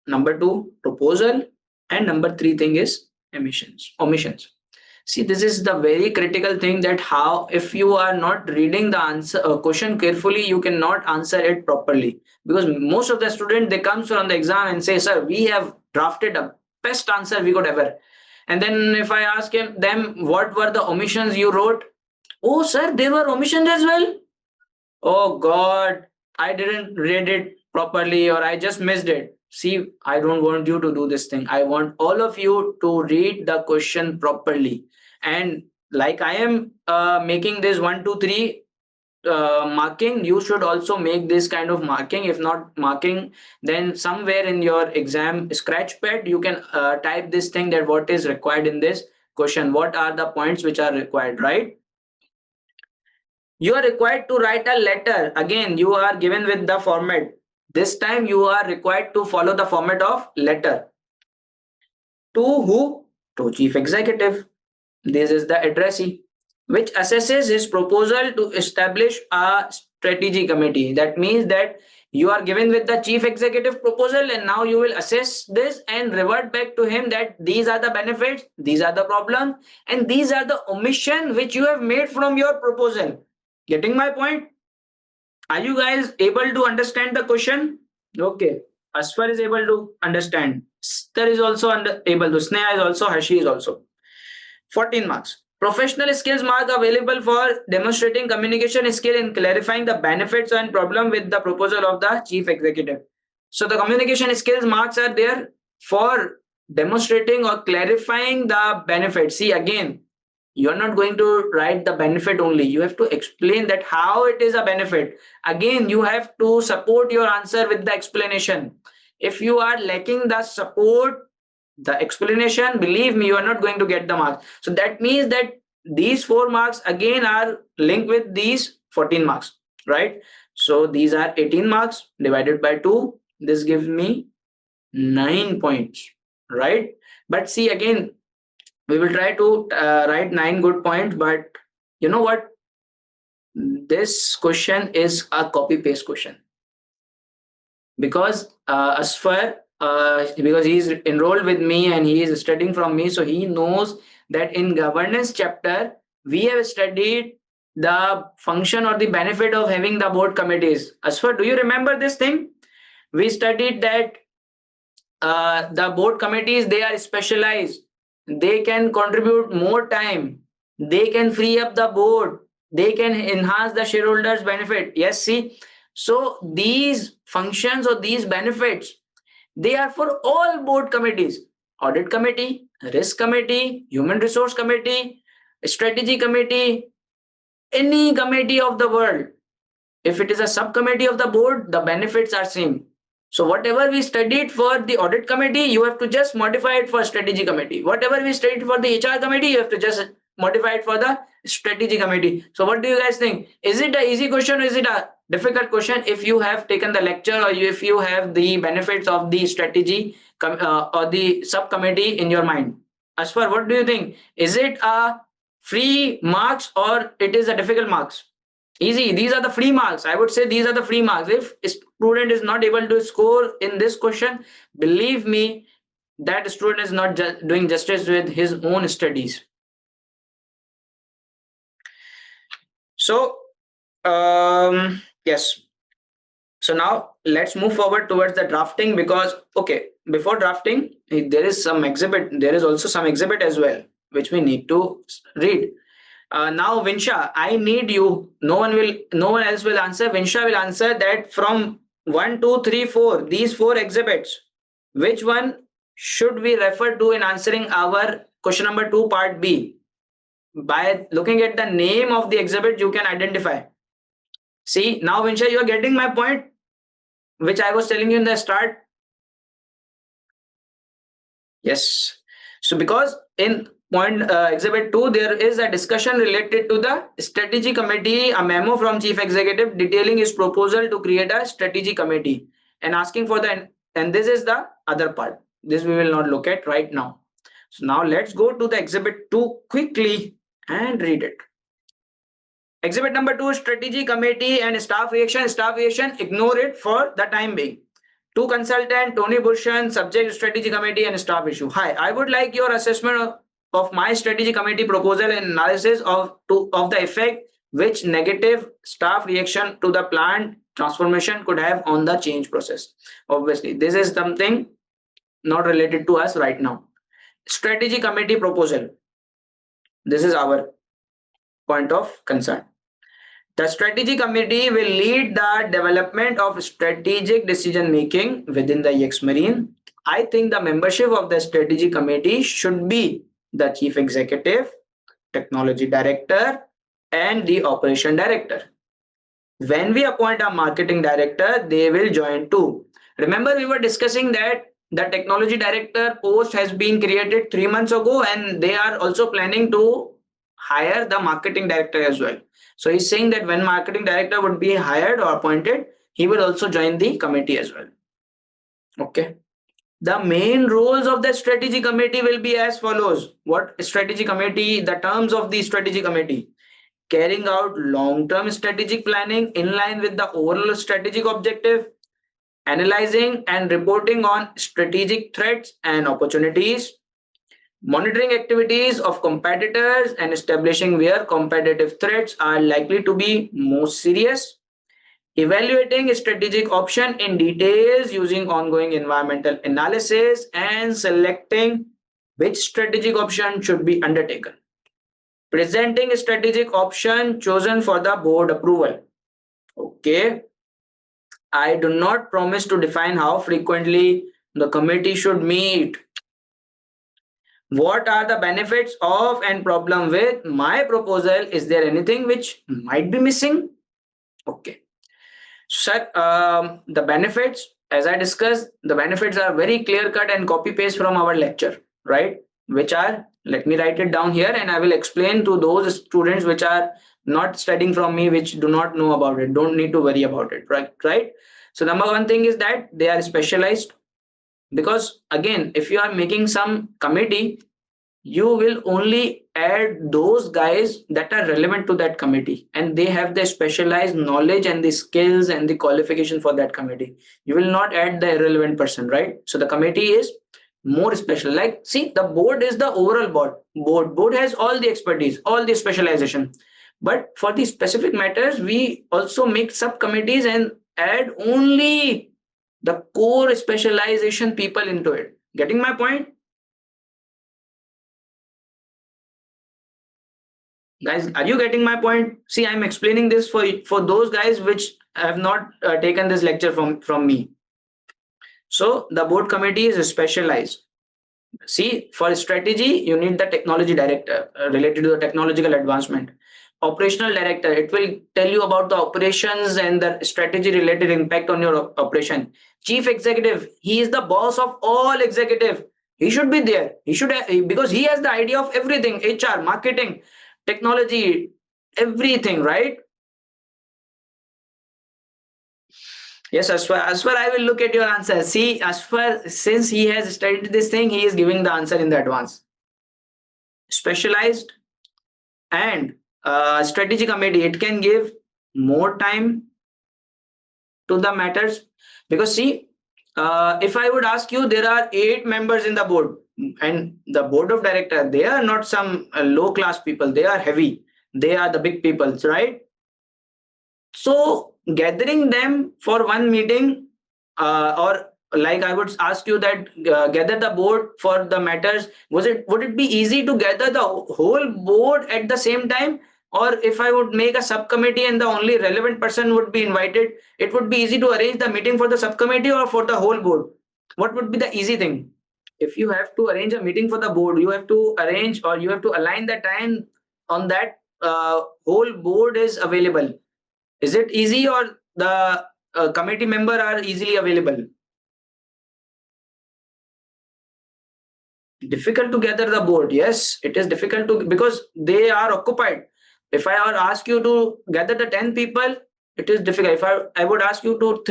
Number 2, proposal. And number 3 thing is omissions. See, this is the very critical thing, that how if you are not reading the answer question carefully, you cannot answer it properly. Because most of the students, they come on the exam and say, sir, we have drafted a best answer we could ever. And then if I ask them what were the omissions you wrote, oh sir, there were omissions as well. Oh God, I didn't read it properly or I just missed it. See, I don't want you to do this thing. I want all of you to read the question properly. And like I am making this 1, 2, 3 marking, you should also make this kind of marking. If not marking, then somewhere in your exam scratch pad, you can type this thing that what is required in this question. What are the points which are required, right? You are required to write a letter. Again, you are given with the format. This time you are required to follow the format of letter. To who? To Chief Executive. This is the addressee, which assesses his proposal to establish a strategy committee. That means that you are given with the chief executive proposal and now you will assess this and revert back to him that these are the benefits, these are the problems, and these are the omission which you have made from your proposal. Getting my point? Are you guys able to understand the question? Okay. Asfar is able to understand. Star is also able to. Sneha is also. Hashi is also. 14 marks. Professional skills mark available for demonstrating communication skill in clarifying the benefits and problem with the proposal of the chief executive. So the communication skills marks are there for demonstrating or clarifying the benefits. See, again, you're not going to write the benefit only. You have to explain that how it is a benefit. Again, you have to support your answer with the explanation. If you are lacking the support, the explanation, believe me, you are not going to get the marks. So that means that these 4 marks again are linked with these 14 marks, right? So these are 18 marks divided by 2. This gives me 9 points, right? But see, again, we will try to write 9 good points, but you know what? This question is a copy paste question because Asfar, because he is enrolled with me and he is studying from me, so he knows that in governance chapter we have studied the function or the benefit of having the board committees. Asfar, do you remember this thing? We studied that the board committees, they are specialized, they can contribute more time, they can free up the board, they can enhance the shareholders benefit. Yes, see, so these functions or these benefits, they are for all board committees: audit committee, risk committee, human resource committee, strategy committee, any committee of the world. If it is a subcommittee of the board, the benefits are same. So whatever we studied for the audit committee, you have to just modify it for strategy committee. Whatever we studied for the HR committee, you have to just modify it for the strategy committee. So what do you guys think? Is it an easy question or is it a difficult question if you have taken the lecture or if you have the benefits of the strategy or the subcommittee in your mind? Asfar, what do you think? Is it a free marks or it is a difficult marks? Easy. These are the free marks. I would say these are the free marks. If a student is not able to score in this question, believe me, that student is not doing justice with his own studies. So, yes. So now let's move forward towards the drafting because, okay, before drafting, there is some exhibit. There is also some exhibit as well, which we need to read. Now, Vinsha, I need you. No one else will answer. Vinsha will answer that from 1, 2, 3, 4. These 4 exhibits. Which one should we refer to in answering our question number 2, part B? By looking at the name of the exhibit, you can identify. See, now, Vinsha, you are getting my point, which I was telling you in the start. Yes. So, because in point exhibit 2, there is a discussion related to the strategy committee, a memo from chief executive detailing his proposal to create a strategy committee and asking for the, and this is the other part. This we will not look at right now. So now let's go to the exhibit 2 quickly and read it. Exhibit number 2, strategy committee and staff reaction. Staff reaction, ignore it for the time being. 2 consultant, Tony Bhushan, subject strategy committee and staff issue. Hi, I would like your assessment of my strategy committee proposal and analysis of the effect which negative staff reaction to the planned transformation could have on the change process. Obviously, this is something not related to us right now. strategy committee proposal. This is our point of concern. The strategy committee will lead the development of strategic decision making within the Yexmarine. I think the membership of the strategy committee should be the chief executive, technology director, and the operation director. When we appoint a marketing director, they will join too. Remember, we were discussing that the technology director post has been created 3 months ago, and they are also planning to hire the marketing director as well. So he's saying that when marketing director would be hired or appointed, he will also join the committee as well. Okay. The main roles of the strategy committee will be as follows. What strategy committee, the terms of the strategy committee: carrying out long-term strategic planning in line with the overall strategic objective, analyzing and reporting on strategic threats and opportunities, monitoring activities of competitors and establishing where competitive threats are likely to be most serious, evaluating strategic option in details using ongoing environmental analysis, and selecting which strategic option should be undertaken, presenting a strategic option chosen for the board approval. Okay. I do not promise to define how frequently the committee should meet. What are the benefits of and problem with my proposal? Is there anything which might be missing? Okay. Sir, the benefits, as I discussed, the benefits are very clear cut and copy paste from our lecture, right? Which are, let me write it down here and I will explain to those students which are not studying from me, which do not know about it. Don't need to worry about it, right? So number one thing is that they are specialized, because again, if you are making some committee, you will only add those guys that are relevant to that committee and they have the specialized knowledge and the skills and the qualification for that committee. You will not add the irrelevant person, right? So the committee is more special. Like, see, the board is the overall board has all the expertise, all the specialization, but for the specific matters we also make subcommittees and add only the core specialization people into it. Getting my point? Guys, are you getting my point? See, I'm explaining this for those guys which have not taken this lecture from me. So the board committee is specialized. See, for strategy, you need the technology director related to the technological advancement. Operational director, it will tell you about the operations and the strategy related impact on your operation. Chief executive, he is the boss of all executive. He should be there. He should have, because he has the idea of everything: HR, marketing, technology, everything, right? Yes, Aswar, I will look at your answer. See, Aswar, since he has studied this thing, he is giving the answer in the advance. Specialized and strategy committee, it can give more time to the matters, because see, if I would ask you, there are 8 members in the board, and the board of director, they are not some low class people, they are heavy, they are the big people, right? So gathering them for one meeting, or like I would ask you that gather the board for the matters, would it be easy to gather the whole board at the same time? Or if I would make a subcommittee and the only relevant person would be invited, it would be easy to arrange the meeting for the subcommittee or for the whole board? What would be the easy thing? If you have to arrange a meeting for the board, you have to arrange or you have to align the time on that whole board is available. Is it easy, or the committee member are easily available? Difficult to gather the board. Yes, it is difficult to, because they are occupied. If I were ask you to gather the 10 people, it is difficult. If I would ask you to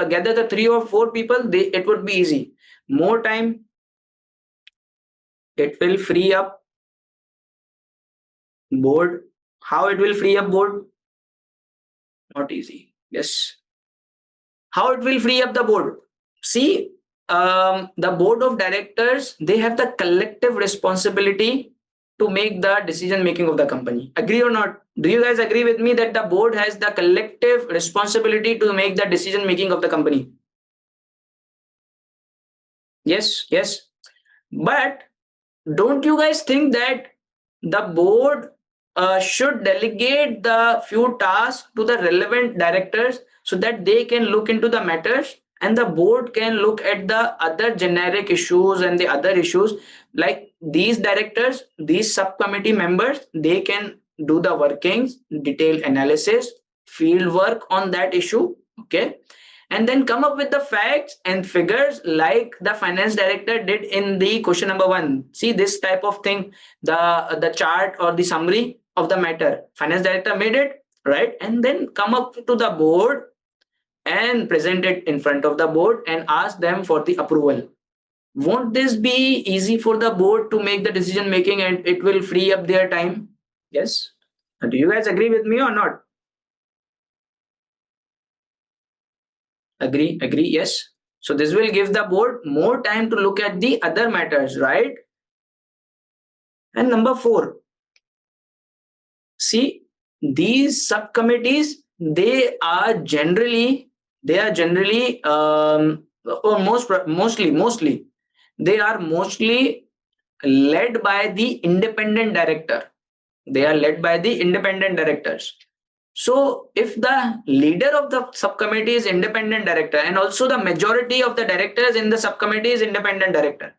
gather the 3 or 4 people, it would be easy. More time, it will free up board. How it will free up board? Not easy. Yes. How it will free up the board? See, the board of directors, they have the collective responsibility to make the decision making of the company. Agree or not? Do you guys agree with me that the board has the collective responsibility to make the decision making of the company? Yes. But don't you guys think that the board should delegate the few tasks to the relevant directors so that they can look into the matters and the board can look at the other generic issues and the other issues, like these directors, these subcommittee members, they can do the workings, detailed analysis, field work on that issue, okay, and then come up with the facts and figures like the finance director did in the question number 1. See this type of thing, the chart or the summary of the matter, finance director made it, right, and then come up to the board and present it in front of the board and ask them for the approval. Won't this be easy for the board to make the decision making and it will free up their time? Yes. Do you guys agree with me or not? Agree, yes. So this will give the board more time to look at the other matters, right? And number 4, see, these subcommittees, mostly they are mostly led by the independent director. They are led by the independent directors. So if the leader of the subcommittee is independent director and also the majority of the directors in the subcommittee is independent director,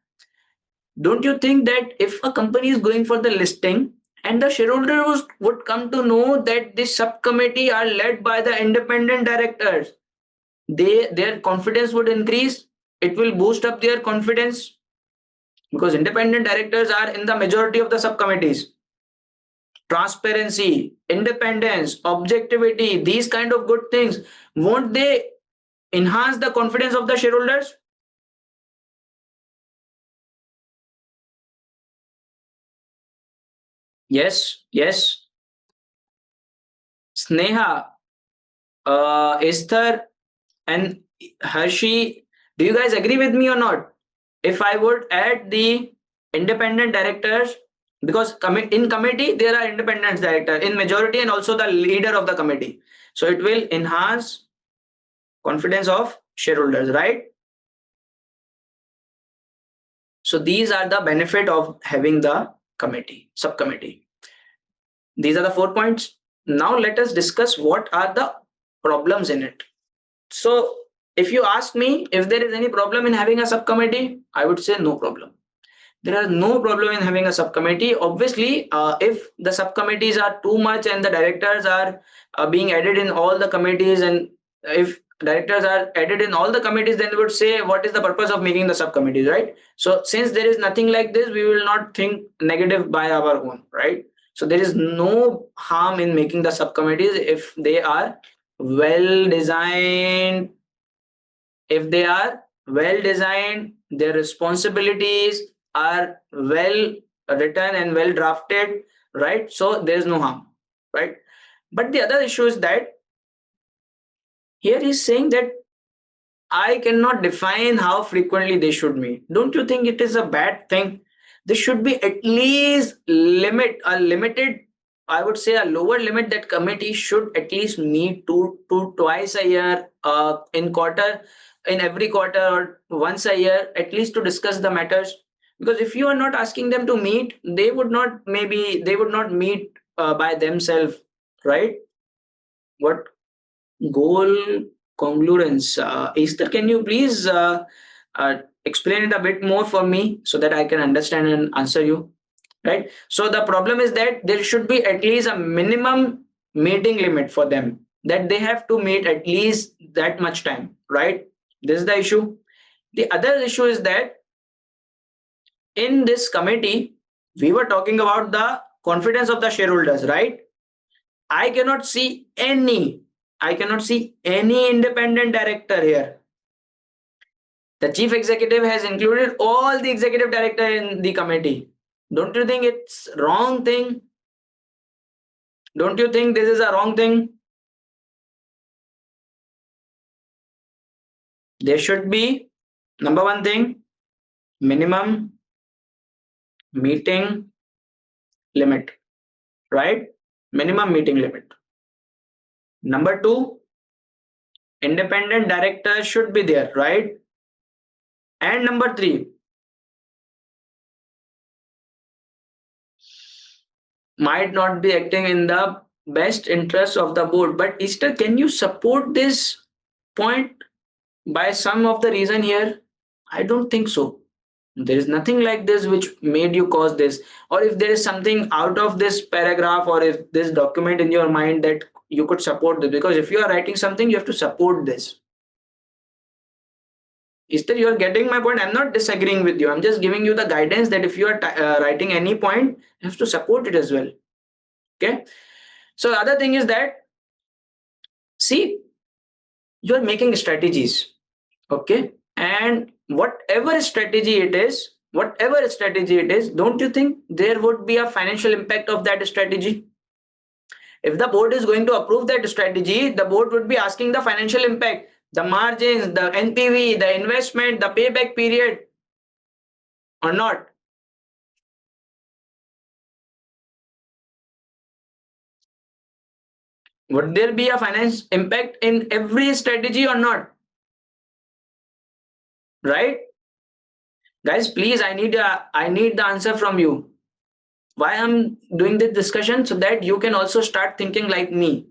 don't you think that if a company is going for the listing and the shareholders would come to know that this subcommittee are led by the independent directors, their confidence would increase, it will boost up their confidence because independent directors are in the majority of the subcommittees. Transparency, independence, objectivity, these kind of good things, won't they enhance the confidence of the shareholders? Yes. Sneha, Esther, and Hershey, do you guys agree with me or not? If I would add the independent directors, because in committee there are independent director in majority and also the leader of the committee, so it will enhance confidence of shareholders, right? So these are the benefit of having the subcommittee. These are the 4 points. Now let us discuss what are the problems in it. So if you ask me if there is any problem in having a subcommittee, I would say no problem. There is no problem in having a subcommittee. Obviously, if the subcommittees are too much and the directors are being added in all the committees, and if directors are added in all the committees, then we would say what is the purpose of making the subcommittees, right? So since there is nothing like this, we will not think negative by our own, right? So there is no harm in making the subcommittees if they are well designed. If they are well designed, their responsibilities are well written and well drafted, right? So there is no harm, right? But the other issue is that here he's saying that I cannot define how frequently they should meet. Don't you think it is a bad thing? There should be at least a limited, I would say a lower limit that committee should at least meet to twice a year, in every quarter or once a year, at least to discuss the matters. Because if you are not asking them to meet, they would not meet by themselves, right? What goal congruence. Esther, can you please explain it a bit more for me so that I can understand and answer you? Right. So the problem is that there should be at least a minimum meeting limit for them, that they have to meet at least that much time. Right. This is the issue. The other issue is that in this committee, we were talking about the confidence of the shareholders, right? I cannot see any independent director here. The chief executive has included all the executive director in the committee. Don't you think it's wrong thing? Don't you think this is a wrong thing? There should be, number 1 thing, minimum meeting limit, right? Minimum meeting limit. Number 2, independent director should be there, right? And number 3, might not be acting in the best interest of the board. But Easter, can you support this point by some of the reason here? I don't think so. There is nothing like this which made you cause this. Or if there is something out of this paragraph or if this document in your mind that you could support this, because if you are writing something, you have to support this. Is that you are getting my point? I'm not disagreeing with you. I'm just giving you the guidance that if you are writing any point, you have to support it as well. Okay. So the other thing is that, see, you are making strategies. Okay. And whatever strategy it is, don't you think there would be a financial impact of that strategy? If the board is going to approve that strategy, the board would be asking the financial impact, the margins, the NPV, the investment, the payback period, or not. Would there be a finance impact in every strategy or not? Right? Guys, please, I need the answer from you. Why I'm doing this discussion? So that you can also start thinking like me.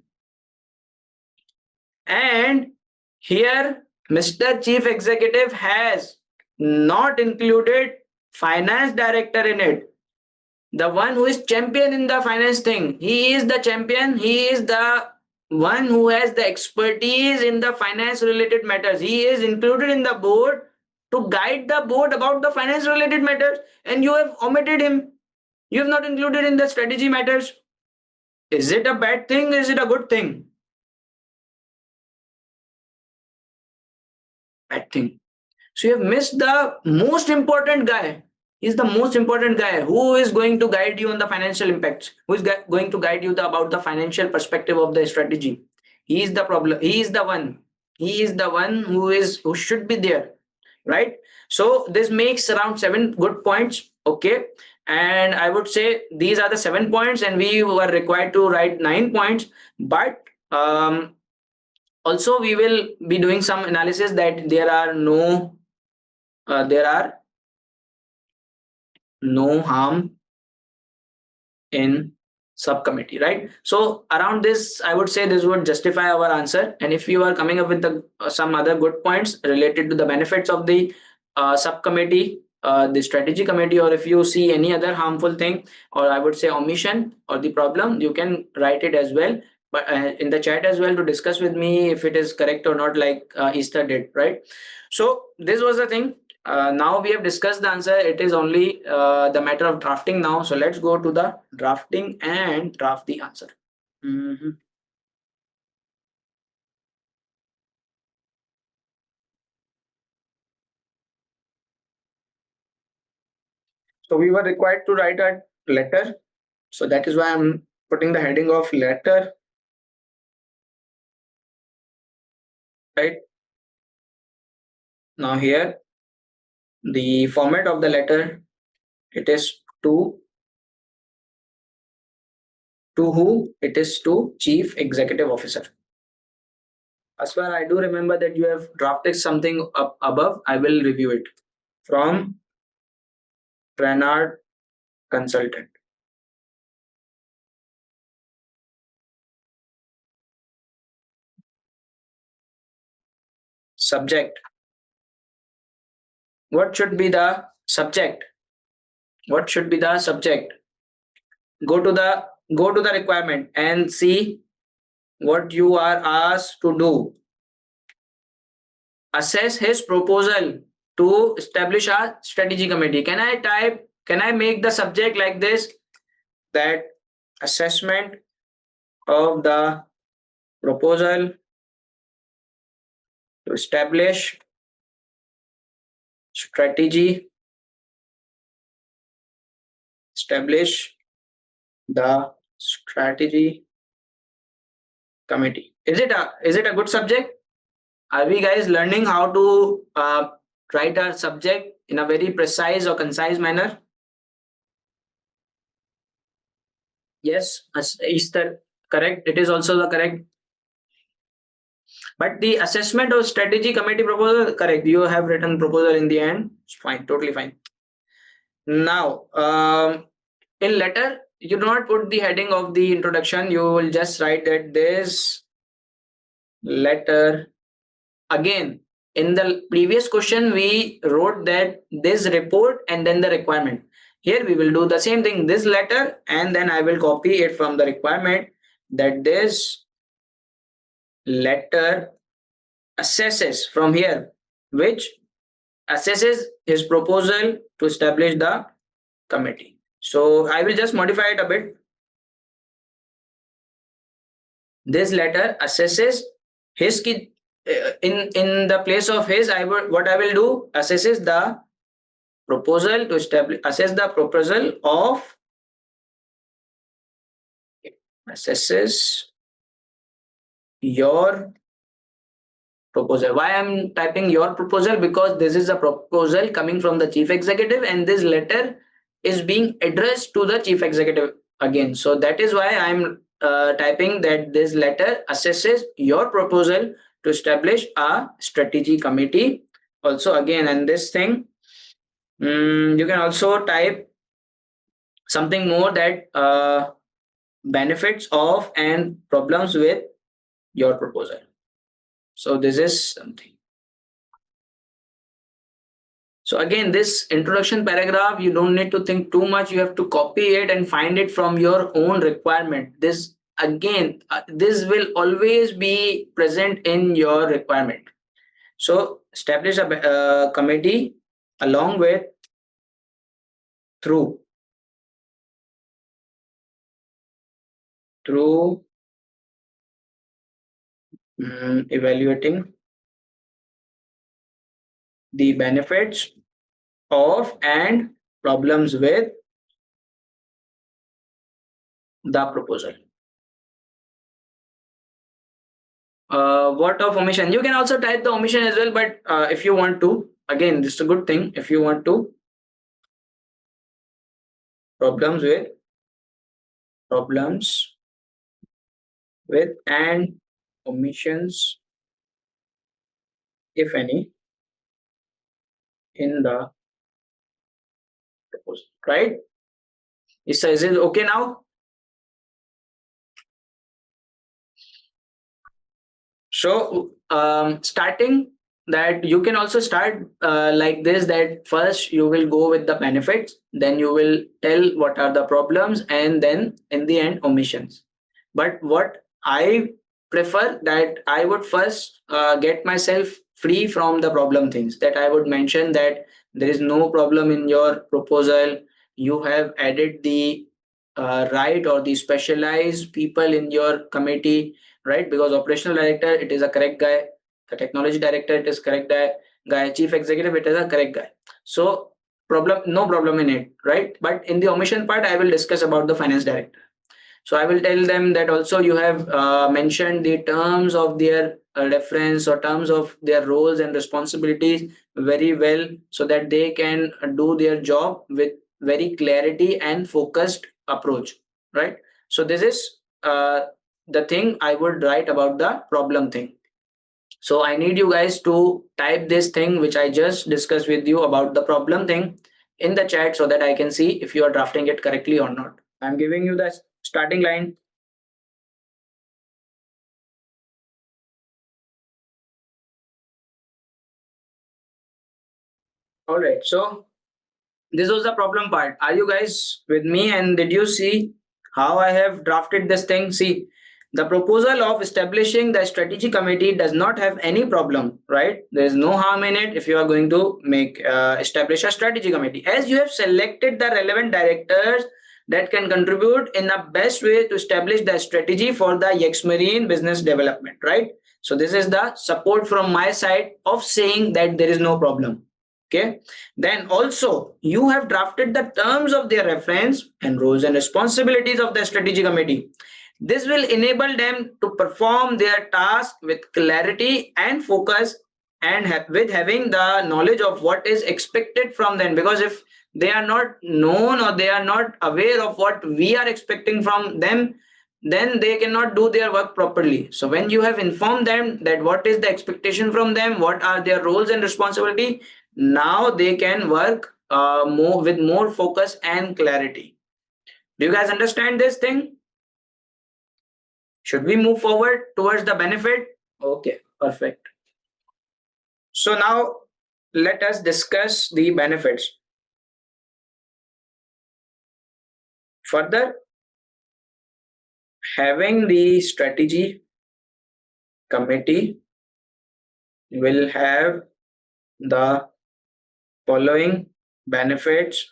And here, Mr. Chief Executive has not included finance director in it. The one who is champion in the finance thing. He is the champion. He is the one who has the expertise in the finance related matters. He is included in the board to guide the board about the finance related matters, and you have omitted him. You have not included in the strategy matters. Is it a bad thing? Is it a good thing? Bad thing. So you have missed the most important guy. He's the most important guy who is going to guide you on the financial impacts, who is going to guide you about the financial perspective of the strategy. He is the problem. He is the one. He is the one who should be there, right? So this makes around 7 good points. Okay. And I would say these are the 7 points, and we were required to write 9 points. But also we will be doing some analysis that there are no harm in subcommittee, right? So around this, I would say this would justify our answer. And if you are coming up with some other good points related to the benefits of the subcommittee, the strategy committee, or if you see any other harmful thing, or I would say omission or the problem, you can write it as well, but in the chat as well, to discuss with me if it is correct or not, like Easter did, right? So this was the thing. Now we have discussed the answer. It is only the matter of drafting now. So let's go to the drafting and draft the answer. Mhm. So we were required to write a letter. So that is why I'm putting the heading of letter, right? Now here, the format of the letter, it is to who? It is to Chief Executive Officer. As far I do remember that you have drafted something up above, I will review it. From Renard Consultant. Subject. What should be the subject? What should be the subject? Go to the requirement and see what you are asked to do. Assess his proposal to establish a strategy committee. Can I make the subject like this? That assessment of the proposal to establish the strategy committee. Is it a good subject? Are we guys learning how to write our subject in a very precise or concise manner? Yes, is that correct? It is also the correct. But the assessment of strategy committee proposal, correct. You have written proposal in the end. It's fine, totally fine. Now, in letter, you do not put the heading of the introduction. You will just write that this letter. Again, in the previous question, we wrote that this report and then the requirement. Here we will do the same thing, this letter, and then I will copy it from the requirement that this letter assesses from here, which assesses his proposal to establish the committee. So I will just modify it a bit. This letter assesses his in the place of his, what I will do, assesses the proposal to establish, assess the proposal of, assesses your proposal. Why I'm typing your proposal? Because this is a proposal coming from the chief executive and this letter is being addressed to the chief executive again. So that is why I'm typing that this letter assesses your proposal to establish a strategy committee. Also again, and this thing, you can also type something more that benefits of and problems with your proposal. So this is something. So again, this introduction paragraph, you don't need to think too much. You have to copy it and find it from your own requirement. This again, this will always be present in your requirement. So establish a committee along with through evaluating the benefits of and problems with the proposal. What of omission? You can also type the omission as well, but if you want to, again, this is a good thing. If you want to, problems with and omissions, if any, in the proposal, right? Is it okay now? So starting that, you can also start like this, that first you will go with the benefits, then you will tell what are the problems, and then in the end omissions. But what I prefer, that I would first get myself free from the problem things, that I would mention that there is no problem in your proposal. You have added the right or the specialized people in your committee, right? Because operational director, it is a correct guy. The technology director, it is correct guy. Chief executive, it is a correct guy. So no problem in it, right? But in the omission part, I will discuss about the finance director. So I will tell them that also you have mentioned the terms of their reference or terms of their roles and responsibilities very well, so that they can do their job with very clarity and focused approach, right? So this is the thing I would write about the problem thing. So I need you guys to type this thing which I just discussed with you about the problem thing in the chat, so that I can see if you are drafting it correctly or not. I'm giving you the starting line. All right, so this was the problem part. Are you guys with me? And did you see how I have drafted this thing? See, the proposal of establishing the strategy committee does not have any problem, right? There is no harm in it if you are going to make establish a strategy committee, as you have selected the relevant directors that can contribute in the best way to establish the strategy for the Yexmarine business development, right? So this is the support from my side of saying that there is no problem. Okay, then also you have drafted the terms of their reference and roles and responsibilities of the strategy committee. This will enable them to perform their task with clarity and focus, and with having the knowledge of what is expected from them. Because if they are not known or they are not aware of what we are expecting from them, then they cannot do their work properly. So when you have informed them that what is the expectation from them, what are their roles and responsibility, now they can work more with more focus and clarity. Do you guys understand this thing? Should we move forward towards the benefit? Okay, perfect. So now let us discuss the benefits. Further, having the strategy committee will have the following benefits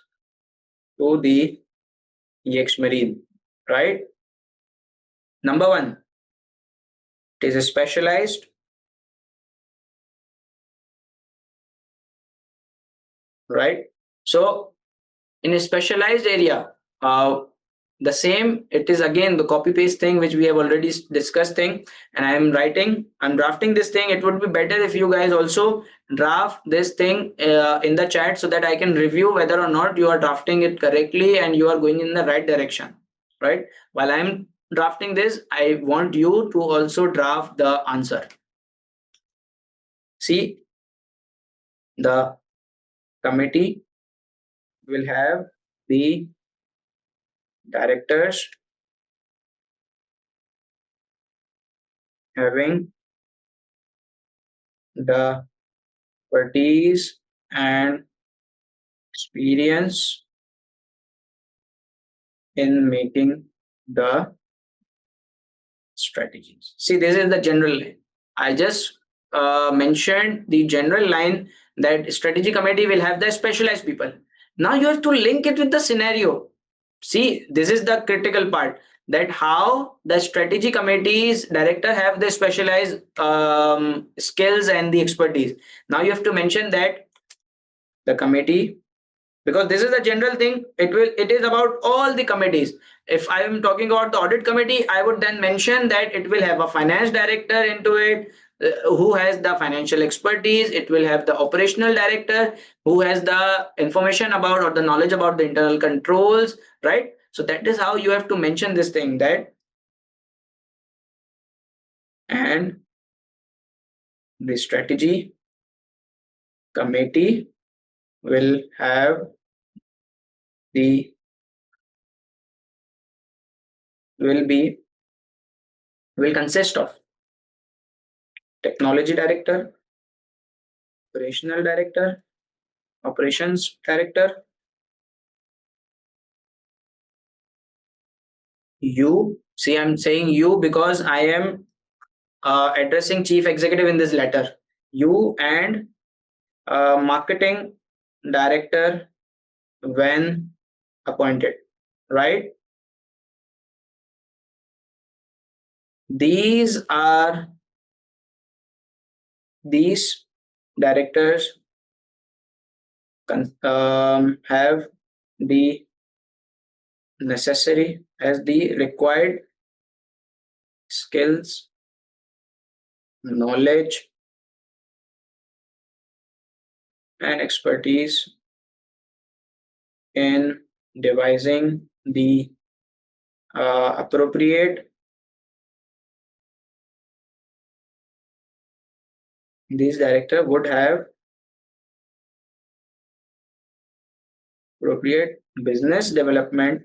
to the Yexmarine, right? Number one, it is specialized, right? So in a specialized area, the same, it is again the copy paste thing which we have already discussed thing, and I'm drafting this thing. It would be better if you guys also draft this thing in the chat so that I can review whether or not you are drafting it correctly and you are going in the right direction, right? While I'm drafting this, I want you to also draft the answer. See, the committee will have the directors having the expertise and experience in making the strategies. See, this is the general line. I just mentioned the general line that strategy committee will have the specialized people. Now you have to link it with the scenario. See, this is the critical part, that how the strategy committee's director have the specialized skills and the expertise. Now you have to mention that the committee, because this is a general thing, it is about all the committees. If I am talking about the audit committee, I would then mention that it will have a finance director into it, who has the financial expertise. It will have the operational director who has the information about or the knowledge about the internal controls, right? So that is how you have to mention this thing, that and the strategy committee will have the will consist of technology director, operational director, operations director, you. See, I'm saying you because I am addressing chief executive in this letter. You and marketing director when appointed, right? These are these directors have the necessary as the required skills, knowledge, and expertise in devising the appropriate these director would have appropriate business development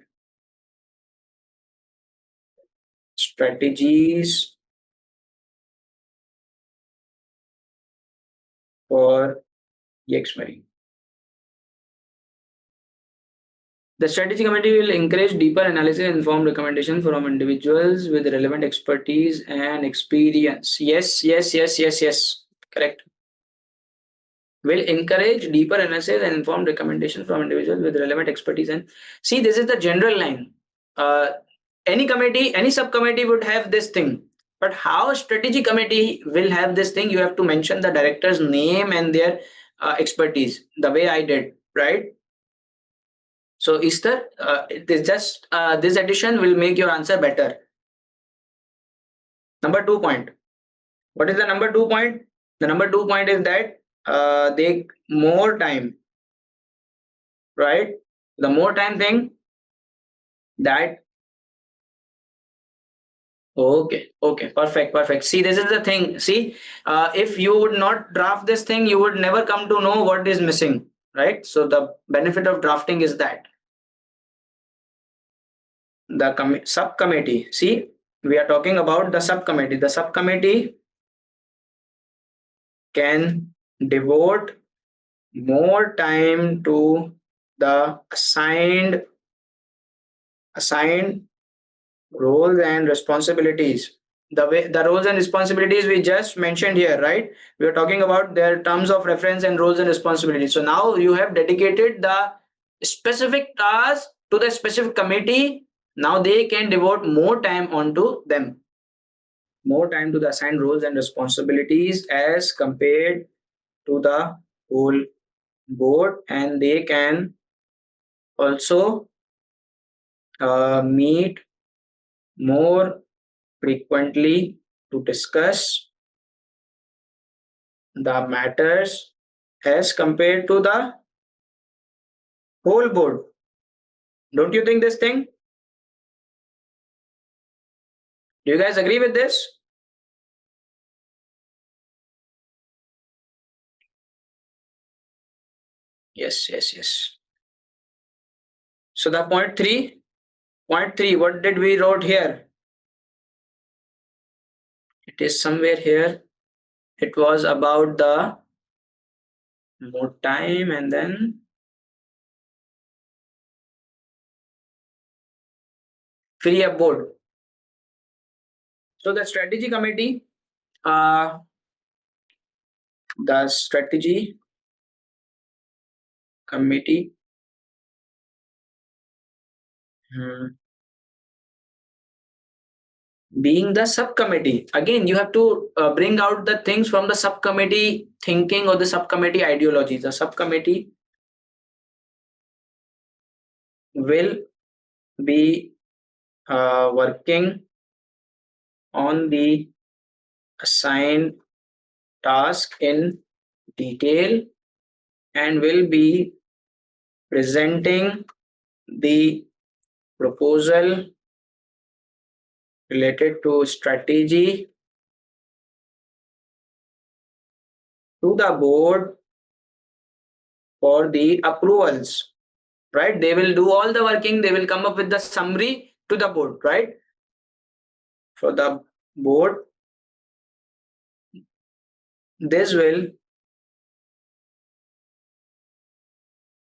strategies for Yexmarine. The strategy committee will encourage deeper analysis and informed recommendation from individuals with relevant expertise and experience. Yes, yes, yes, yes, yes. Correct. Will encourage deeper analysis and informed recommendation from individuals with relevant expertise. And see, this is the general line. Any committee, any subcommittee would have this thing. But how a strategy committee will have this thing, you have to mention the director's name and their expertise, the way I did, right? So Easter, this addition will make your answer better. Number 2 point. What is the number 2 point? The number 2 point is that they more time, right? The more time thing that okay, perfect. See, this is the thing. See, if you would not draft this thing, you would never come to know what is missing, right? So the benefit of drafting is that. the subcommittee. See, we are talking about the subcommittee. The subcommittee can devote more time to the assigned roles and responsibilities. The roles and responsibilities we just mentioned here, right? We are talking about their terms of reference and roles and responsibilities. So now you have dedicated the specific task to the specific committee. Now they can devote more time onto them, more time to the assigned roles and responsibilities as compared to the whole board, and they can also meet more frequently to discuss the matters as compared to the whole board. Don't you think this thing? Do you guys agree with this? Yes, yes, yes. So the point three, what did we wrote here? It is somewhere here. It was about the more time and then free up board. So the strategy committee, uh, the strategy committee, hmm, being the subcommittee, again you have to bring out the things from the subcommittee thinking or the subcommittee ideology. The subcommittee will be working on the assigned task in detail and will be presenting the proposal related to strategy to the board for the approvals, right? They will do all the working, they will come up with the summary to the board, right? For the board, this will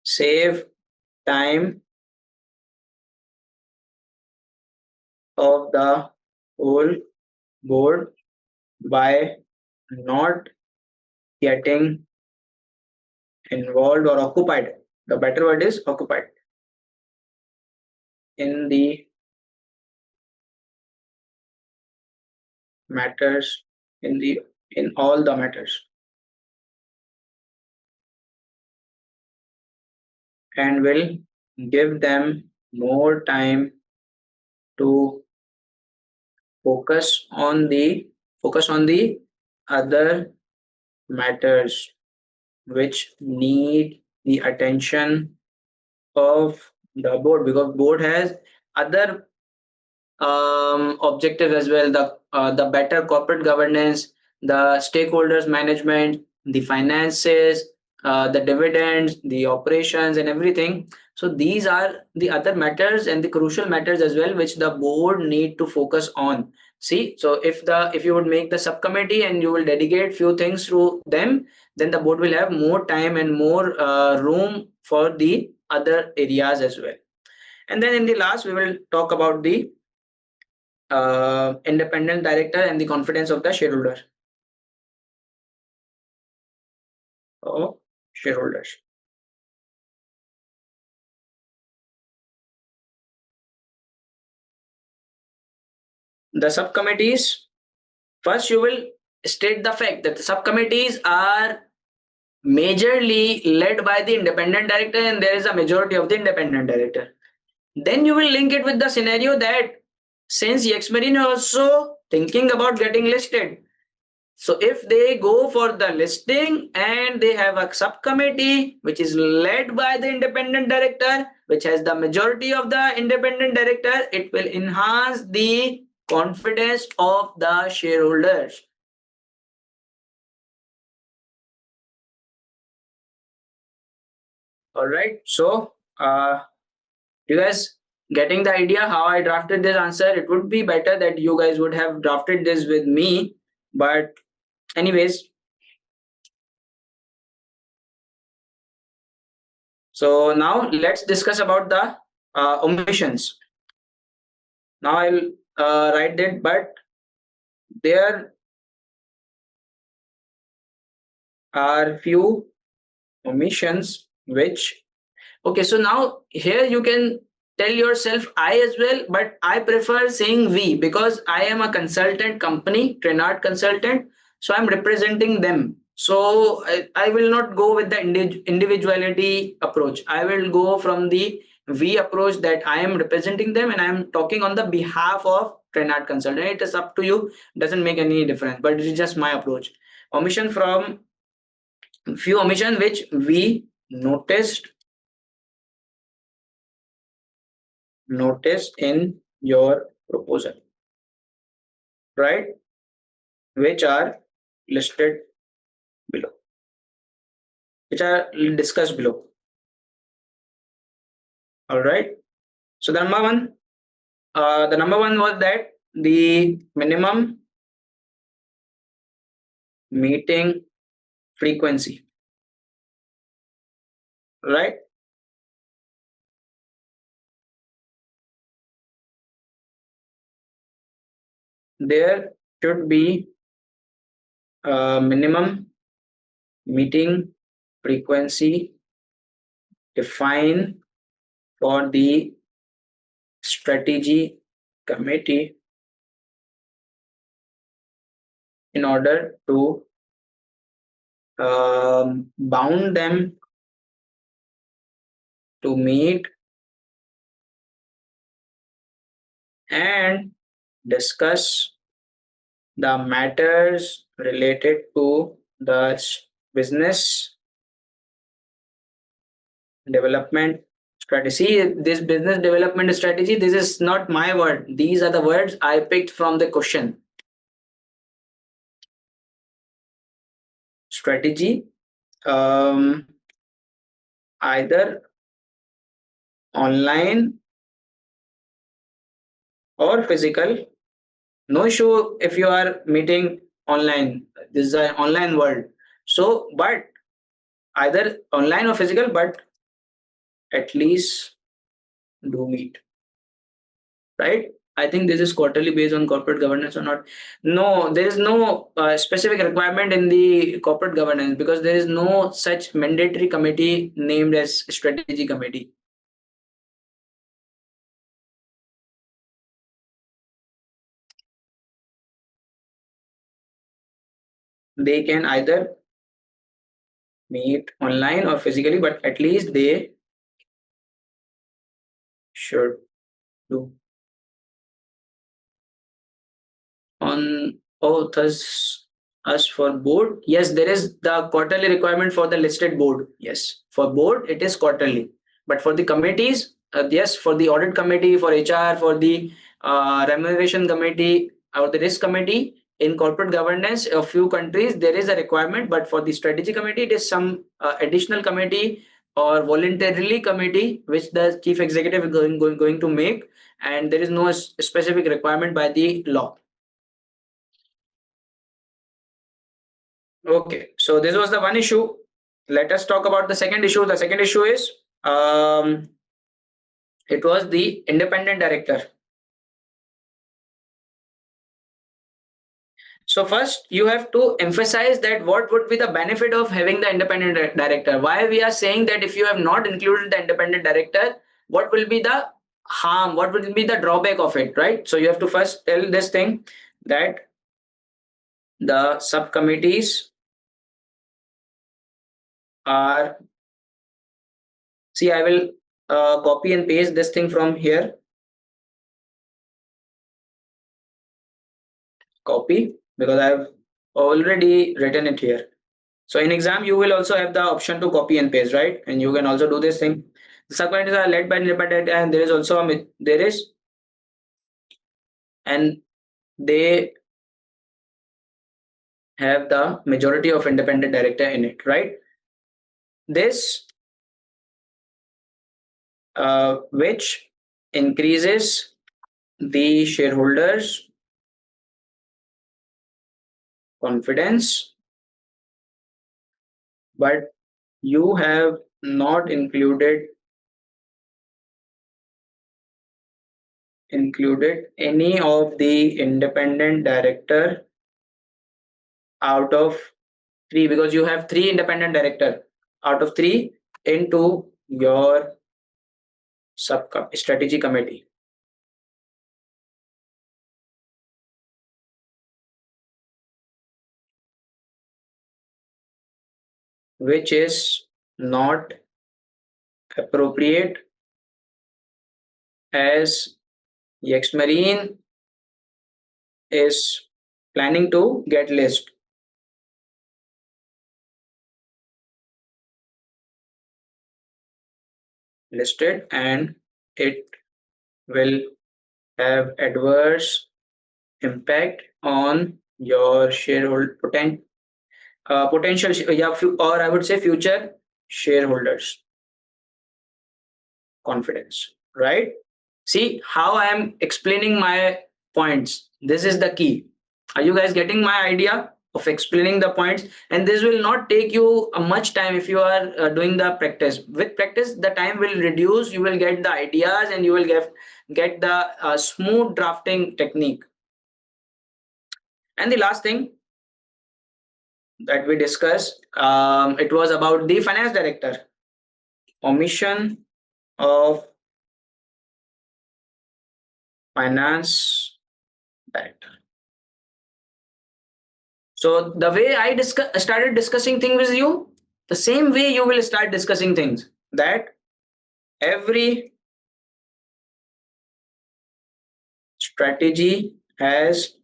save time of the whole board by not getting involved or occupied. The better word is occupied in the matters, in all the matters, and will give them more time to focus on the other matters which need the attention of the board, because board has other objectives as well. The better corporate governance, the stakeholders management, the finances, the dividends, the operations, and everything. So these are the other matters and the crucial matters as well, which the board need to focus on. See, so if you would make the subcommittee and you will dedicate few things to them, then the board will have more time and more room for the other areas as well. And then in the last, we will talk about the independent director and the confidence of the shareholder or shareholders. The subcommittees, first you will state the fact that the subcommittees are majorly led by the independent director and there is a majority of the independent director. Then you will link it with the scenario that since Yexmarine is also thinking about getting listed, so if they go for the listing and they have a subcommittee which is led by the independent director, which has the majority of the independent director, it will enhance the confidence of the shareholders. All right. So, you guys getting the idea how I drafted this answer. It would be better that you guys would have drafted this with me, but anyways. So now let's discuss about the omissions. Now I'll write that, but there are few omissions which. Okay, so now here you can tell yourself I as well, but I prefer saying we because I am a consultant company, Trinard consultant, so I'm representing them. So I will not go with the individuality approach. I will go from the we approach, that I am representing them and I am talking on the behalf of Trinard consultant. It is up to you, doesn't make any difference, but it is just my approach. Omission from few omission which we noticed in your proposal, right? Which are listed below, which are discussed below. All right. So the number one was that the minimum meeting frequency, right? There should be a minimum meeting frequency defined for the strategy committee in order to bound them to meet and discuss the matters related to the business development strategy. This business development strategy, this is not my word. These are the words I picked from the question. Strategy, either online or physical. No issue if you are meeting online. This is an online world. So, but either online or physical, but at least do meet, right? I think this is quarterly based on corporate governance or not. No, there is no specific requirement in the corporate governance because there is no such mandatory committee named as strategy committee. They can either meet online or physically, but at least they should do. On thus us for board, yes, there is the quarterly requirement for the listed board. Yes, for board it is quarterly, but for the committees, yes, for the audit committee, for HR, for the remuneration committee or the risk committee in corporate governance, a few countries there is a requirement, but for the strategy committee it is some additional committee or voluntarily committee which the chief executive is going to make, and there is no specific requirement by the law. Okay, so this was the one issue. Let us talk about the second issue. The second issue is it was the independent director. So first you have to emphasize that what would be the benefit of having the independent director. Why we are saying that if you have not included the independent director, what will be the harm? What will be the drawback of it, right? So you have to first tell this thing that the subcommittees are, see, I will copy and paste this thing from here. Copy, because I have already written it here. So in exam, you will also have the option to copy and paste, right? And you can also do this thing. The subcommittees are led by independent, and there is also and they have the majority of independent director in it, right? This which increases the shareholders' confidence, but you have not included any of the independent director out of three, because you have three independent director out of three into your strategy committee. Which is not appropriate, as Yexmarine is planning to get listed, and it will have adverse impact on your shareholder potential, or I would say future shareholders confidence, right? See how I am explaining my points. This is the key. Are you guys getting my idea of explaining the points? And this will not take you much time if you are doing the practice. With practice, the time will reduce. You will get the ideas, and you will get the smooth drafting technique. And the last thing that we discussed, it was about the finance director. Omission of finance director. So the way I started discussing things with you, the same way you will start discussing things, that every strategy has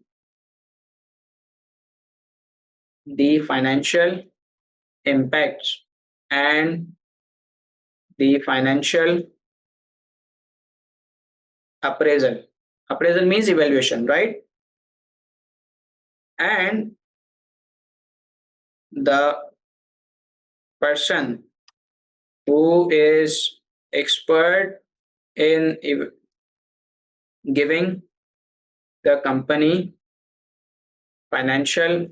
the financial impacts and the financial appraisal. Appraisal means evaluation, right? And the person who is expert in giving the company financial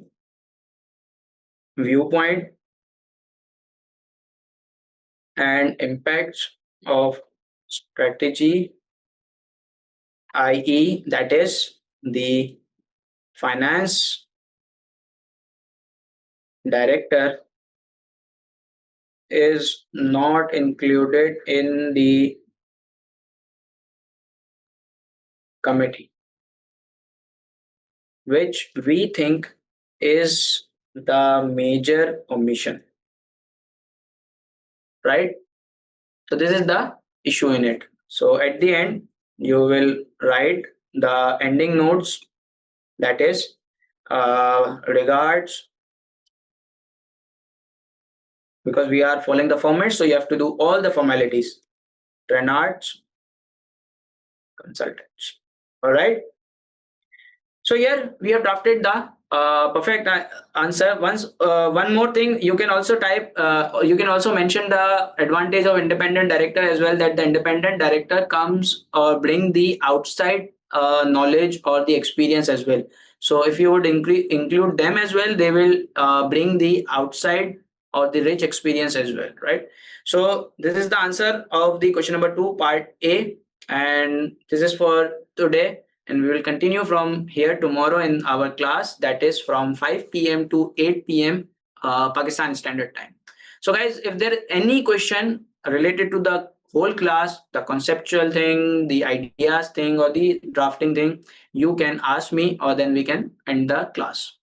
viewpoint and impacts of strategy, i.e., that is the finance director, is not included in the committee, which we think is the major omission, right? So this is the issue in it. So at the end, you will write the ending notes, that is regards, because we are following the format, so you have to do all the formalities. Renards consultants. All right. So here we have drafted the perfect answer. One more thing, you can also type, you can also mention the advantage of independent director as well, that the independent director comes or bring the outside knowledge or the experience as well. So if you would include them as well, they will bring the outside or the rich experience as well, right? So this is the answer of the question number 2, part A, and this is for today. And we will continue from here tomorrow in our class, that is from 5 p.m. to 8 p.m. Pakistan Standard Time. So guys, if there is any question related to the whole class, the conceptual thing, the ideas thing, or the drafting thing, you can ask me, or then we can end the class.